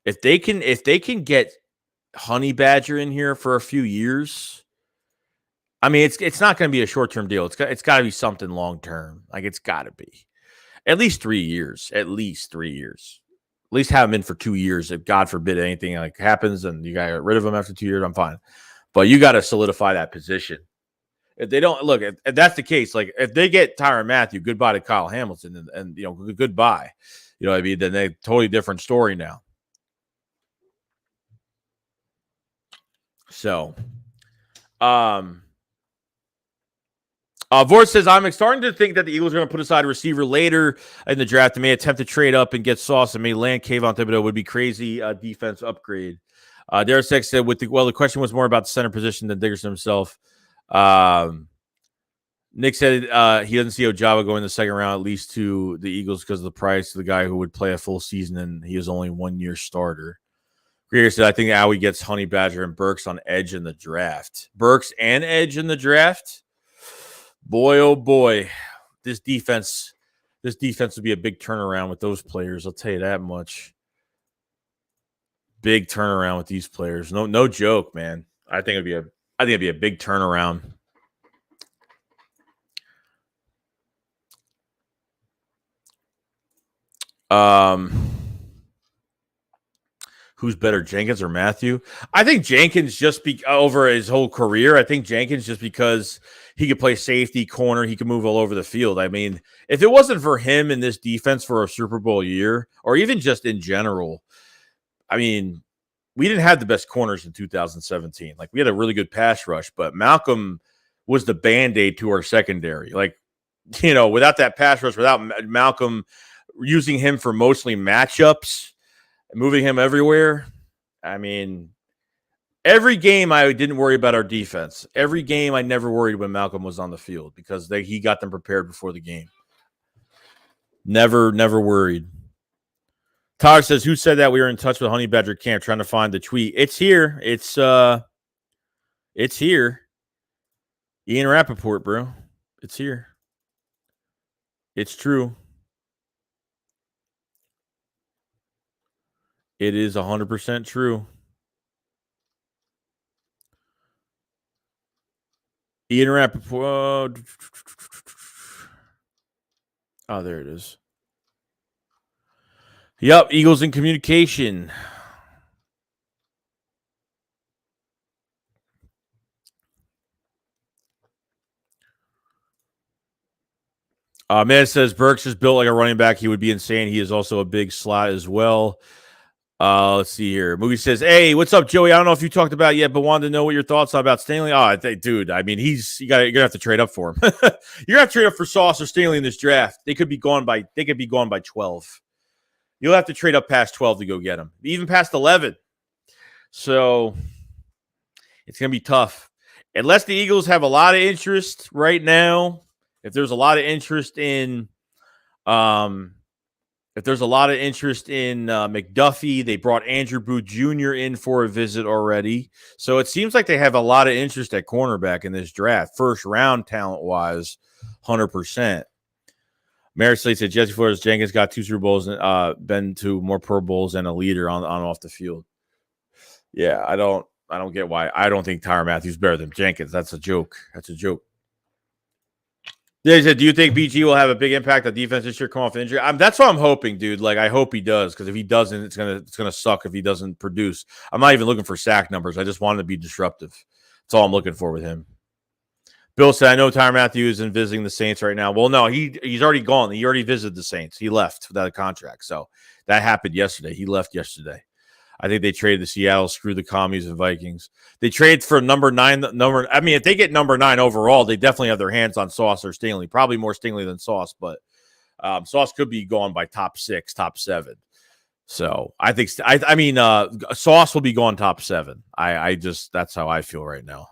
Speaker 1: If they can get Honey Badger in here for a few years, I mean, it's not going to be a short-term deal. It's got to be something long-term. Like, it's got to be. At least 3 years. At least have him in for 2 years. If God forbid anything like happens and you got to get rid of him after 2 years, I'm fine. But you got to solidify that position. If they don't look, if that's the case, like if they get Tyrann Mathieu, goodbye to Kyle Hamilton, and goodbye. You know what I mean? Then they totally different story now. So, Vort says, I'm starting to think that the Eagles are going to put aside a receiver later in the draft and may attempt to trade up and get Sauce and may land Kayvon Thibodeaux would be crazy defense upgrade. Derek Sex said, the question was more about the center position than Dickerson himself. Nick said he doesn't see Ojaba going in the second round, at least to the Eagles because of the price of the guy who would play a full season and he is only 1 year starter. Greer said, I think Howie gets Honey Badger and Burks on edge in the draft. Burks and edge in the draft? Boy, oh boy, this defense would be a big turnaround with those players. I'll tell you that much. Big turnaround with these players. No joke, man. I think it'd be a big turnaround. Who's better, Jenkins or Mathieu? I think Jenkins just over his whole career. I think Jenkins just because he could play safety, corner, he could move all over the field. I mean, if it wasn't for him in this defense for a Super Bowl year, or even just in general, I mean, we didn't have the best corners in 2017. Like, we had a really good pass rush, but Malcolm was the Band-Aid to our secondary. Like, without that pass rush, without Malcolm using him for mostly matchups, moving him everywhere. I mean, every game I didn't worry about our defense. Every game I never worried when Malcolm was on the field because he got them prepared before the game. Never worried. Todd says, who said that we were in touch with Honey Badger Camp trying to find the tweet? It's here. It's here. Ian Rappaport, bro. It's here. It's true. It is 100% true. Ian Rappaport. Oh, there it is. Yep, Eagles in communication. Man says Burks is built like a running back. He would be insane. He is also a big slot as well. Let's see here. Movie says, "Hey, what's up, Joey? I don't know if you talked about it yet, but wanted to know what your thoughts are about Stingley." Oh, dude, I mean, you're gonna have to trade up for him. You're gonna have to trade up for Sauce or Stingley in this draft. They could be gone by 12. You'll have to trade up past 12 to go get him, even past 11. So it's gonna be tough, unless the Eagles have a lot of interest right now. If there's a lot of interest in, McDuffie, they brought Andrew Booth Jr. in for a visit already. So it seems like they have a lot of interest at cornerback in this draft. First round talent wise, 100%. Merritt Slate said Jesse Flores Jenkins got 2 Super Bowls and been to more Pro Bowls and a leader on off the field. Yeah, I don't get why. I don't think Tyrann Mathieu is better than Jenkins. That's a joke. They said, do you think BG will have a big impact on defense this year, come off injury? That's what I'm hoping, dude. Like, I hope he does, because if he doesn't, it's gonna suck if he doesn't produce. I'm not even looking for sack numbers. I just want him to be disruptive. That's all I'm looking for with him. Bill said, I know Tyrann Mathieu is visiting the Saints right now. Well, no, he's already gone. He already visited the Saints. He left without a contract. So that happened yesterday. He left yesterday. I think they traded to Seattle, screw the Commies and Vikings. They trade for number 9. I mean, if they get number 9 overall, they definitely have their hands on Sauce or Stingley. Probably more Stingley than Sauce, but Sauce could be gone by top 6, top 7. So I think Sauce will be gone top 7. That's how I feel right now.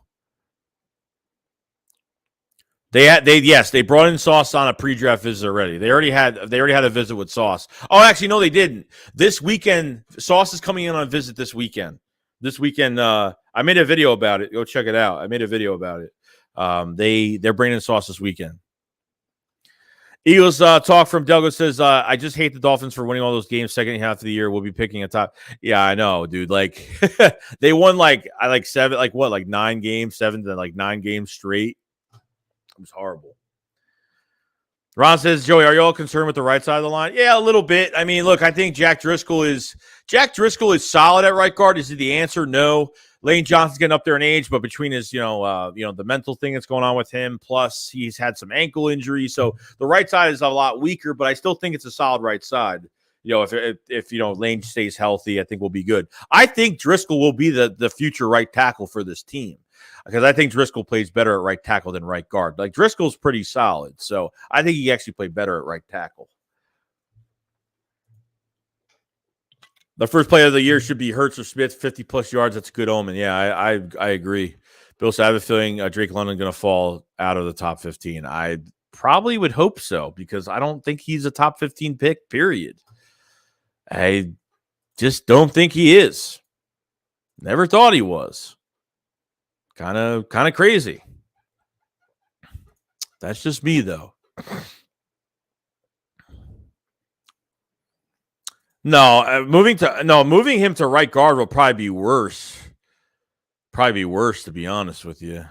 Speaker 1: They brought in Sauce on a pre-draft visit already. They already had a visit with Sauce. Oh, actually, no, they didn't. This weekend, Sauce is coming in on a visit this weekend. I made a video about it. Go check it out. I made a video about it. They're bringing in Sauce this weekend. Eagles talk from Delgo says, I just hate the Dolphins for winning all those games second half of the year. We'll be picking a top. Yeah, I know, dude. Like they won like 9 games, 7 to 9 games straight. It was horrible. Ron says, Joey, are you all concerned with the right side of the line? Yeah, a little bit. I mean, look, I think Jack Driscoll is solid at right guard. Is he the answer? No. Lane Johnson's getting up there in age, but between his, the mental thing that's going on with him, plus he's had some ankle injuries. So the right side is a lot weaker, but I still think it's a solid right side. If Lane stays healthy, I think we'll be good. I think Driscoll will be the future right tackle for this team, because I think Driscoll plays better at right tackle than right guard. Like, Driscoll's pretty solid, so I think he actually played better at right tackle. The first play of the year should be Hurts or Smith, 50-plus yards. That's a good omen. Yeah, I agree. Bill said, I have a feeling Drake London going to fall out of the top 15. I probably would hope so, because I don't think he's a top 15 pick, period. I just don't think he is. Never thought he was. Kind of crazy. That's just me, though. Moving him to right guard will probably be worse. To be honest with you,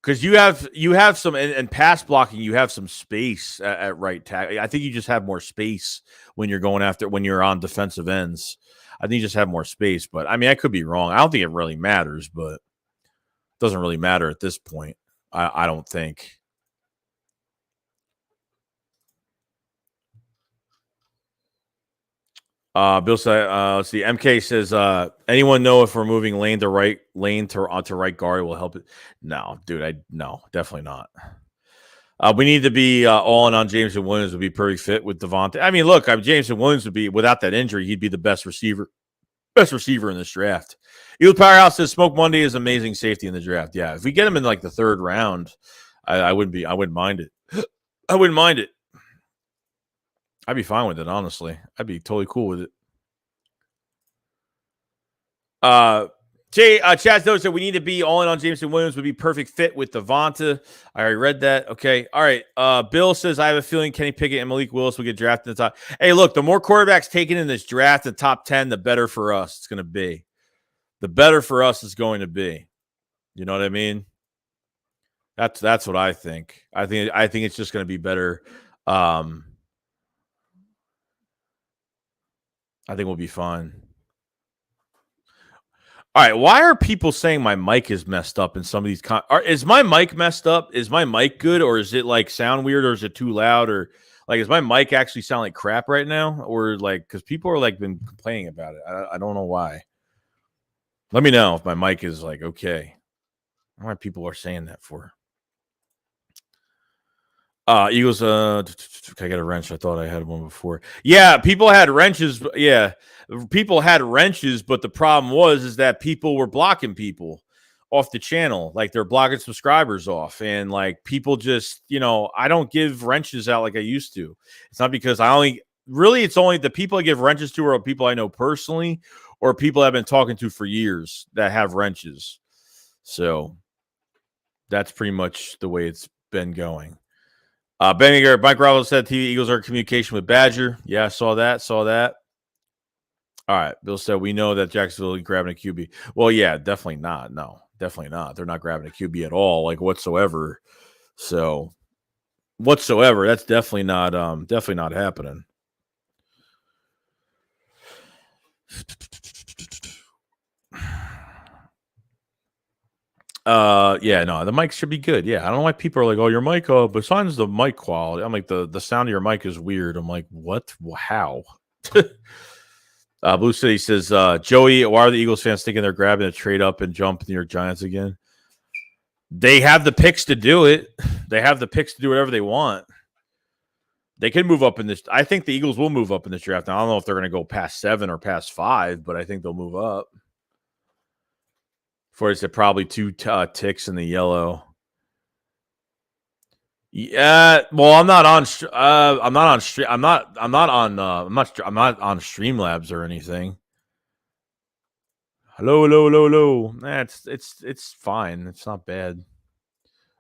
Speaker 1: because you have some and pass blocking. You have some space at right tackle. I think you just have more space when you're on defensive ends. I think you just have more space. But I mean, I could be wrong. I don't think it really matters, but it doesn't really matter at this point. I don't think. Bill said, let's see. MK says, anyone know if we're moving Lane to right guard will help it? No, dude. No, definitely not. We need to be all in on Jameson Williams would be perfect fit with Devontae. I mean, look, Jameson Williams would be, without that injury, he'd be the best receiver in this draft. Eagle Powerhouse says Smoke Monday is amazing safety in the draft. Yeah, if we get him in like the 3rd round, I wouldn't mind it. I wouldn't mind it. I'd be fine with it, honestly. I'd be totally cool with it. Chaz knows that we need to be all in on Jameson Williams would be perfect fit with Devonta. I already read that. Okay. All right. Bill says, I have a feeling Kenny Pickett and Malik Willis will get drafted in the top. Hey, look, the more quarterbacks taken in this draft, the top 10, the better for us it's going to be. The better for us is going to be. You know what I mean? That's what I think. I think it's just going to be better. I think we'll be fine. All right, why are people saying my mic is messed up in some of these? Is my mic messed up? Is my mic good, or is it like sound weird, or is it too loud, or like is my mic actually sound like crap right now, or like because people are like been complaining about it. I don't know why. Let me know if my mic is like okay. Why people are saying that for? Eagles. I got a wrench. I thought I had one before. Yeah, people had wrenches. Yeah, people had wrenches, but the problem is that people were blocking people off the channel. Like they're blocking subscribers off, and like people just, I don't give wrenches out like I used to. It's not because it's only the people I give wrenches to are people I know personally or people I've been talking to for years that have wrenches. So that's pretty much the way it's been going. Mike Corrall said the Eagles are in communication with Badger. Yeah, I saw that. All right. Bill said, we know that Jacksonville is grabbing a QB. Well, yeah, definitely not. No, definitely not. They're not grabbing a QB at all, like whatsoever. So whatsoever, that's definitely not happening. Yeah, no, the mic should be good. Yeah, I don't know why people are like, oh, your mic, besides the mic quality, I'm like, the sound of your mic is weird. I'm like, what? How? Blue City says, Joey, why are the Eagles fans thinking they're grabbing a trade up and jump New York Giants again? They have the picks to do it. They have the picks to do whatever they want. They can move up in this. I think the Eagles will move up in this draft. Now, I don't know if they're going to go past 7 or past 5, but I think they'll move up. For it's probably 2 ticks in the yellow. Yeah, well, I'm not on Streamlabs or anything. Hello. It's fine. It's not bad.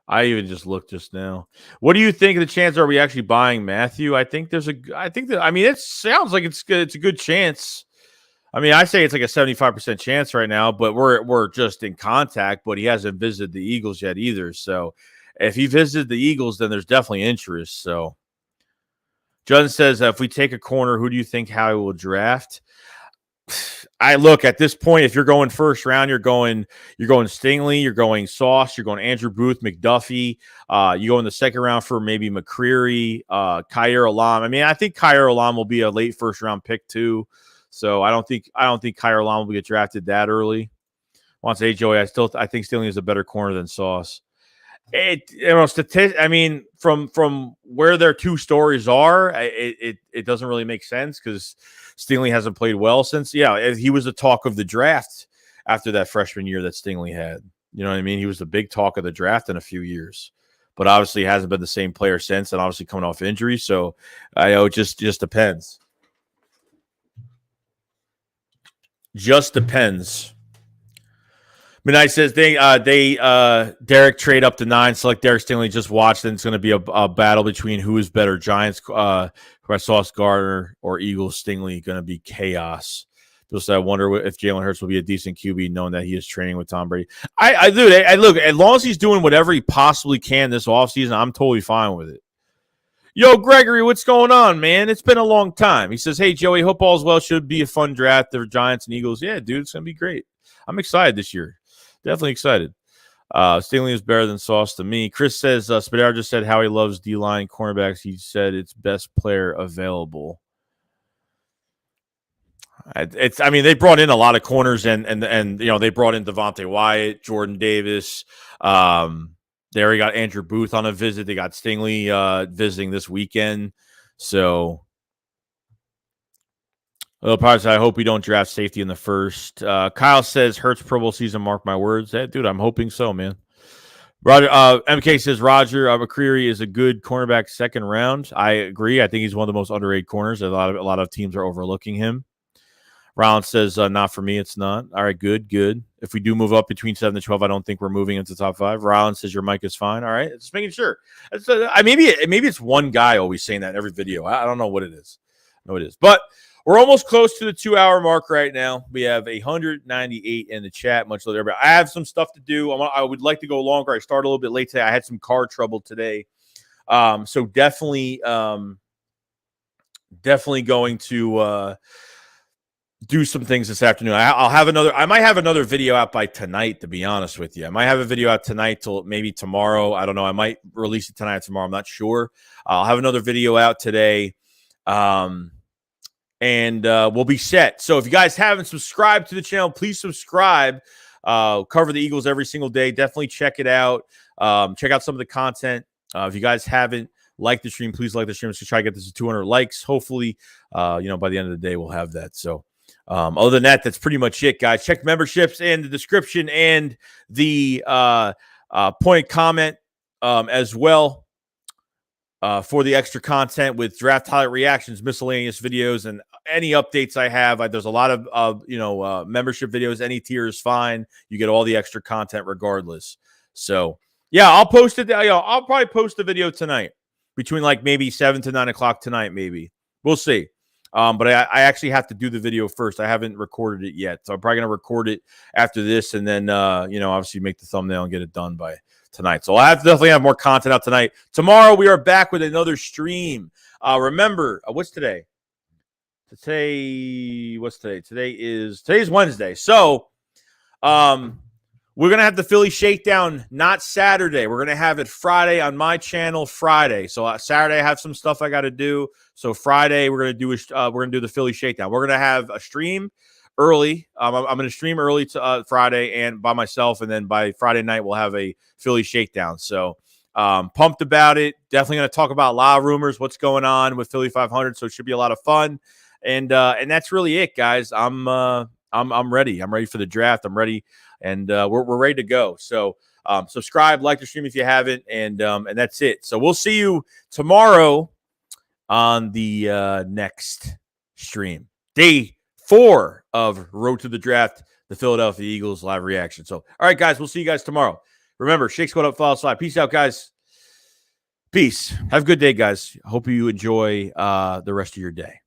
Speaker 1: I even just looked just now. What do you think of the chance? Are we actually buying Mathieu? I think it sounds like it's good. It's a good chance. I mean, I say it's like a 75% chance right now, but we're just in contact, but he hasn't visited the Eagles yet either. So if he visited the Eagles, then there's definitely interest. So John says, if we take a corner, who do you think Howie will draft? I look at this point, if you're going first round, you're going Stingley, you're going Sauce, you're going Andrew Booth, McDuffie. You go in the second round for maybe McCreary, Kyer Alam. I mean, I think Kyer Alam will be a late first round pick too. So I don't think Kyer Alam will get drafted that early. Wants to say, Joey, I think Stingley is a better corner than Sauce. I mean, from where their two stories are, it doesn't really make sense because Stingley hasn't played well since. Yeah, he was the talk of the draft after that freshman year that Stingley had. You know what I mean? He was the big talk of the draft in a few years, but obviously hasn't been the same player since, and obviously coming off injury. So I know it just depends. Just depends. Midnight says Derek trade up to 9, select Derek Stingley. Just watch. Then it's going to be a battle between who is better, Giants, Sauce Gardner, or Eagles Stingley. Going to be chaos. I wonder if Jalen Hurts will be a decent QB, knowing that he is training with Tom Brady. I look, as long as he's doing whatever he possibly can this offseason, I'm totally fine with it. Yo, Gregory, what's going on, man? It's been a long time. He says, hey, Joey, hope all's well. Should be a fun draft. The Giants and Eagles. Yeah, dude, it's going to be great. I'm excited this year. Definitely excited. Stingley is better than Sauce to me. Chris says, Spadaro just said how he loves D-line cornerbacks. He said it's best player available. I mean, they brought in a lot of corners and they brought in Devontae Wyatt, Jordan Davis. They already got Andrew Booth on a visit. They got Stingley visiting this weekend. So I hope we don't draft safety in the first. Kyle says Hurts Pro Bowl season, mark my words. Dude, I'm hoping so, man. Roger MK says Roger McCreary is a good cornerback second round. I agree. I think he's one of the most underrated corners. A lot of teams are overlooking him. Rollins says not for me. It's not. All right, good. If we do move up between 7 and 12, I don't think we're moving into the top 5. Rollins says your mic is fine. All right, just making sure. Maybe it's one guy always saying that in every video. I don't know what it is. No, it is, but. We're almost close to the 2-hour mark right now. We have 198 in the chat. Much later, but I have some stuff to do. I would like to go longer. I started a little bit late today. I had some car trouble today, so definitely going to do some things this afternoon. I might have another video out by tonight, to be honest with you. I might have a video out tonight till maybe tomorrow. I don't know. I might release it tonight or tomorrow. I'm not sure. I'll have another video out today. And we'll be set. So if you guys haven't subscribed to the channel, please subscribe. Cover the Eagles every single day. Definitely check it out. Check out some of the content. If you guys haven't liked the stream, please like the stream. Let's try to get this to 200 likes. Hopefully, by the end of the day, we'll have that. So other than that, that's pretty much it, guys. Check memberships in the description and the point comment as well. For the extra content with draft highlight reactions, miscellaneous videos, and any updates I have. There's a lot of membership videos. Any tier is fine. You get all the extra content regardless. So yeah, I'll post it. I'll probably post the video tonight between like maybe 7 to 9 o'clock tonight. Maybe we'll see. But I actually have to do the video first. I haven't recorded it yet, so I'm probably gonna record it after this, and then obviously make the thumbnail and get it done by tonight. So I'll definitely have more content out tonight. Tomorrow we are back with another stream. Remember, what's today? What's today? Today's Wednesday. So we're going to have the Philly Shakedown, not Saturday. We're going to have it Friday on my channel Friday. So Saturday I have some stuff I got to do. So Friday we're going to do the Philly Shakedown. We're going to have a stream early. I'm going to stream early to Friday and by myself, and then by Friday night we'll have a Philly Shakedown. So pumped about it. Definitely going to talk about a lot of rumors, what's going on with Philly 500. So it should be a lot of fun. And that's really it, guys. I'm ready. I'm ready for the draft. I'm ready, and we're ready to go. So subscribe, like the stream if you haven't, and that's it. So we'll see you tomorrow on the next stream. Day 4 of Road to the Draft, the Philadelphia Eagles live reaction. So, all right, guys, we'll see you guys tomorrow. Remember, Shake Squad up, follow slide. Peace out, guys. Peace. Have a good day, guys. Hope you enjoy the rest of your day.